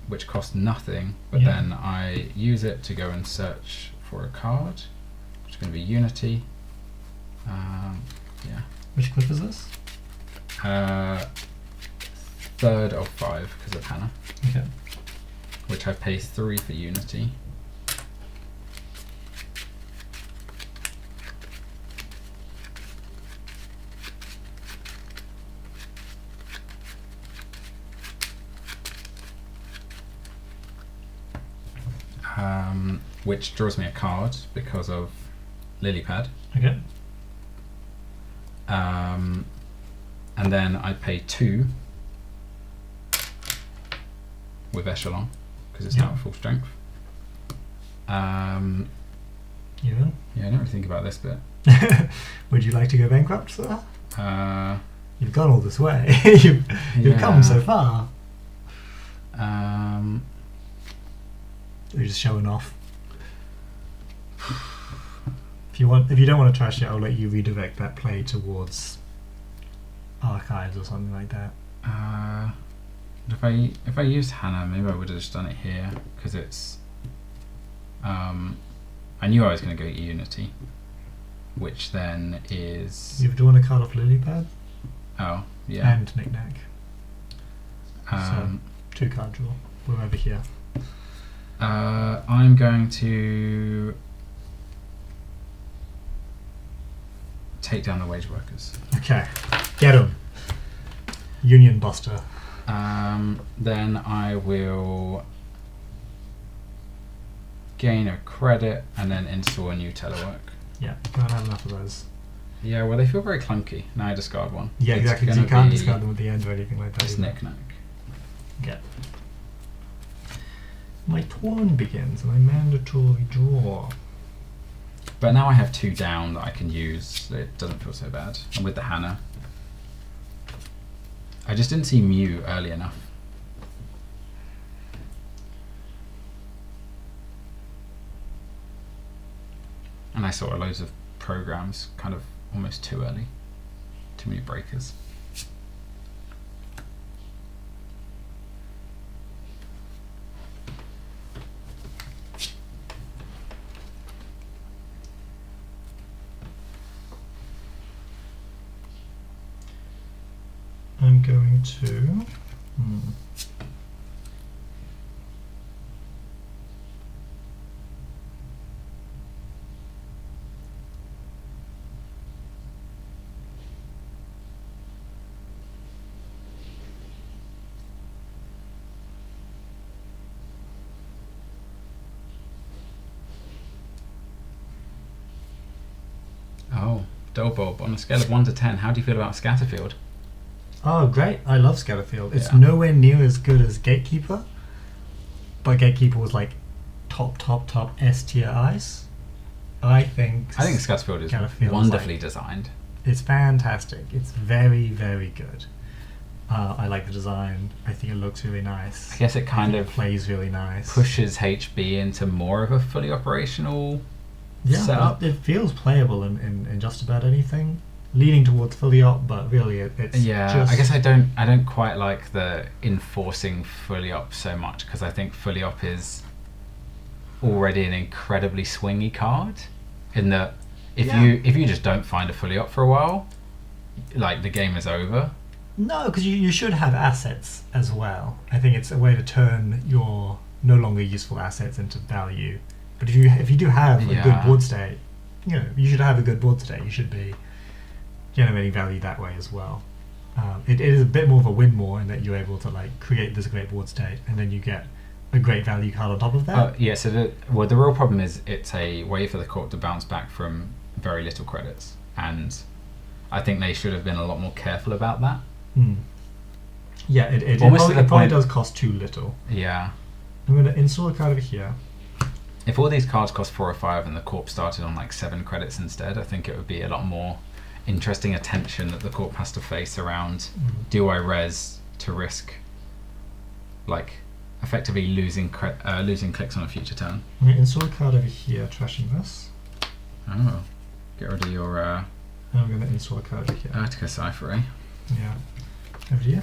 which costs nothing, but then I use it to go and search for a card, which is going to be Unity. Yeah. Which clip is this? 3rd of 5 because of Hannah. Okay. Which I pay 3 for Unity. which draws me a card because of lily pad. Okay. And then I pay 2 with echelon because it's now at full strength. Even? Yeah, I didn't really think about this bit. Would you like to go bankrupt, sir? You've gone all this way. You've come so far. You're just showing off. If you don't want to trash it, I'll let you redirect that play towards archives or something like that. If I used Hannah, maybe I would have just done it here because it's. I knew I was going to go Unity, which then is. You've drawn a card off Lilypad. Oh yeah. And Knick-Knack. So 2 card draw. We're over here. I'm going to take down the wage workers. Okay, get them. Union Buster. Then I will gain a credit and then install a new telework. Yeah, don't have enough of those. Yeah, well they feel very clunky. Now I discard one. Yeah, It's exactly. 'Cause gonna you can't be discard them at the end or anything like that. just either. knick-knack. Okay. My turn begins and I mandatory draw. But now I have 2 down that I can use. It doesn't feel so bad. And with the Hannah. I just didn't see Mew early enough. And I saw loads of programs kind of almost too early. Too many breakers. I'm going to. Oh, DullBulb. On a scale of 1 to 10, how do you feel about Scatterfield? Oh, great. I love Scatterfield. It's Yeah. nowhere near as good as Gatekeeper, but Gatekeeper was like top S tier ice. I think Scatterfield is Scatterfield is wonderfully designed. it's fantastic. It's very, very good. I like the design. I think it looks really nice. I guess it kind of plays really nice. pushes HB into more of a fully operational Yeah, setup. it feels playable in just about anything. Leaning towards fully op, but really it's just... I guess I don't quite like the enforcing fully op so much because I think fully op is already an incredibly swingy card in that if you just don't find a fully op for a while, like the game is over. No, because you should have assets as well. I think it's a way to turn your no longer useful assets into value. But if you do have a good board state, you should have a good board state. You should be generating value that way as well. It is a bit more of a win more in that you're able to like create this great board state and then you get a great value card on top of that. Yeah, so the real problem is it's a way for the court to bounce back from very little credits, and I think they should have been a lot more careful about that. Yeah, it Almost to the probably point- does cost too little. Yeah. I'm going to install a card over here. If all these cards cost 4 or 5 and the corp started on like 7 credits instead, I think it would be a lot more interesting attention that the corp has to face around do I res to risk like effectively losing clicks on a future turn. I'm going to install a card over here, trashing this. Oh, get rid of your And I'm going to install a card over here. Urtica Cipher, eh? Yeah. Over here.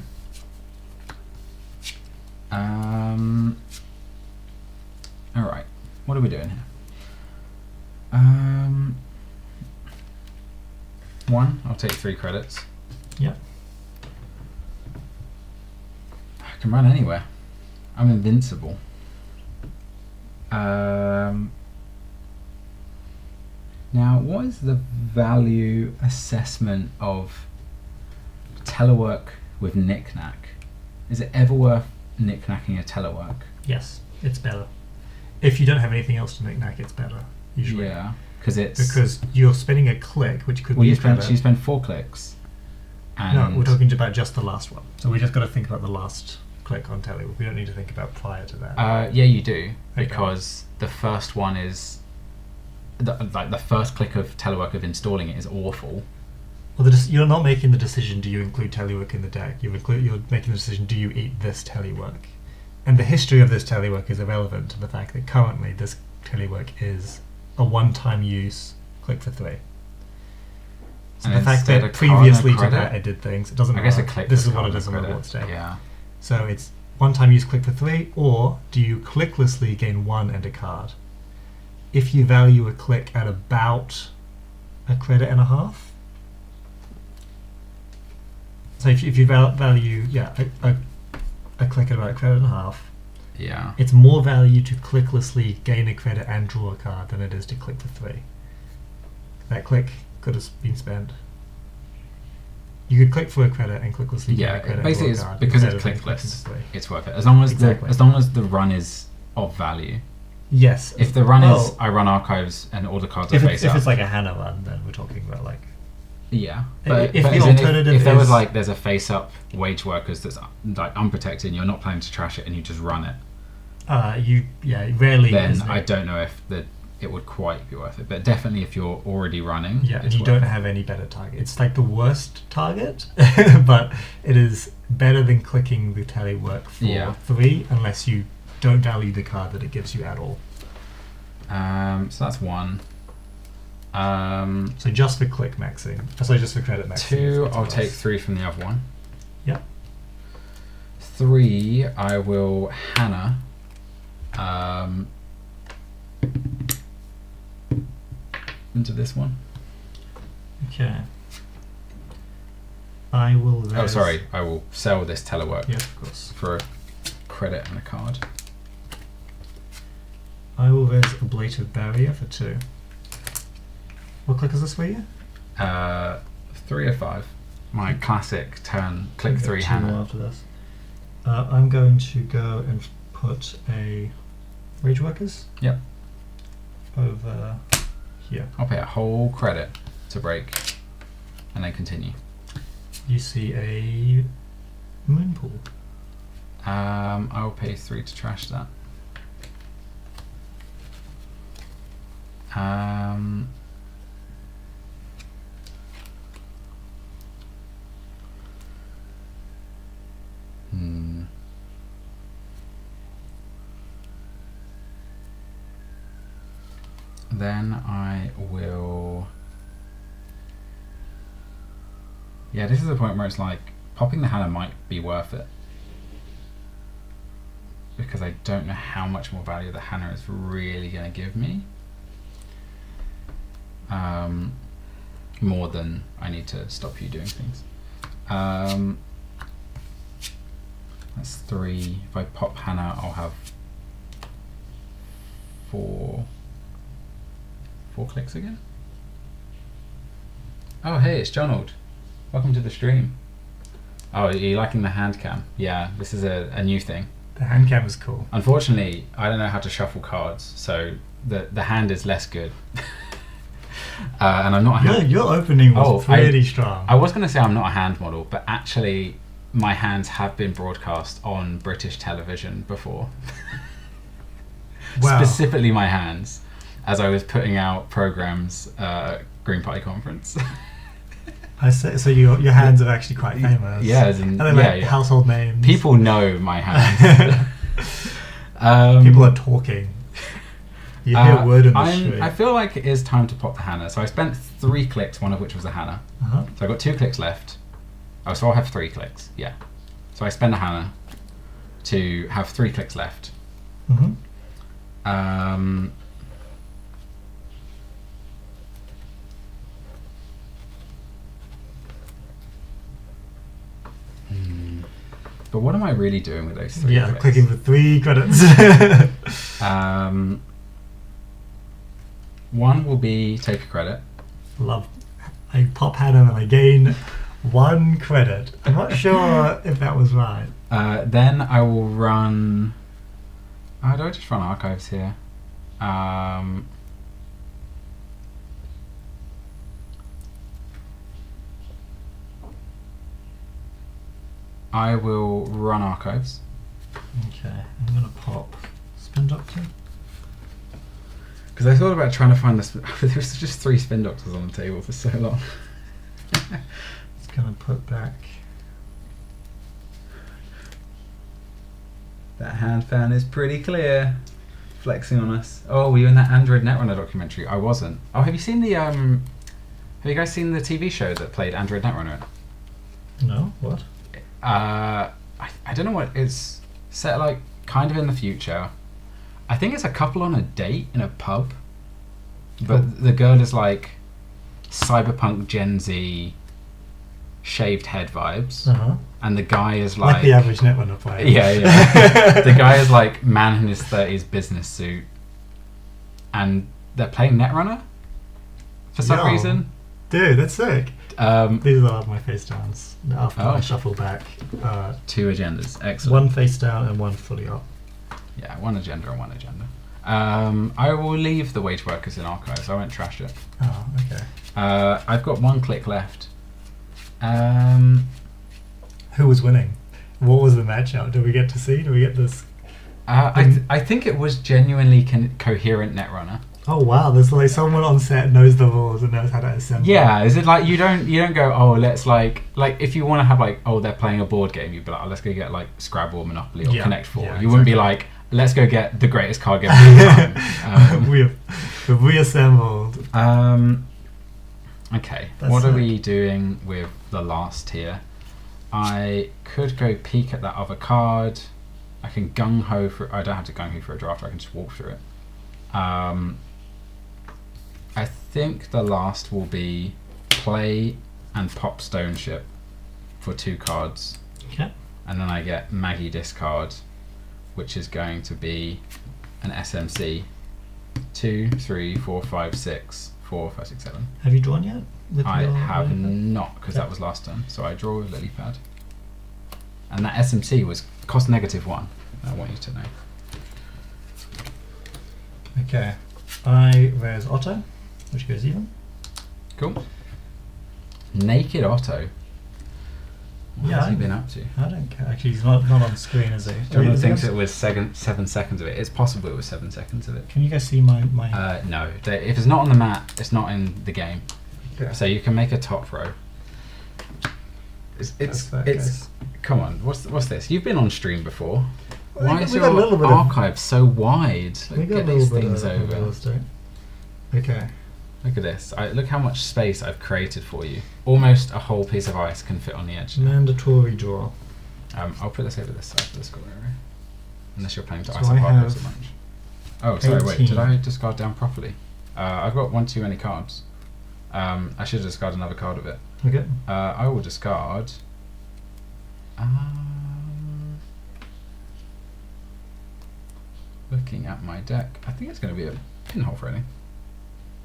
Alright, what are we doing here? 1, I'll take 3 credits. Yep. I can run anywhere. I'm invincible. Now, what is the value assessment of telework with knick-knack? Is it ever worth knick-knacking a telework? Yes, it's better. If you don't have anything else to knick-knack, it's better, usually. Yeah, because you're spending a click, which could be you better. spend 4 clicks. And No, we're talking about just the last one. So we just got to think about the last click on telework. We don't need to think about prior to that. Yeah, you do, Okay. because the first one is the first click of telework of installing it is awful. Well, you're not making the decision, do you include telework in the deck? You're making the decision, do you eat this telework? And the history of this telework is irrelevant to the fact that currently this telework is a one-time use click for 3. So And the fact instead that a card and a previously to credit? that it did things, it doesn't I guess matter. a click. This for is what card it is and on the credit. rewards deck. Yeah. So it's one-time use click for 3, or do you clicklessly gain 1 and a card? If you value a click at about a credit and a half. So if you value a click at about a credit and a half, Yeah. it's more value to clicklessly gain a credit and draw a card than it is to click for 3. That click could have been spent. You could click for a credit and clicklessly gain a credit Basically, and it's draw a card. because instead it's of then clicking clickless. for 3. It's worth it as long as Exactly. the run is of value. Yes. If the run is Well, I run archives and all the cards are if face it's up. like a Hannah run, then we're talking about like. Yeah, If but the as in alternative if there was is- like there's a face up wage workers that's like unprotected and you're not planning to trash it and you just run it, Rarely. then isn't it? I don't know if it would quite be worth it. But definitely if you're already running, Yeah, and it's you worth don't it. have any better target. It's like the worst target, but it is better than clicking the telework for Yeah. 3, unless you don't value the card that it gives you at all. So that's 1. So just for click maxing, just for credit maxing. 2, it's I'll worse. take 3 from the other one. Yep. 3, I will Hannah. Into this one. Okay. I will. Oh, sorry. I will sell this telework Yes, of course. for a credit and a card. I will raise Ablative Barrier for 2. What click is this for you? 3 or 5. My classic turn click 3 2 more Hannah. after this. I'm going to go and put a Rage Workers. Yep. Over here. I'll pay a whole credit to break, and then continue. You see a Moon Pool. I'll pay 3 to trash that. Then I will. Yeah, this is the point where it's like popping the Hannah might be worth it, because I don't know how much more value the Hannah is really going to give me. More than I need to stop you doing things. That's 3. If I pop Hannah, I'll have 4 clicks again. Oh, hey, it's Jonald. Welcome to the stream. Oh, are you liking the hand cam? Yeah, this is a new thing. The hand cam is cool. Unfortunately, I don't know how to shuffle cards, so the hand is less good. And I'm not a hand. Your opening was pretty strong. I was going to say I'm not a hand model, but actually my hands have been broadcast on British television before. Wow. Specifically my hands, as I was putting out programs Green Party conference. I say, so your hands are actually quite famous. Yeah, as in, and they're household names. People know my hands. People are talking. You hear a word in the street. I feel like it is time to pop the Hannah. So I spent 3 clicks, one of which was the Hannah. Uh-huh. So I got 2 clicks left. Oh, so I'll have 3 clicks. Yeah. So I spend a Hannah to have 3 clicks left. Mm-hmm. But what am I really doing with those 3 Yeah, clicks? clicking for 3 credits. 1 will be take a credit. Love. I pop Hannah and I gain 1 credit. I'm not sure if that was right. Then I will run. Oh, do I just run archives here? I will run archives. Okay, I'm gonna pop Spin Doctor. Because I thought about trying to find this. There was just 3 spin doctors on the table for so long. It's gonna put back. That hand fan is pretty clear. Flexing on us. Oh, were you in that Android Netrunner documentary? I wasn't. Oh, have you seen the have you guys seen the TV show that played Android Netrunner? No, what? I don't know what it's set like kind of in the future. I think it's a couple on a date in a pub, but the girl is like cyberpunk Gen Z shaved head vibes, and the guy is like the average Netrunner player. Yeah. The guy is like man in his 30s business suit, and they're playing Netrunner for some reason. Dude, that's sick. These are my face downs. After I shuffle back. 2 agendas. Excellent. 1 face down and 1 fully up. Yeah, 1 agenda and 1 agenda. I will leave the wage workers in archives. I won't trash it. Oh, okay. I've got 1 click left. Who was winning? What was the matchup? Do we get to see? Do we get this? I think it was genuinely coherent Netrunner. Oh wow! There's like someone on set knows the rules and knows how to assemble. Yeah, is it like you don't go, oh, let's like if you want to have like, oh, they're playing a board game, you'd be like, oh, let's go get like Scrabble or Monopoly or Connect 4. You wouldn't be like, let's go get the greatest card game of all time. We've reassembled. Okay, what are we doing with the last tier? I could go peek at that other card. I can gung-ho for... I don't have to gung-ho for a draft, I can just walk through it. I think the last will be play and pop Stone Ship for 2 cards. Okay. And then I get Maggie discard, which is going to be an SMC. 2, 3, 4, 5, 6, 4, 5, 6, 7. Have you drawn yet? I have not, because that was last turn. So I draw with lily pad. And that SMC was cost -1. I want you to know. Okay. I raise Otto, which goes even. Cool. Naked Otto. What has he been up to? I don't care. Actually, he's not on screen, is he? John thinks it was 7 seconds of it. It's possible it was 7 seconds of it. Can you guys see my... No. If it's not on the map, it's not in the game. Yeah. So you can make a top row. It's come on, what's this? You've been on stream before. Why is your archive so wide? Like, get these things over. Okay. Look at this. Look how much space I've created for you. Almost a whole piece of ice can fit on the edge. Mandatory draw. I'll put this over this side for the score area. Unless you're playing to So ice I archive so much. Oh, sorry, 18. wait. Did I discard down properly? I've got 1 too many cards. I should discard another card of it. Okay. I will discard. Looking at my deck, I think it's going to be a pinhole Freddy.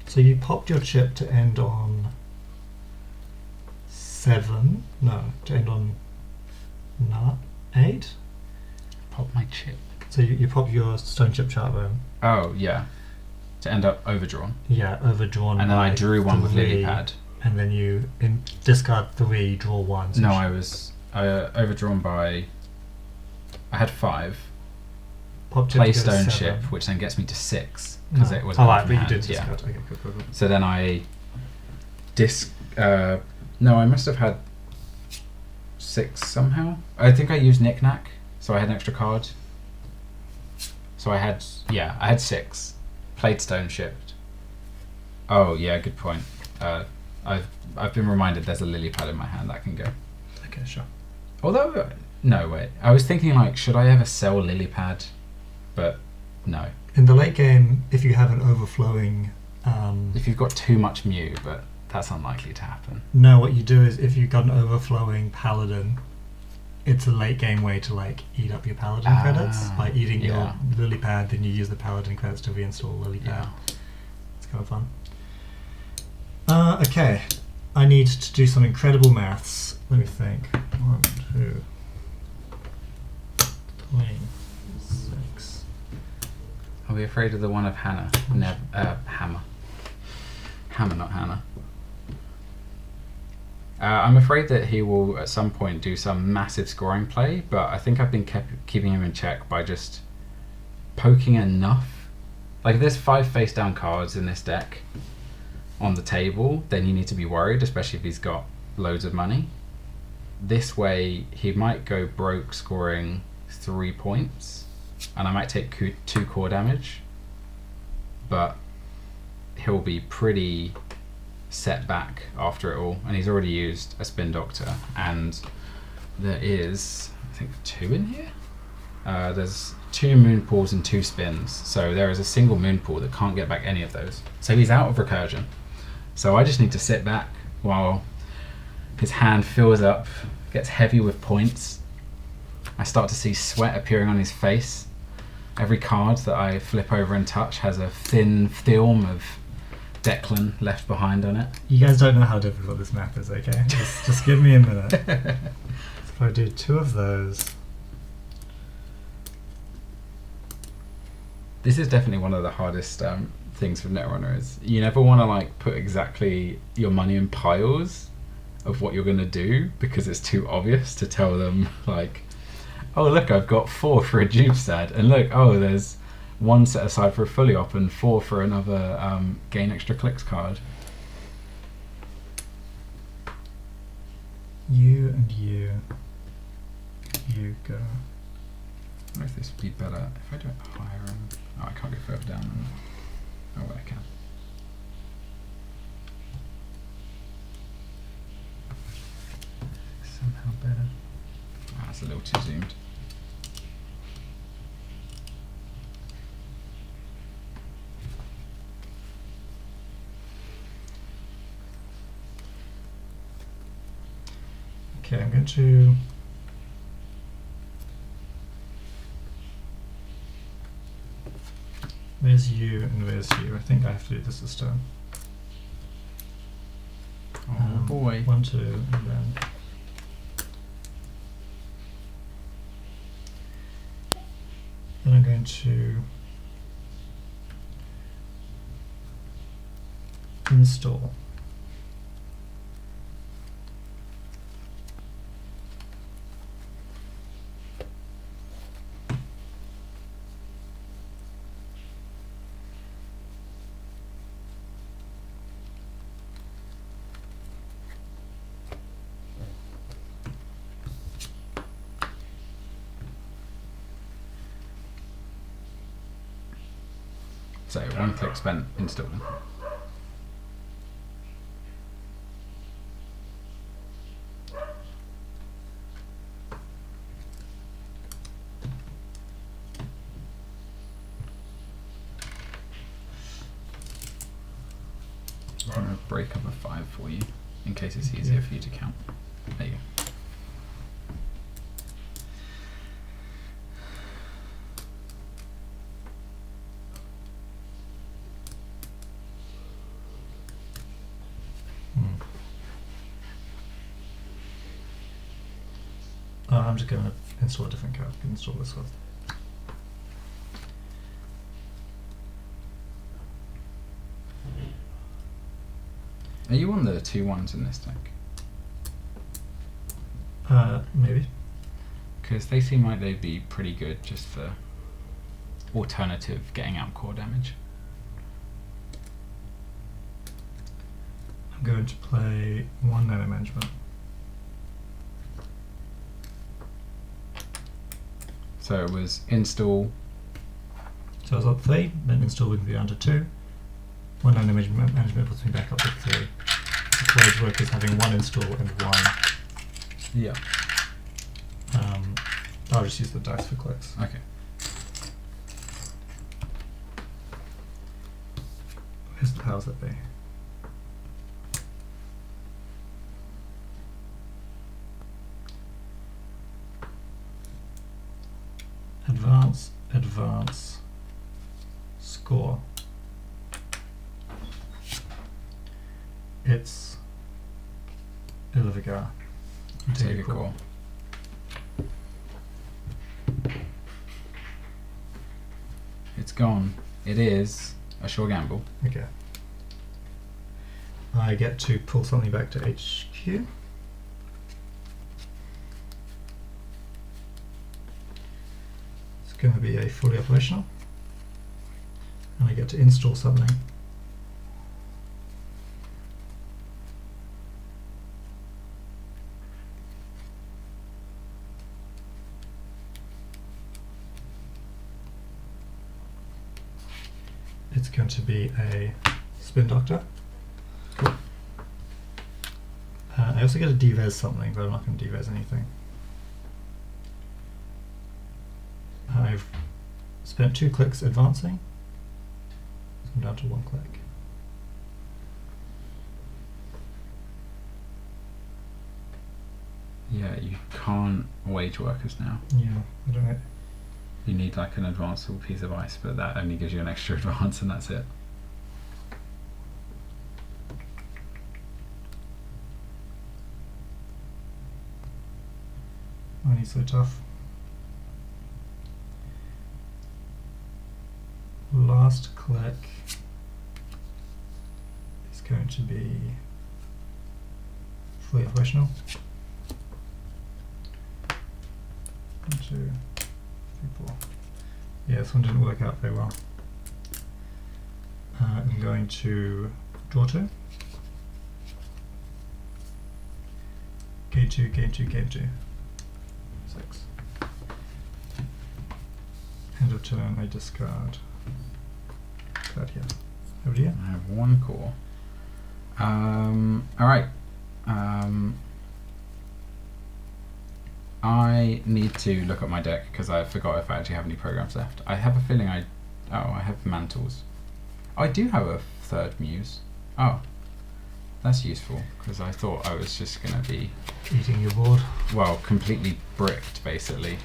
So you popped your chip to end on 7. No, to end on 8. Pop my chip. So you pop your stone chip chart room. Oh yeah, to end up overdrawn. Yeah, overdrawn. And then I drew 1 with lily pad. And then you discard 3, draw 1. So no, I was overdrawn by. I had 5. Play stone ship, which then gets me to 6 because it was. Oh, right, but you did discard. Yeah. Okay, cool. So then I no, I must have had 6 somehow. I think I used knick-knack, so I had an extra card. So I had 6. Played stone shipped. Oh yeah, good point. I've been reminded there's a lily pad in my hand that can go. Okay, sure. Although no, wait. I was thinking like, should I ever sell lily pad? But no. In the late game, if you have an overflowing... if you've got too much Mew, but that's unlikely to happen. No, what you do is if you've got an overflowing paladin, it's a late game way to like eat up your paladin credits by eating your lily pad, then you use the paladin credits to reinstall lily pad. Yeah. It's kind of fun. Okay, I need to do some incredible maths. Let me think. 1, 2, 3, 6. Are we afraid of the one of Hannah? Hammer. Hammer, not Hannah. I'm afraid that he will at some point do some massive scoring play, but I think I've been keeping him in check by just poking enough. Like if there's 5 face down cards in this deck on the table, then you need to be worried, especially if he's got loads of money. This way he might go broke scoring 3 points, and I might take 2 core damage, but he'll be pretty set back after it all, and he's already used a spin doctor, and there is, I think, 2 in here. There's 2 moon pools and 2 spins, so there is a single moon pool that can't get back any of those, so he's out of recursion. So I just need to sit back while his hand fills up, gets heavy with points. I start to see sweat appearing on his face. Every card that I flip over and touch has a thin film of Declan left behind on it. You guys don't know how difficult this map is, okay? Just give me a minute. So if I do 2 of those. This is definitely one of the hardest things with Netrunner is you never want to like put exactly your money in piles of what you're going to do, because it's too obvious to tell them like, oh look, I've got 4 for a dupe set, and look, oh there's 1 set aside for a fully op and 4 for another gain extra clicks card. You and you go. I wonder if this would be better if I do it higher. Oh, I can't go further down. Oh, well, I can. Somehow better. Ah, it's a little too zoomed. Okay, I'm going to where's you and where's you? I think I have to do this turn. Oh boy. 1, 2, and then I'm going to install. So 1 click spent installing. I'm going to break up a 5 for you in case it's easier for you to count. There you go. I'm just going to install a different card. Install this one. Are you on the 2 1s in this deck? Maybe. Because they seem like they'd be pretty good just for alternative getting out core damage. I'm going to play 1 nano management. So it was install. So I was up 3, then install would be under 2. 1 nano management puts me back up to 3. The way it works is having 1 install and 1. Yeah. I'll just use the dice for clicks. Okay. Where's the powers that be? Advance, advance, score. It's Illivigar. Take a call. It's gone. It is a sure gamble. Okay. I get to pull something back to HQ. It's going to be a fully operational. And I get to install something. It's going to be a spin doctor. Cool. I also get to deres something, but I'm not going to deres anything. I've spent 2 clicks advancing. So I'm down to 1 click. Yeah, you can't wage workers now. Yeah, I don't know. You need like an advanceable piece of ice, but that only gives you an extra advance and that's it. Oh, he's so tough. Last click is going to be fully operational. 1, 2, 3, 4. Yeah, this one didn't work out very well. I'm going to draw 2. Game 2, game 2, game 2. 6. End of turn, I discard card here. Over to you. I have 1 core. Alright. I need to look at my deck because I forgot if I actually have any programs left. I have a feeling I have mantles. I do have a 3rd muse. Oh, that's useful because I thought I was just going to be Eating your board. well, completely bricked basically.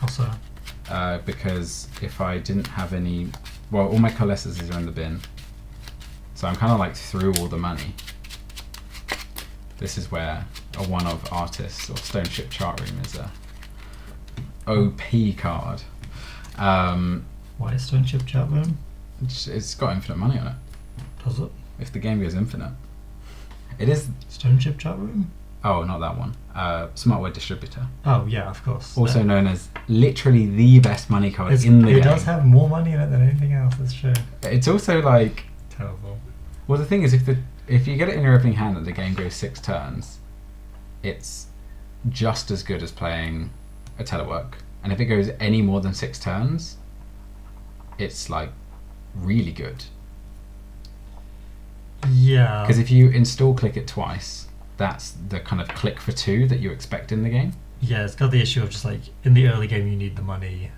Also, Because if I didn't have any, well, all my coalesces are in the bin, so I'm kind of like through all the money. This is where a one of artists or Stone Ship Chart Room is a OP card. why is Stone Ship Chat Room? It's got infinite money on it. Does it? If the game goes infinite, it is. Stone Ship Chat Room? Oh, not that one. Smart Word Distributor, Oh yeah, of course. also known as literally the best money card in the game. It does have more money in it than anything else. That's true. It's also like, Terrible. well, the thing is, if you get it in your opening hand and the game goes 6 turns, it's just as good as playing a telework. And if it goes any more than 6 turns, it's like really good. Yeah. Because if you install click it twice, that's the kind of click for 2 that you expect in the game. Yeah, it's got the issue of just like in the early game you need the money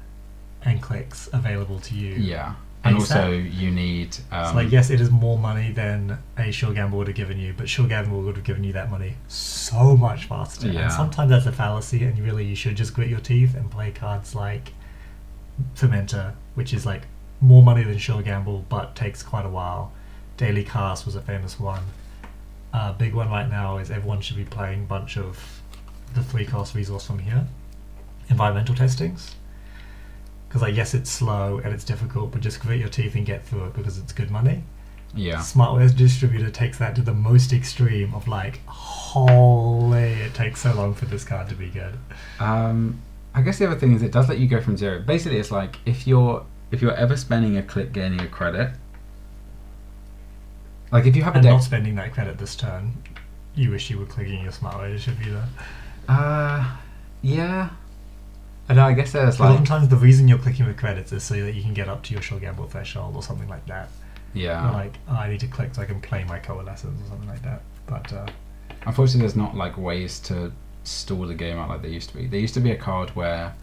and clicks available to you. Yeah. And ASAP. also you need It's like, yes, it is more money than a Sure Gamble would have given you, but Sure Gamble would have given you that money so much faster. Yeah. And sometimes that's a fallacy, and really you should just grit your teeth and play cards like Fermenter, which is like more money than Sure Gamble, but takes quite a while. Daily Cast was a famous one. Big one right now is everyone should be playing a bunch of the 3-cost resource from here. Environmental testings. Because like, yes, it's slow and it's difficult, but just grit your teeth and get through it because it's good money. yeah. Smart Word Distributor takes that to the most extreme of like, holy, it takes so long for this card to be good. I guess the other thing is it does let you go from 0. Basically, it's like if you're ever spending a click gaining a credit, like if you have a And deck. not spending that credit this turn, you wish you were clicking your Smart Word Distributor. Yeah. I know. I guess there's like. Oftentimes the reason you're clicking with credits is so that you can get up to your Sure Gamble threshold or something like that. Yeah. Or like, oh, I need to click so I can play my coalescence or something like that. But Unfortunately, there's not like ways to stall the game out like there used to be. There used to be a card where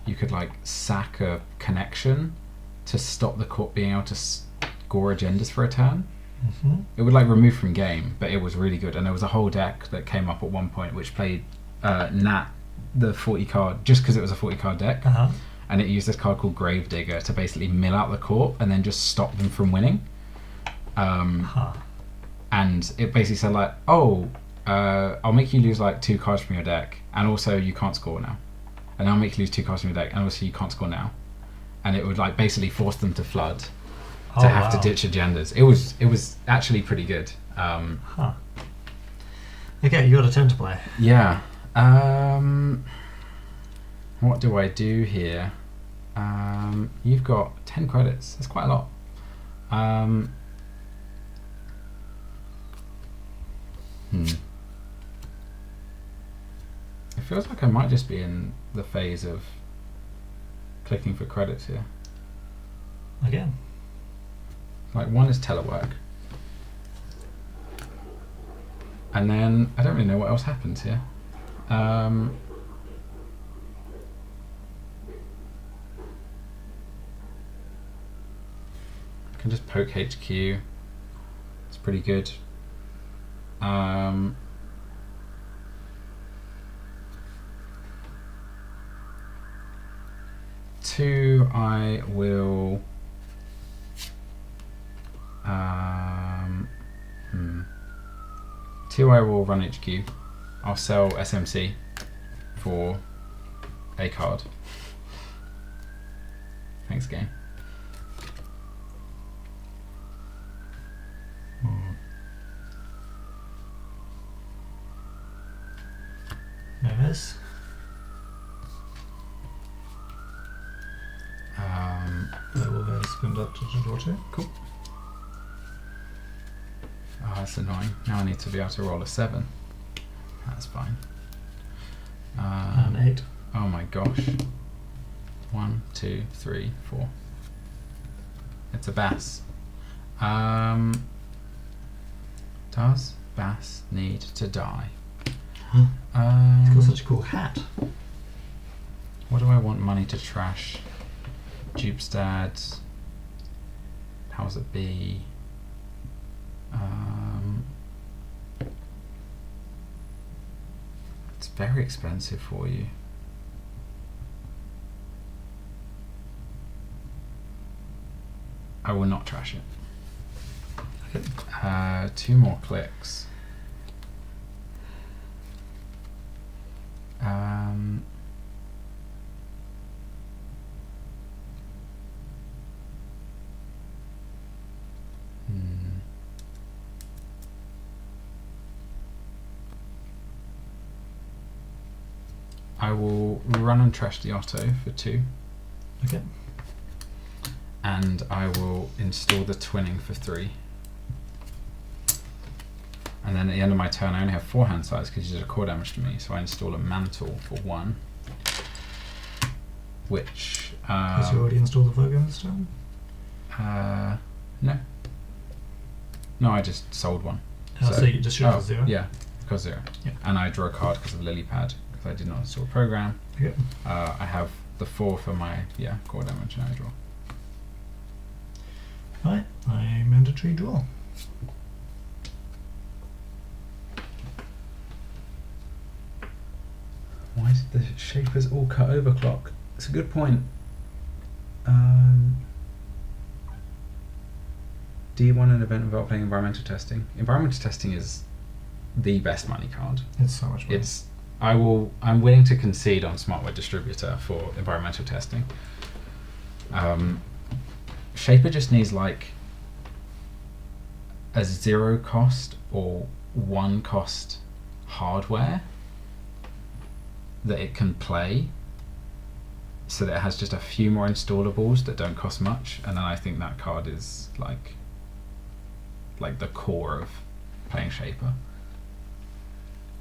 you could like sack a connection to stop the court being able to score agendas for a turn. mhm. It would like remove from game, but it was really good. And there was a whole deck that came up at one point which played Nat, the 40 card, just because it was a 40 card deck. Uh-huh. And it used this card called Gravedigger to basically mill out the court and then just stop them from winning. Huh. And it basically said like, oh, I'll make you lose like 2 cards from your deck, and also you can't score now. and I'll make you lose 2 cards from your deck, and obviously you can't score now. And it would like basically force them to flood, to have to ditch agendas. It was actually pretty good. Huh. Okay, you got a turn to play. Yeah. What do I do here? You've got 10 credits. That's quite a lot. It feels like I might just be in the phase of clicking for credits here. Again. Like, one is telework. And then, I don't really know what else happens here. I can just poke HQ. It's pretty good. Two, I will. Two, I will run HQ. I'll sell SMC for a card. Thanks, game. Nervous. That will then spin up to draw 2. Cool. Oh, that's annoying. Now I need to be able to roll a 7. That's fine. And 8. Oh my gosh. 1, 2, 3, 4. It's a bass. Does bass need to die? It's got such a cool hat. What do I want money to trash? Dupestad. Powers that be. It's very expensive for you. I will not trash it. Okay. 2 more clicks. I will run and trash the Otto for 2. Okay. And I will install the twinning for 3. And then at the end of my turn, I only have 4 hand size because you did a core damage to me, so I install a mantle for 1. Which. Has you already installed the Virgo this time? No. No, I just sold 1. So you just shoot for 0? Yeah, because 0. Yeah. And I draw a card because of Lily Pad, because I did not install a program. Okay. I have the 4 for my core damage, and I draw. Right, I mandatory draw. Why did the shapers all cut overclock? It's a good point. Do you want an event without playing environmental testing? Environmental testing is the best money card. It's so much money. I'm willing to concede on Smartware Distributor for environmental testing. Shaper just needs like a 0 cost or 1 cost hardware that it can play, so that it has just a few more installables that don't cost much, and then I think that card is like the core of playing Shaper.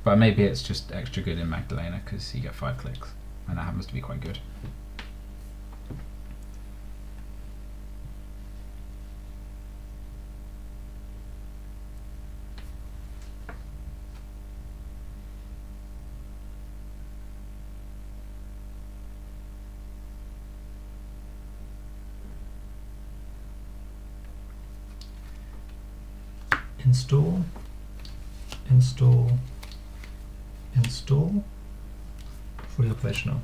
But maybe it's just extra good in Magdalena because you get 5 clicks, and that happens to be quite good. Install, install, install, fully operational.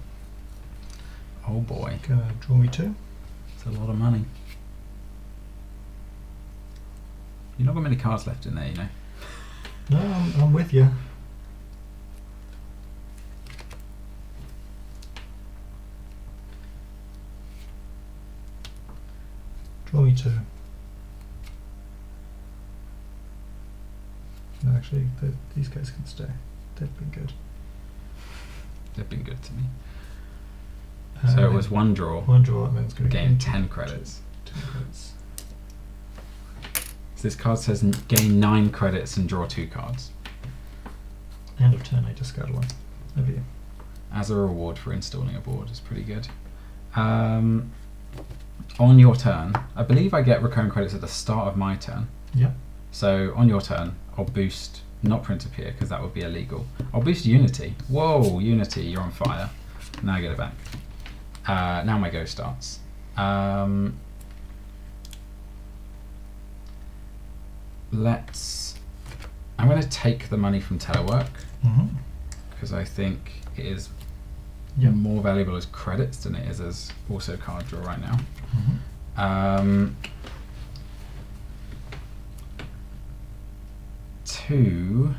Oh boy, Gonna draw me 2. it's a lot of money. You've not got many cards left in there, you know. No, I'm with you. Draw me 2. No, actually, these guys can stay. They've been good. They've been good to me. So it was 1 draw. 1 draw, and then it's going to gain 10 credits. 10 credits. So this card says gain 9 credits and draw 2 cards. End of turn, I discard 1. Over you. As a reward for installing a board is pretty good. On your turn, I believe I get recurring credits at the start of my turn. Yeah. So on your turn, I'll boost, not Prince of Peer, because that would be illegal. I'll boost Unity. Whoa, Unity, you're on fire. Now I get it back. Now my go starts. I'm going to take the money from telework because I think it is more valuable as credits than it is as also card draw right now. Two.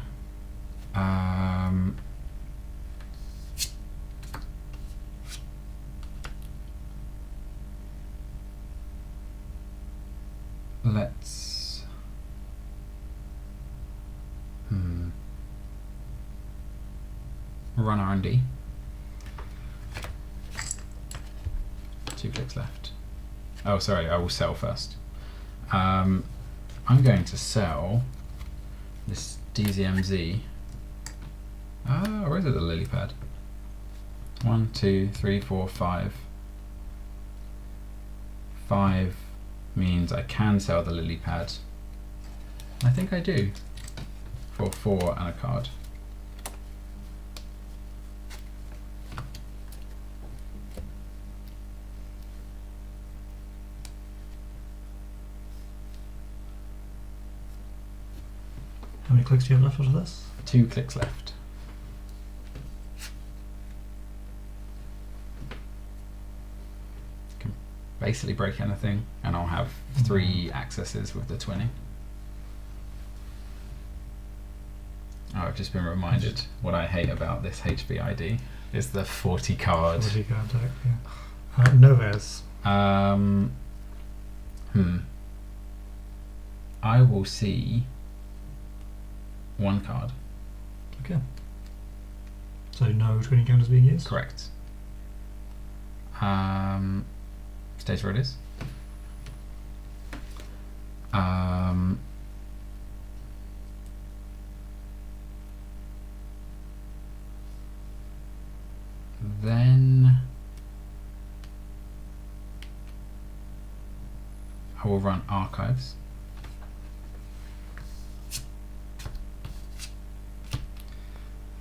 Let's run R&D. 2 clicks left. Oh, sorry, I will sell first. I'm going to sell this DZMZ. Or is it the lily pad? 1, 2, 3, 4, 5. 5 means I can sell the lily pad. I think I do. For 4 and a card. How many clicks do you have left after this? 2 clicks left. Can basically break anything, and I'll have 3 accesses with the twinning. Oh, I've just been reminded what I hate about this HBID is the 40 card. 40 card deck, yeah. Noves. I will see 1 card. Okay. So no twinning counters being used? Correct. Stays where it is. Then I will run archives.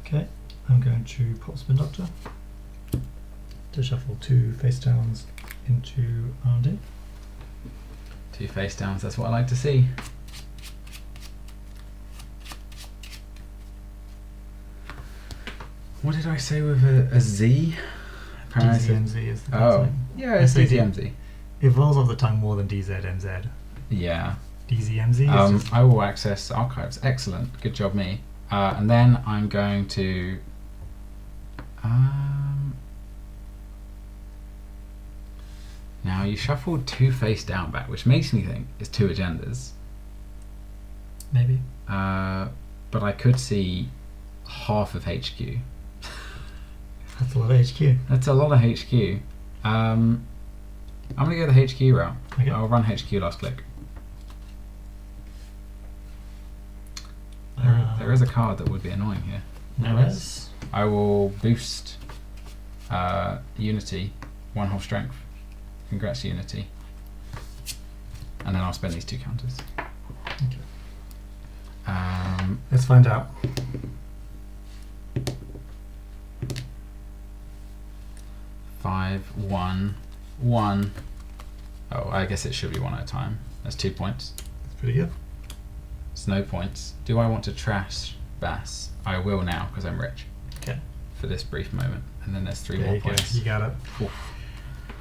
Okay, I'm going to pop Spin Doctor to shuffle 2 face downs into R&D. 2 face downs, that's what I like to see. What did I say with a Z? DZMZ is the Oh, thing. yeah, it's SAD. DZMZ. It rolls off the tongue more than DZMZ. Yeah. DZMZ is just... I will access archives. Excellent. Good job, me. And then I'm going to... now you shuffled 2 face down back, which makes me think it's 2 agendas. Maybe. But I could see half of HQ. That's a lot of HQ. That's a lot of HQ. I'm going to go the HQ route. Okay. I'll run HQ last click. There is a card that would be annoying here. There is. I will boost Unity 1 whole strength. Congrats, Unity. And then I'll spend these 2 counters. Okay. Let's find out. Five, 1, 1. Oh, I guess it should be 1 at a time. That's 2 points. That's pretty good. It's no points. Do I want to trash Bass? I will now because I'm rich. Okay. For this brief moment. And then there's 3 There more you go. points. You got it. Oof.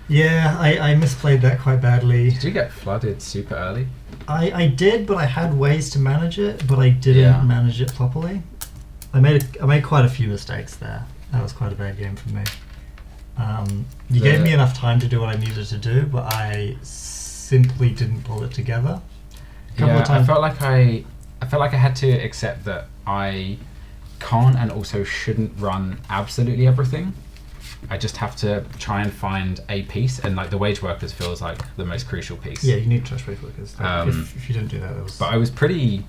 Yeah, I misplayed that quite badly. Did you get flooded super early? I did, but I had ways to manage it, but I didn't manage it properly. I made quite a few mistakes there. That was quite a bad game for me. You gave me enough time to do what I needed to do, but I simply didn't pull it together. A couple Yeah, of times. I felt like I had to accept that I can't and also shouldn't run absolutely everything. I just have to try and find a piece, and like the wage workers feels like the most crucial piece. Yeah, you need trust wage workers. If you didn't do that, it was. But it was pretty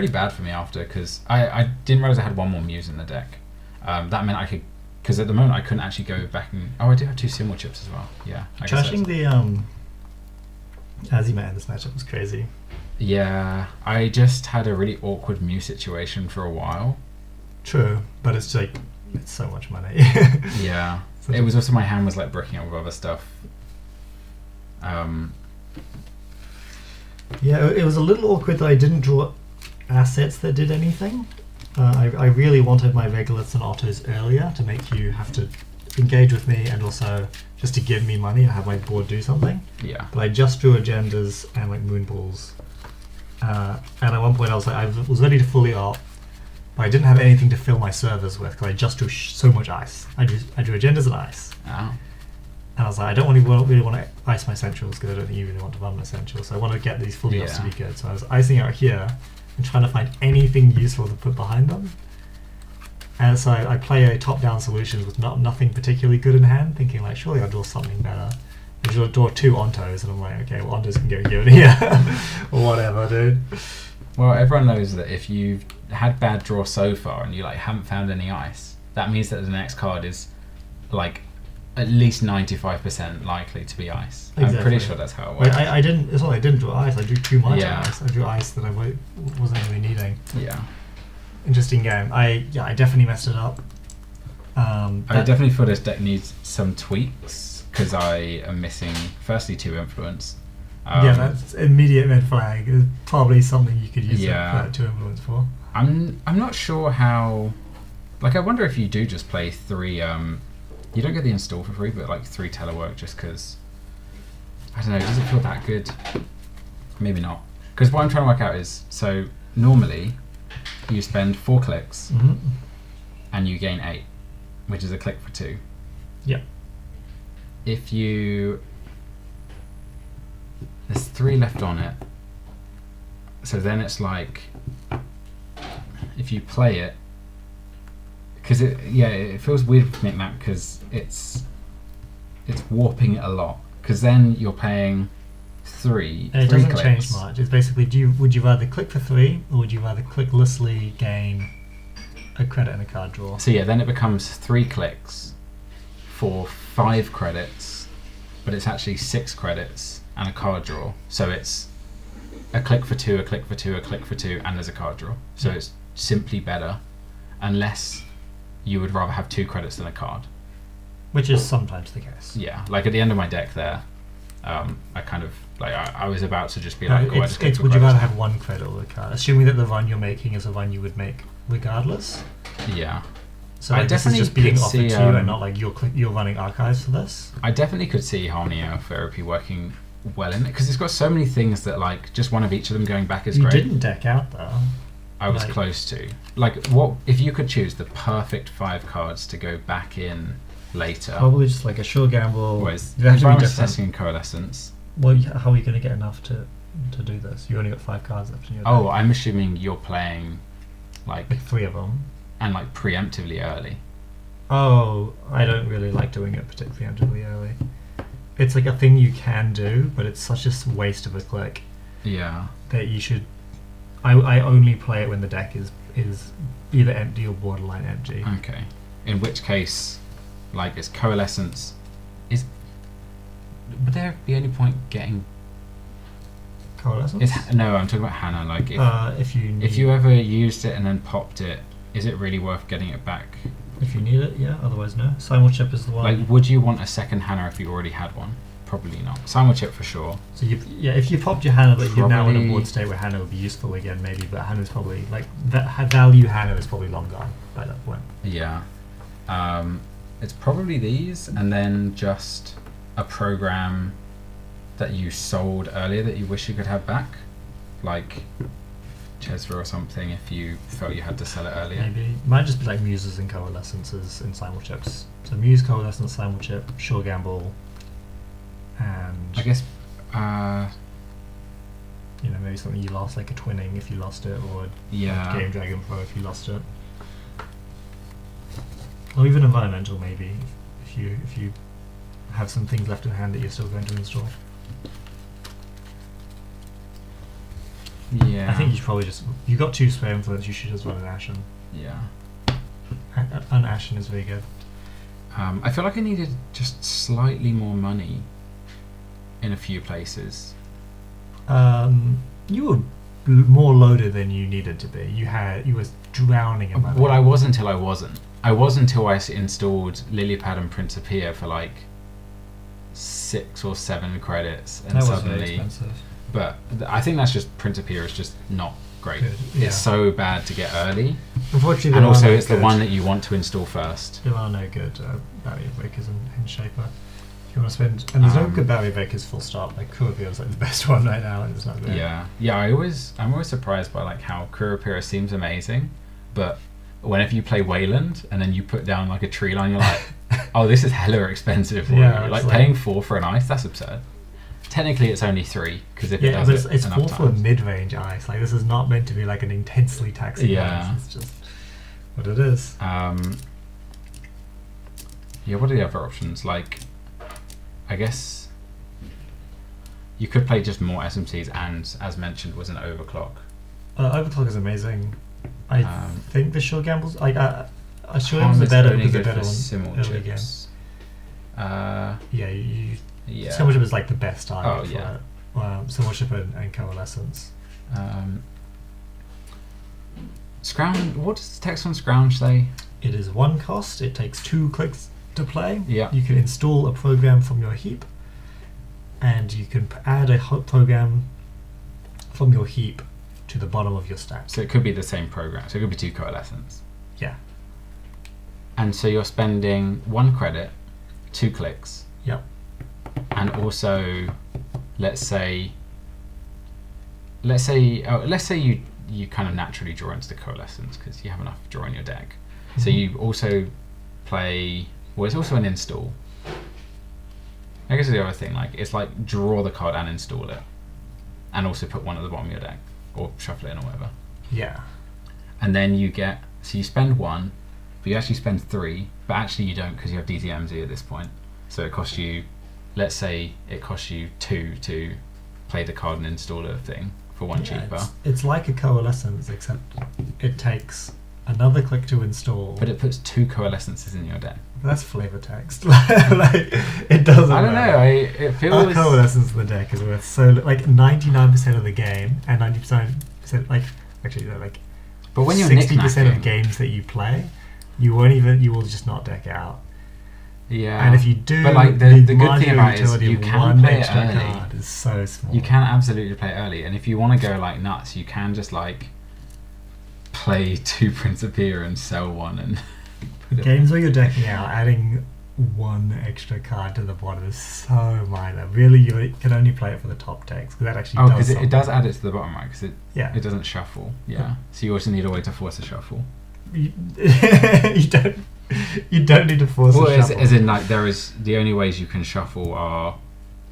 bad for me after, because I didn't realize I had one more muse in the deck. That meant I could, because at the moment I couldn't actually go back and I do have 2 symbol chips as well. Yeah, I guess Trashing the Azima in this matchup was crazy. Yeah, I just had a really awkward muse situation for a while. True, but it's like it's so much money. Yeah, it was also my hand was like breaking up with other stuff. Yeah, it was a little awkward that I didn't draw assets that did anything. I really wanted my regoliths and autos earlier to make you have to engage with me, and also just to give me money and have my board do something. Yeah. But I just drew agendas and like moon balls. And at one point I was like, I was ready to fully op, but I didn't have anything to fill my servers with because I just drew so much ice. I drew agendas and ice. Oh. And I was like, I don't really want to ice my centrals because I don't think you really want to run my centrals. So I want to get these fully ops to be good. So I was icing out here and trying to find anything useful to put behind them. And so I play a top-down solution with nothing particularly good in hand, thinking like, surely I'll draw something better. I draw 2 ontos, and I'm like, okay, well, ontos can go here, or whatever, dude. Well, everyone knows that if you've had bad draw so far and you like haven't found any ice, that means that the next card is like at least 95% likely to be ice. Exactly. I'm pretty sure that's how it works. I didn't. It's not like I didn't draw ice. I drew too much Yeah. ice. I drew ice that I wasn't really needing. Yeah. Interesting game. I definitely messed it up. I definitely feel this deck needs some tweaks because I am missing firstly 2 influence. Yeah, that's immediate red flag. It's probably something you could use that 2 influence for. I'm not sure how. Like, I wonder if you do just play 3. You don't get the install for free, but like 3 telework just because. I don't know. Does it feel that good? Maybe not. Because what I'm trying to work out is, so normally you spend 4 clicks and you gain 8, which is a click for 2. Yeah. If you. There's 3 left on it. So then it's like, if you play it, because it feels weird to make that because it's warping it a lot. Because then you're paying 3. And it 3 doesn't clicks. change much. It's basically, would you rather click for 3 or would you rather clicklessly gain a credit and a card draw? So yeah, then it becomes 3 clicks for 5 credits, but it's actually 6 credits and a card draw. So it's a click for 2, a click for 2, a click for 2, and there's a card draw. So it's simply better, unless you would rather have 2 credits than a card. Which is sometimes the case. Yeah, like at the end of my deck there, I kind of like I was about to just be like, it's would you rather have 1 credit or a card? Assuming that the run you're making is a run you would make regardless. Yeah. So I like, this is definitely just being could offered see, to you and not like you're running archives for this. I definitely could see Harmoniotherapy working well in it because it's got so many things that like just one of each of them going back is You great. didn't deck out though. I was close to. Like, what if you could choose the perfect 5 cards to go back in later? Probably just like a sure gamble. Whereas You have to be environment different. testing and coalescence. Well, how are you going to get enough to do this? You only got 5 cards left in your deck. Oh, I'm assuming you're playing like 3 of them. and like preemptively early. Oh, I don't really like doing it particularly preemptively early. It's like a thing you can do, but it's such a waste of a click Yeah. that you should. I only play it when the deck is either empty or borderline empty. Okay. In which case, like, it's coalescence. Would there be any point getting? Coalescence? No, I'm talking about Hannah. Like, if you ever used it and then popped it, is it really worth getting it back? If you need it, yeah. Otherwise, no. Simul chip is the one. Like, would you want a second Hannah if you already had one? Probably not. Simul chip for sure. So if you popped your Hannah, but you're now in a Probably- board state where Hannah would be useful again, maybe. But Hannah's probably like that value. Hannah is probably long gone by that point. Yeah. It's probably these, and then just a program that you sold earlier that you wish you could have back, like Chesra or something. If you felt you had to sell it earlier. Maybe might just be like muses and coalescences in simul chips. So muse, coalescence, simul chip, sure gamble, and I guess You know, maybe something you lost, like a Twinning if you lost it, or Yeah. Game Dragon Pro if you lost it, or even Environmental maybe if you have some things left in hand that you're still going to install. Yeah. I think you should probably you got 2 Spare Influence, you should just run an Ashen. Yeah. An Ashen is very good. I feel like I needed just slightly more money in a few places. You were more loaded than you needed to be. You were drowning in money. Well, I was until I wasn't. I was until I installed Lilypad and Principia for like 6 or 7 credits, and that was suddenly. very expensive. But I think that's just Principia is just not great. Good, yeah. It's so bad to get early, Unfortunately, and there also are no it's the good- one that you want to install first. There are no good barrier breakers in Shaper. If you want to spend, and there's no good barrier breakers full stop. Like Kurapira is like the best one right now, and it's not good. Yeah, yeah. I'm always surprised by like how Kurapira seems amazing, but whenever you play Wayland and then you put down like a tree line, you're like, oh, this is hella expensive. Yeah, Like it's paying 4 for an ice, that's absurd. Technically, it's only 3 because if it Yeah, does but it's enough 4 for a times. mid-range ice. Like this is not meant to be like an intensely taxing Yeah. ice. It's just what it is. Yeah, what are the other options? Like, I guess you could play just more SMCs, and as mentioned, was an overclock. Overclock is amazing. I think the Sure Gambles, like Sure Palm Gambles are is better only because they're good better for on simul early game. chips. Yeah, Yeah. Simul Chip is like the best target Oh, for yeah. it. Simul Chip and Coalescence. Scrounge. What does the text on Scrounge say? It is 1 cost. It takes 2 clicks to play. Yeah. You can install a program from your heap, and you can add a program from your heap to the bottom of your stack. So it could be the same program. So it could be 2 coalescence. Yeah. And so you're spending 1 credit, 2 clicks, Yep. and also, let's say you kind of naturally draw into the coalescence because you have enough draw in your deck. So you also play. Well, it's also an install. I guess the other thing, like, it's like draw the card and install it, and also put 1 at the bottom of your deck or shuffle it in or whatever. Yeah. And then you get, so you spend 1, but you actually spend 3, but actually you don't because you have DTMZ at this point. So it costs you, let's say it costs you 2 to play the card and install a thing for 1 cheaper. It's like a Coalescence, except it takes another click to install. But it puts 2 coalescences in your deck. That's flavor text. Like it doesn't. I don't know. matter. It feels. Our Coalescence in the deck is worth so like 99% of the game and 90% like actually no, like. But when you're 60% of knickknacking, games that you play, you will just not deck out. yeah. And if you do, but like the good thing marginal about it is utility you of can 1 play it extra early. card is so small. You can absolutely play early, and if you want to go like nuts, you can just like play 2 Principia and sell 1 and put it. Games where you're decking out, adding 1 extra card to the bottom is so minor. Really, you can only play it for the top decks because that actually Oh, does because it something. does add it to the bottom, right? Because Yeah. it doesn't shuffle. Yeah. So you also need a way to force a shuffle. You don't need to force Well, a as, shuffle. as in like there is the only ways you can shuffle are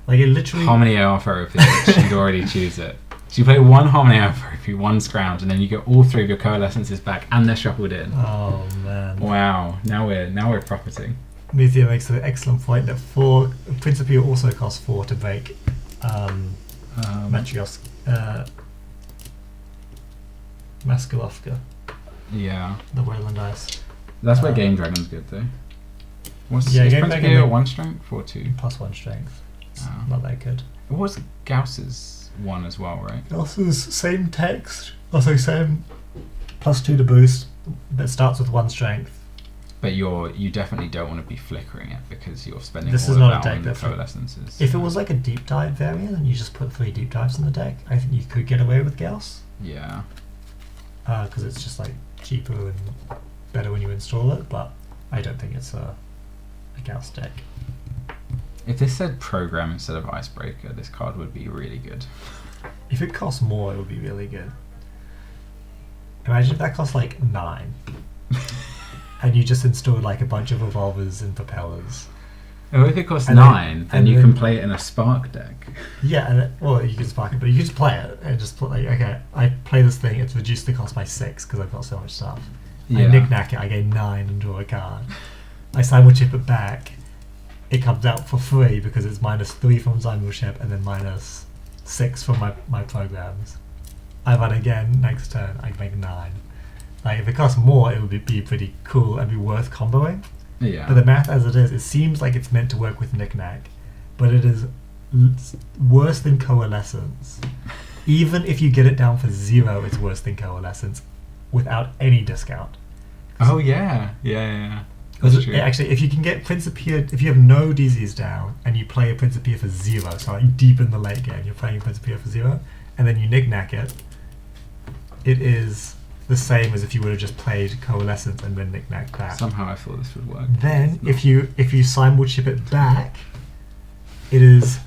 Like it literally. Harmony AR Therapy, which you'd already choose it. So you play 1 Harmony AR Therapy, 1 Scrounge, and then you get all 3 of your coalescences back, and they're shuffled in. Oh man. Wow, now we're profiting. Mithia makes an excellent point that 4 Principia also costs 4 to break Matrios Maskulovka, Yeah, the Wayland Ice. that's where Game Dragon's good though. What's Yeah, is Game Principia Dragon 1 strength or 2? +1 strength. It's Oh. not that good. What was Gauss's 1 as well, right? Also, same text. Also, same +2 to boost, but starts with 1 strength. But you definitely don't want to be flickering it because you're spending This all is of not a that deck on that coalescences. If it was like a deep dive variant and you just put 3 deep dives in the deck, I think you could get away with Gauss. Yeah. Because it's just like cheaper and better when you install it, but I don't think it's a Gauss deck. If this said program instead of icebreaker, this card would be really good. If it costs more, it would be really good. Imagine if that cost like 9 and you just installed like a bunch of revolvers and propellers. Oh, if it costs And then- 9, then and you then- can play it in a Spark deck. Yeah, and well, you can spark it, but you can just play it and just put like, okay, I play this thing. It's reduced the cost by 6 because I've got so much stuff. I knick-knack it. I gain 9 and draw a card. I simul chip it back. It comes out for free because it's -3 from simul chip and then -6 from my programs. I run again next turn. I make 9. Like if it costs more, it would be pretty cool and be worth comboing. Yeah. But the math as it is, it seems like it's meant to work with knick-knack, but it is worse than coalescence. Even if you get it down for 0, it's worse than coalescence without any discount. Oh yeah. Yeah. Because actually, if you can get Principia, if you have no DZs down and you play a Principia for 0, so like deep in the late game, you're playing a Principia for 0, and then you knick-knack it, it is the same as if you would have just played Coalescence and then knick-knack back. Somehow I thought this would work. Then, if you simul chip it back, it is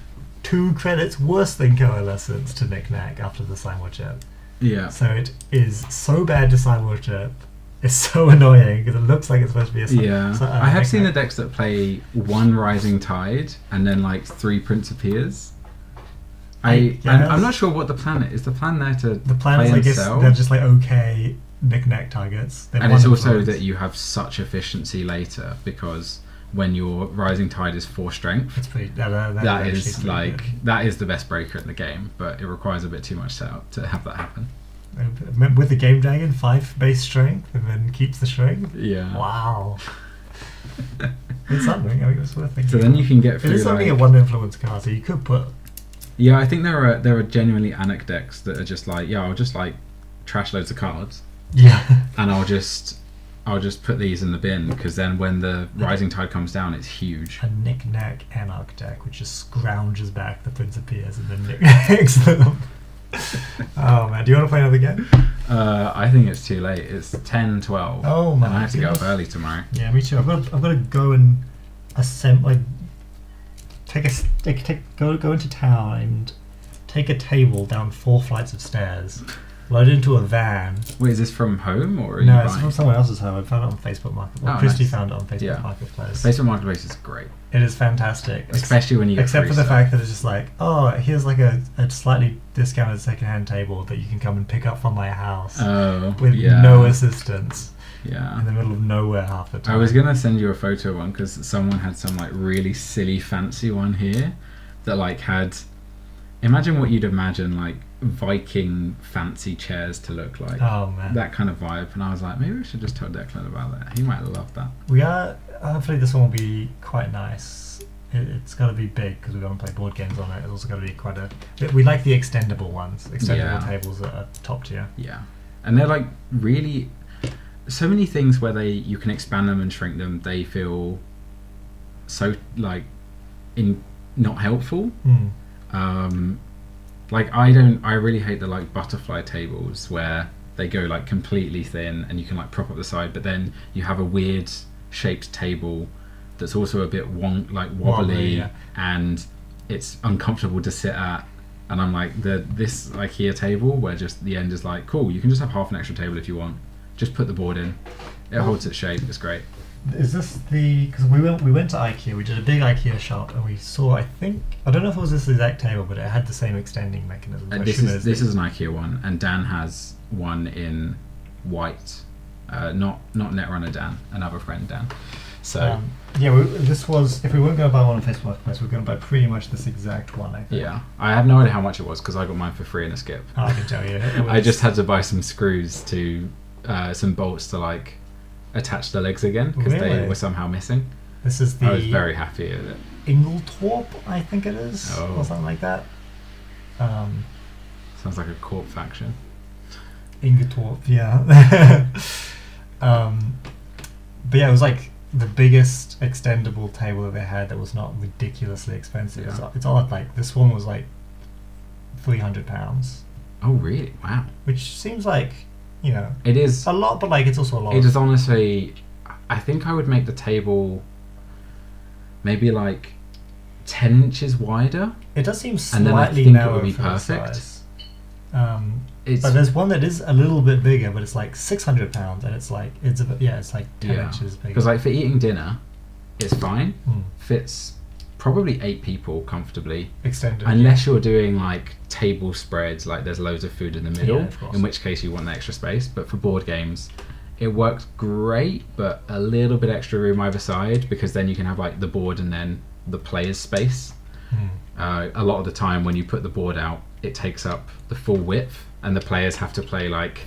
2 credits worse than Coalescence to knick-knack after the simul chip. Yeah. So it is so bad to simul chip. It's so annoying because it looks like it's supposed to be a Yeah. I have seen the decks that play 1 Rising Tide and then like 3 Principias. I'm not sure what the plan is. Is the plan there to The plan play is, I and guess, sell? they're just like okay knick-knack targets. They're And it's also wonderful. that you have such efficiency later because when your Rising Tide is 4 strength, It's pretty. That that is is actually like pretty that is the best breaker in the game, but it requires a bit too much setup to have that happen. good. With the Game Dragon, 5 base strength and then keeps the strength. Yeah. Wow. It's something. I mean, it's worth thinking. So then you can get It through is only a like, 1 influence card, so you could put. yeah, I think there are genuinely Anik decks that are just like, yeah, I'll just like trash loads of cards Yeah. and I'll just put these in the bin because then when the Rising Tide comes down, it's huge. A knick-knack Anarch deck, which just scrounges back the Principias and then knick-knacks them. Oh man, do you want to play another game? I think it's too late. It's 10:12. Oh my and I have to get up goodness. early tomorrow. Yeah, me too. I've got to go and go into town and take a table down 4 flights of stairs, load it into a van. Wait, is this from home or are No, you it's buying? from someone else's home. I found it on Facebook Market. Well, Oh, Christy nice. found it on Facebook Yeah. Marketplace. Facebook Marketplace is great, It is fantastic, especially when you get except free for the stuff. fact that it's just like, oh, here's like a slightly discounted secondhand table that you can come and pick up from my house Oh, with yeah. no assistance Yeah. in the middle of nowhere half the time. I was gonna send you a photo of one because someone had some like really silly fancy one here that like had. Imagine what you'd imagine like Viking fancy chairs to look like. Oh man, That kind of vibe, and I was like, maybe we should just tell Declan about that. He might love that. we are. Hopefully, this one will be quite nice. It's got to be big because we're going to play board games on it. It's also got to be quite a. We like the extendable ones. Extendable Yeah. tables that are top tier. Yeah, and they're like really so many things where you can expand them and shrink them. They feel so like not helpful. Like I really hate the like butterfly tables where they go like completely thin and you can like prop up the side, but then you have a weird shaped table that's also a bit wobbly, yeah. and it's uncomfortable to sit at. And I'm like this IKEA table where just the end is like, cool, you can just have half an extra table if you want. Just put the board in. It holds its shape. It's great. Is this the? Because we went to IKEA. We did a big IKEA shop, and we saw. I don't know if it was this exact table, but it had the same extending mechanism. So I This assume is it's this the- is an IKEA one, and Dan has one in white. Not Netrunner Dan, another friend Dan. So yeah, this was. If we weren't going to buy one on Facebook Marketplace, we were going to buy pretty much this exact one. I think. yeah, I have no idea how much it was because I got mine for free in a skip. Oh, I can tell you. It I was- just had to buy some screws to some bolts to like attach the legs again because they Really? were somehow missing. This is the I was very happy with it. Ingletorp, I think it is, Oh. or something like that. Sounds like a corp faction. Ingletorp, yeah. But yeah, it was like the biggest extendable table that they had that was not ridiculously expensive. Yeah. It's all like this one was like £300, Oh really? Wow. which seems like, you know, It is. a lot, but like it's also a lot. It is honestly. I think I would make the table maybe like 10 inches wider. It does seem And then I slightly think it narrow would be for the perfect. size. It's But there's one that is a little bit bigger, but it's like £600, and it's like it's like 10 inches bigger. because like for eating dinner, it's fine. Fits probably 8 people comfortably. Extended. Unless you're doing like table spreads, like there's loads of food in the middle, Yeah, of course. in which case you want the extra space. But for board games, it works great, but a little bit extra room either side, because then you can have like the board and then the player's space. A lot of the time when you put the board out, it takes up the full width, and the players have to play like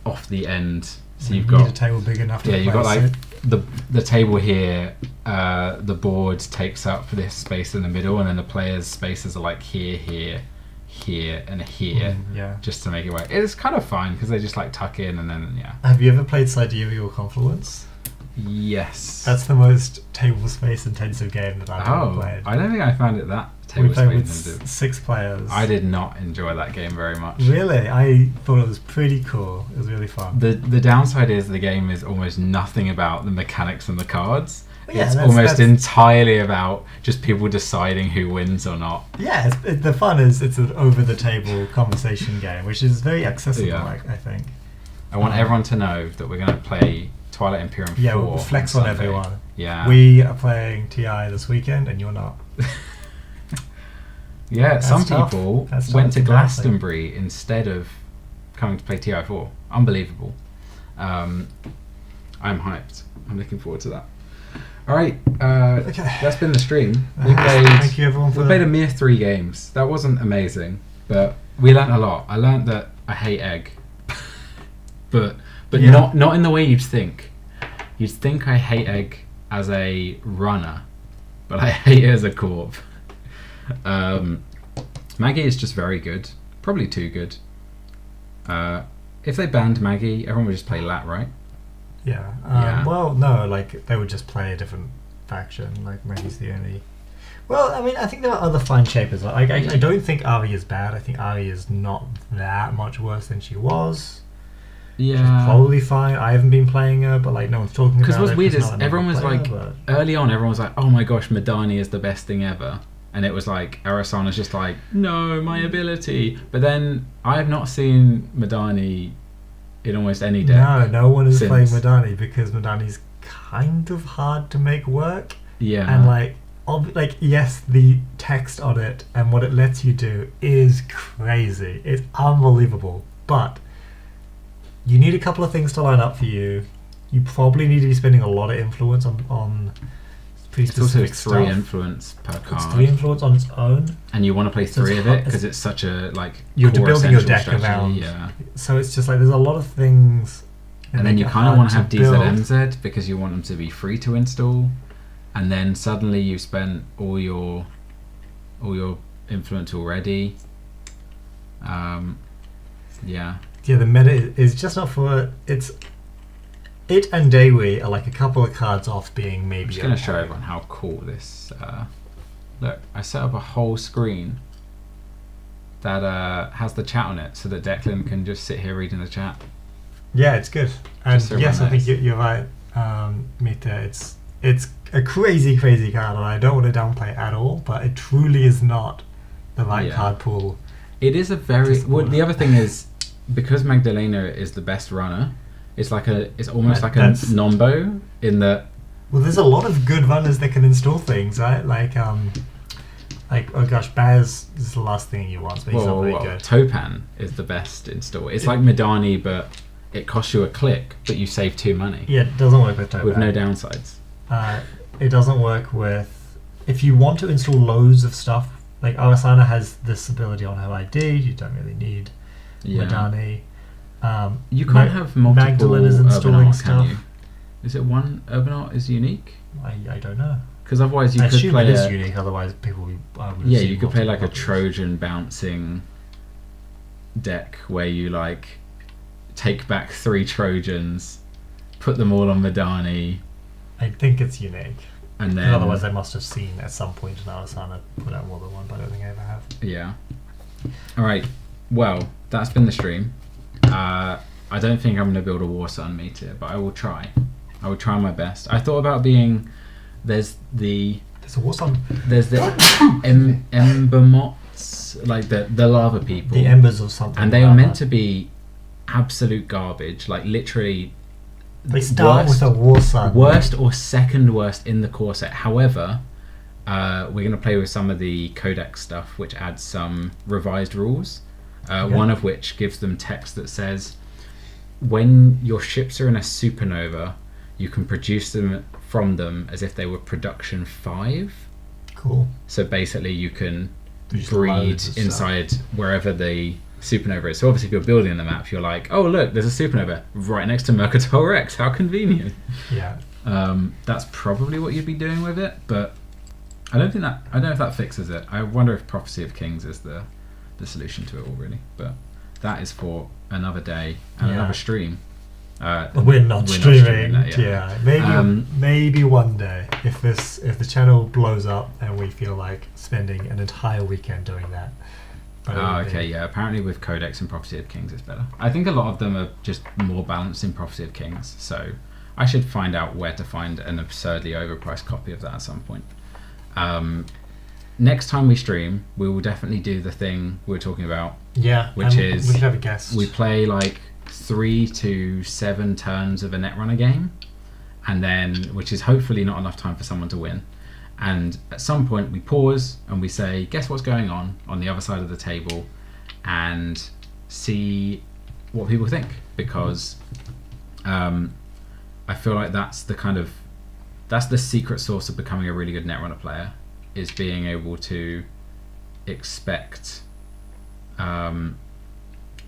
off the end. So you've need got a table big enough to you've got place like it. the table here. The board takes up this space in the middle, and then the players' spaces are like here, and here, just to make it work. It's kind of fine because they just like tuck in, and then Have you ever played Sidereal or Confluence? Yes. That's the most table space intensive game that I've ever played. I don't think I found it that We table played with space. 6 players. I did not enjoy that game very much. Really? I thought it was pretty cool. It was really fun. The downside is the game is almost nothing about the mechanics and the cards. Well, yeah, it's that's almost entirely about just people deciding who wins or not. Yeah, the fun is it's an over-the-table conversation game, which is very accessible, I think. I want everyone to know that we're going to play Twilight Imperium 4. Yeah, we'll flex on everyone. Yeah. We are playing TI this weekend, and you're not. Yeah, That's some tough. people That's went to tough. Glastonbury instead of coming to play TI4. Unbelievable. I'm hyped. I'm looking forward to that. All right, that's been the stream. Thank you everyone for we played a mere 3 games. That wasn't amazing, but we learnt a lot. I learnt that I hate egg, but not in the way you'd think. You'd think I hate egg as a runner, but I hate it as a corp. Maggie is just very good, probably too good. If they banned Maggie, everyone would just play Lat, right? Yeah. Well, no, like they would just play a different faction. Like Maggie's the only. Well, I mean, I think there are other fine shapers. Like, I don't think Ari is bad. I think Ari is not that much worse than she was. Yeah. She's probably fine. I haven't been playing her, but like no one's talking about it. Because what's weird is not a everyone was player, like, but- early on, everyone was like, oh my gosh, Madani is the best thing ever. And it was like, Arasana's just like, no, my ability. But then I have not seen Madani in almost any deck. No one is since. playing Madani because Madani's kind of hard to make work. Yeah. And like yes, the text on it and what it lets you do is crazy. It's unbelievable. But you need a couple of things to line up for you. You probably need to be spending a lot of influence on pretty It's also specific 3 stuff. influence per card. It's 3 influence on its own. And you want to play So 3 it's of it hard- because it's such a like You're core building your essential deck strategy. around. Yeah. So it's just like there's a lot of things. that And then make you it kind of hard want to have build. DZMZ because you want them to be free to install, and then suddenly you've spent all your influence already. Yeah. Yeah, the meta is just not for it and Daewee are like a couple of cards off being maybe. I'm just going to show everyone how cool this. Look, I set up a whole screen that has the chat on it, so that Declan can just sit here reading the chat. Yeah, it's good. And so yes, I everyone think you're right, Mita. It's a crazy card, and I don't want to downplay it at all. But it truly is not the right card pool. It is a very. Well, the other thing is, because Magdalena is the best runner, it's almost like a Nombo in that. Well, there's a lot of good runners that can install things, right? Like oh gosh, Baz is the last thing you want, but he's not very good. Topan is the best install. It's like Madani, but it costs you a click, but you save 2 money. Yeah, it doesn't work with Topan. With no downsides. It doesn't work with if you want to install loads of stuff. Like Arasana has this ability on her ID. You don't really need Madani. You can't have multiple Magdalene is installing Urbanart, stuff. can you? Is it one Urbanart is unique? I don't know. Because otherwise you I could assume play it is unique. Otherwise, people would. Yeah, you could play like a Trojan bouncing deck where you like take back 3 Trojans, put them all on Madani. I think it's unique. And then Otherwise, I must have seen at some point in Arasana put out more than one, but I don't think I ever have. Yeah. Alright, well, that's been the stream. I don't think I'm going to build a War Sun meter, but I will try. I will try my best. I thought about being... There's a war sun. There's the Embermots, like the lava people. The embers or something. And they are meant to be absolute garbage. Like literally, They start with a War Sun. Worst or second worst in the core set. However, we're going to play with some of the codex stuff, which adds some revised rules. One of which gives them text that says, when your ships are in a supernova, you can produce them from them as if they were production 5. Cool. So basically you can Just breed loads of inside wherever the supernova is. So obviously if you're building the map, you're like, oh look, there's a supernova right next to Mercator Rex. How convenient. Yeah. That's probably what you'd be doing with it, but I don't know if that fixes it. I wonder if Prophecy of Kings is the solution to it all, really. But that is for another day and another stream. We're not streaming that, yeah. Maybe one day if the channel blows up and we feel like spending an entire weekend doing that. Okay, yeah. Apparently with Codex and Prophecy of Kings it's better. I think a lot of them are just more balanced in Prophecy of Kings, so I should find out where to find an absurdly overpriced copy of that at some point. Next time we stream, we will definitely do the thing we were talking about. Yeah, which is we should have a guest. We play like 3 to 7 turns of a Netrunner game, and then, which is hopefully not enough time for someone to win. And at some point we pause and we say, guess what's going on the other side of the table, and see what people think, because I feel like that's the secret sauce of becoming a really good Netrunner player, is being able to expect, being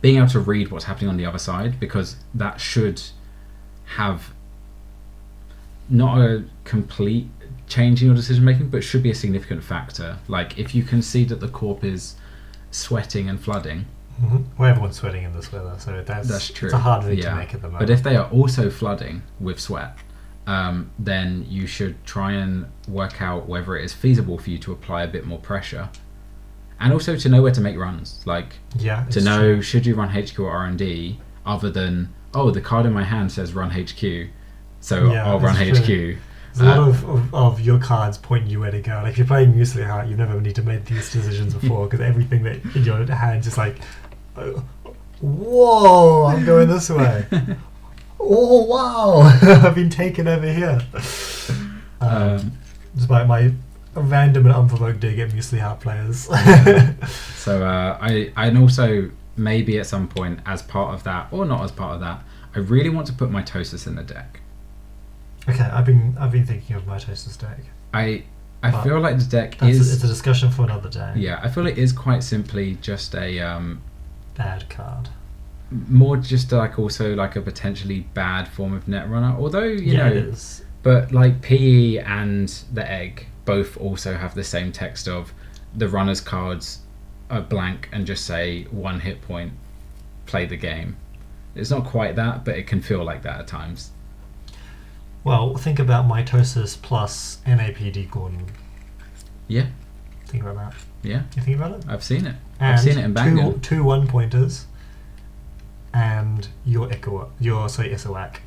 able to read what's happening on the other side, because that should have not a complete change in your decision making, but should be a significant factor. Like if you can see that the corp is sweating and flooding. Well, everyone's sweating in this weather, so that's true. It's a hard thing to make at the moment. But if they are also flooding with sweat, then you should try and work out whether it is feasible for you to apply a bit more pressure, and also to know where to make runs. Like to know true. Should you run HQ or R&D, other than the card in my hand says run HQ, so I'll run HQ. True. There's a lot of your cards pointing you where to go. Like if you're playing Muesli Heart, you've never need to make these decisions before, because everything that in your hand is like, whoa, I'm going this way. Oh wow, I've been taken over here. Despite my random and unprovoked dig at Muesli Heart players. So and also maybe at some point, as part of that or not as part of that, I really want to put mitosis in the deck. Okay, I've been thinking of mitosis deck. I feel like the deck is... It's a discussion for another day. Yeah, I feel it is quite simply just a... bad card. More just like also like a potentially bad form of Netrunner, although, you know... it is. But like PE and the Egg both also have the same text of the runner's cards are blank and just say 1 hit point, play the game. It's not quite that, but it can feel like that at times. Well, think about mitosis plus NAPD Gordon. Yeah. Think about that. Yeah. You think about it? I've seen it. And I've seen it in Bangan. Two 1-pointers and your Isowak.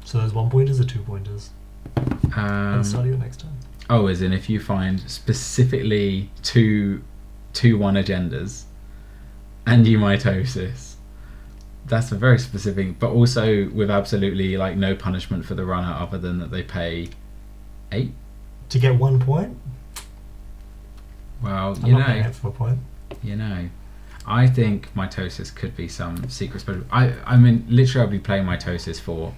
So those 1-pointers are 2-pointers. And start your next turn. Oh, as in if you find specifically two 1 agendas and you mitosis. That's a very specific, but also with absolutely like no punishment for the runner other than that they pay 8 to get 1 point. Well, I'm not paying it for a point. You know, I think mitosis could be some secret special. I mean, literally, I'll be playing mitosis for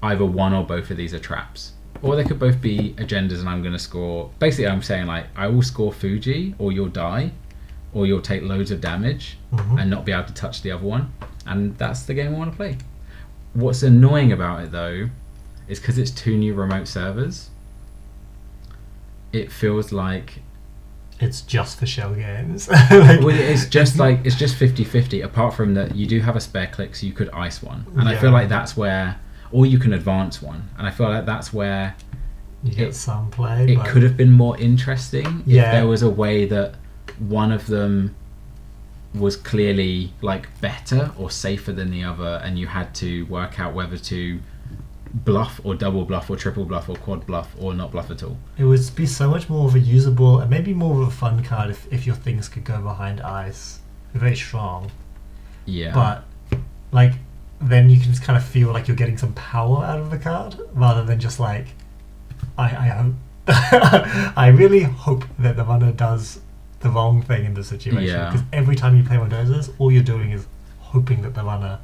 either one or both of these are traps, or they could both be agendas, and I'm going to score. Basically, I'm saying like I will score Fuji, or you'll die, or you'll take loads of damage and not be able to touch the other one, and that's the game I want to play. What's annoying about it though is because it's 2 new remote servers, it feels like it's just for shell games. Well, it's just like it's just 50-50, apart from that you do have a spare click, so you could ice one, and I feel like that's where, or you can advance one, and I feel like that's where you get some play. It could have been more interesting if there was a way that one of them was clearly like better or safer than the other, and you had to work out whether to bluff or double bluff or triple bluff or quad bluff or not bluff at all. It would be so much more of a usable and maybe more of a fun card if your things could go behind ice. They're very strong. Yeah. But like then you can just kind of feel like you're getting some power out of the card, rather than just like, I hope, I really hope that the runner does the wrong thing in the situation. Yeah. Because every time you play one of those, all you're doing is hoping that the runner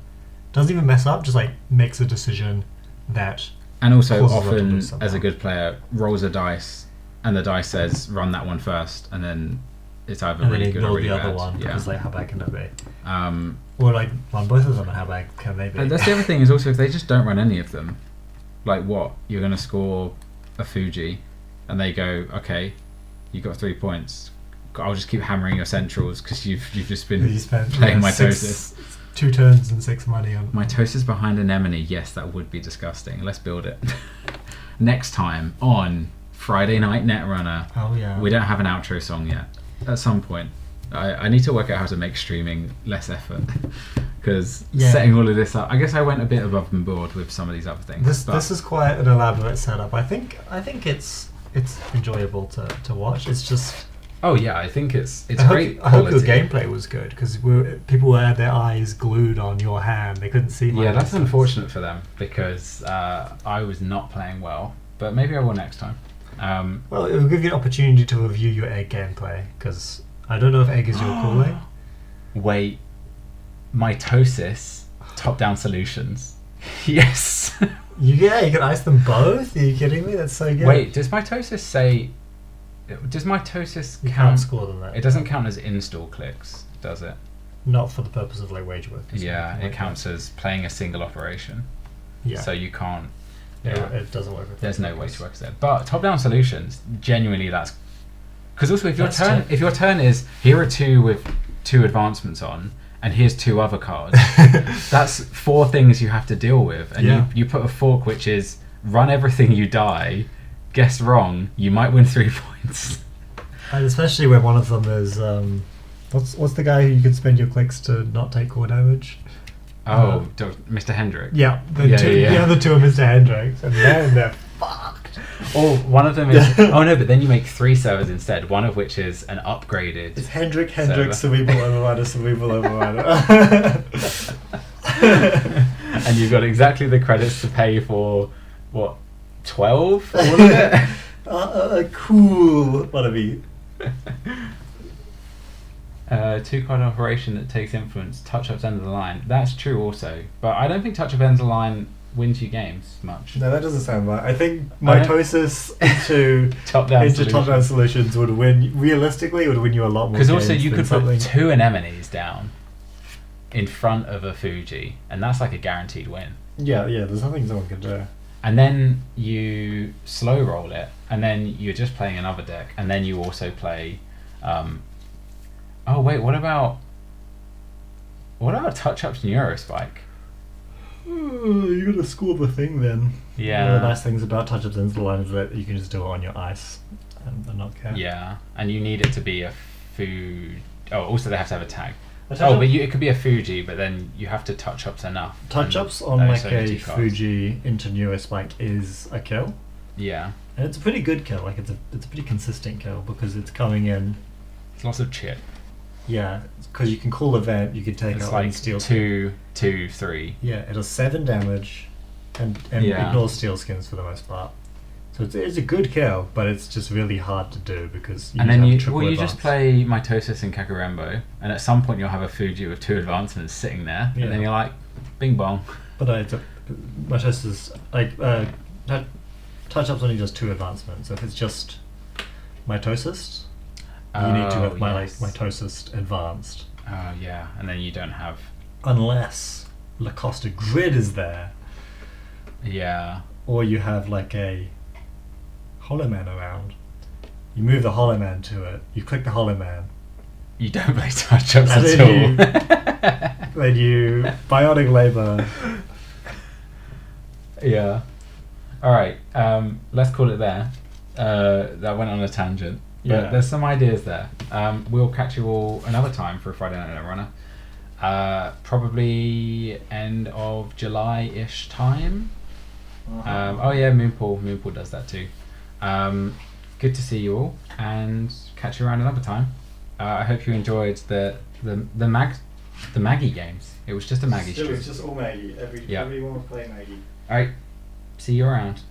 doesn't even mess up, just like makes a decision that. And also causes them to often, lose somehow. as a good player, rolls a dice, and the dice says run that one first, and then it's either And really then good or ignore really the bad. other one Yeah. because like how bad can that be? Um, Or like run both of them and how bad can they be? and that's the other thing is also if they just don't run any of them, like what you're going to score a Fuji, and they go, okay, you got 3 points. I'll just keep hammering your centrals because you've just been You spent playing yeah, mitosis. 2 turns and 6 money on Mitosis behind anemone. Yes, that would be disgusting. Let's build it. Next time on Friday Night Netrunner. Oh yeah. We don't have an outro song yet. At some point, I need to work out how to make streaming less effort because Yeah. setting all of this up. I guess I went a bit above and board with some of these other things. This but this is quite an elaborate setup. I think it's enjoyable to watch. It's just oh yeah, I think it's I great hope, I hope quality. your gameplay was good because people had their eyes glued on your hand. They couldn't see. my Yeah, that's distance. unfortunate for them because I was not playing well, but maybe I will next time. Well, it will give you an opportunity to review your egg gameplay because I don't know if egg is your calling. Wait, mitosis, top-down solutions. Yes. Yeah, you can ice them both. Are you kidding me? That's so good. Wait, does mitosis say? Does mitosis you can't count? score them that. It doesn't count as install clicks, does it? Not for the purpose of like wage work. Yeah, it counts as playing a single operation. Yeah. So you can't. Yeah, Yeah. it doesn't work. With There's that no way because- to work there. But top-down solutions, genuinely, that's because also if your That's turn, tough. if your turn is here are 2 with 2 advancements on, and here's 2 other cards, that's 4 things you have to deal with, and Yeah. you put a fork which is run everything, you die, guess wrong, you might win 3 points. And especially when one of them is what's the guy who you can spend your clicks to not take core damage? Oh, Mr. Hendrick. Yeah, the Yeah. other two are Mr. Hendricks, and then they're fucked. Or one of them is oh no, but then you make 3 servers instead. One of which is an upgraded. It's Hendrick, Server. cerebral overrider, cerebral overrider. And you've got exactly the credits to pay for what 12 all of it. Cool. What have you? 2-card operation that takes influence. Touch-ups end of the line. That's true also, but I don't think touch-up ends of the line wins you games much. No, that doesn't sound right. I think I don't- mitosis into Top-down into solution. top-down solutions would win. Realistically, it would win you a lot more. Because also games you than could put something. 2 anemones down in front of a Fuji, and that's like a guaranteed win. Yeah, there's nothing someone can do. And then you slow roll it, and then you're just playing another deck, and then you also play. Oh wait, what about touch ups Neurospike? You gotta score the thing then. Yeah. One of the nice things about touch-ups into the line is that you can just do it on your ice and not care. Yeah, and you need it to be a food. Oh, also they have to have a tag. A touch-up- Oh, but it could be a Fuji, but then you have to touch ups enough. Touch-ups and on those like are a 2 cards. Fuji into Neurospike is a kill. Yeah, And it's a pretty good kill, like it's a pretty consistent kill because it's coming in. it's lots of chip. Yeah, because you can call event, you can take It's out like and steal. 2, 2, 3. Yeah, it does 7 damage, and Yeah. ignores steel skins for the most part. So it's a good kill, but it's just really hard to do because. And then have you triple just advance. play Mitosis and KakuRainbow, and at some point you'll have a Fuji with 2 advancements sitting there, Yeah. and then you're like, bing bong. But Mitosis like touch-ups only does 2 advancements. So if it's just Mitosis, you need to have yes. Mitosis advanced. Oh yeah, and then you don't have. Unless Lacosta Grid is there, Yeah. or you have like a Hollow Man around. You move the Hollow Man to it, you click the Hollow Man, You don't play touch ups And at then all. then you Bionic Labor. Yeah. Alright, let's call it there. That went on a tangent. But Yeah. there's some ideas there. We'll catch you all another time for a Friday Night Runner. Probably end of July-ish time. Oh yeah, Moonpool does that too. Good to see you all, and catch you around another time. I hope you enjoyed the mag The Maggie games. It was just a Maggie Still, stream. it's just all Maggie. Yeah. Everyone will play Maggie. Alright, see you around.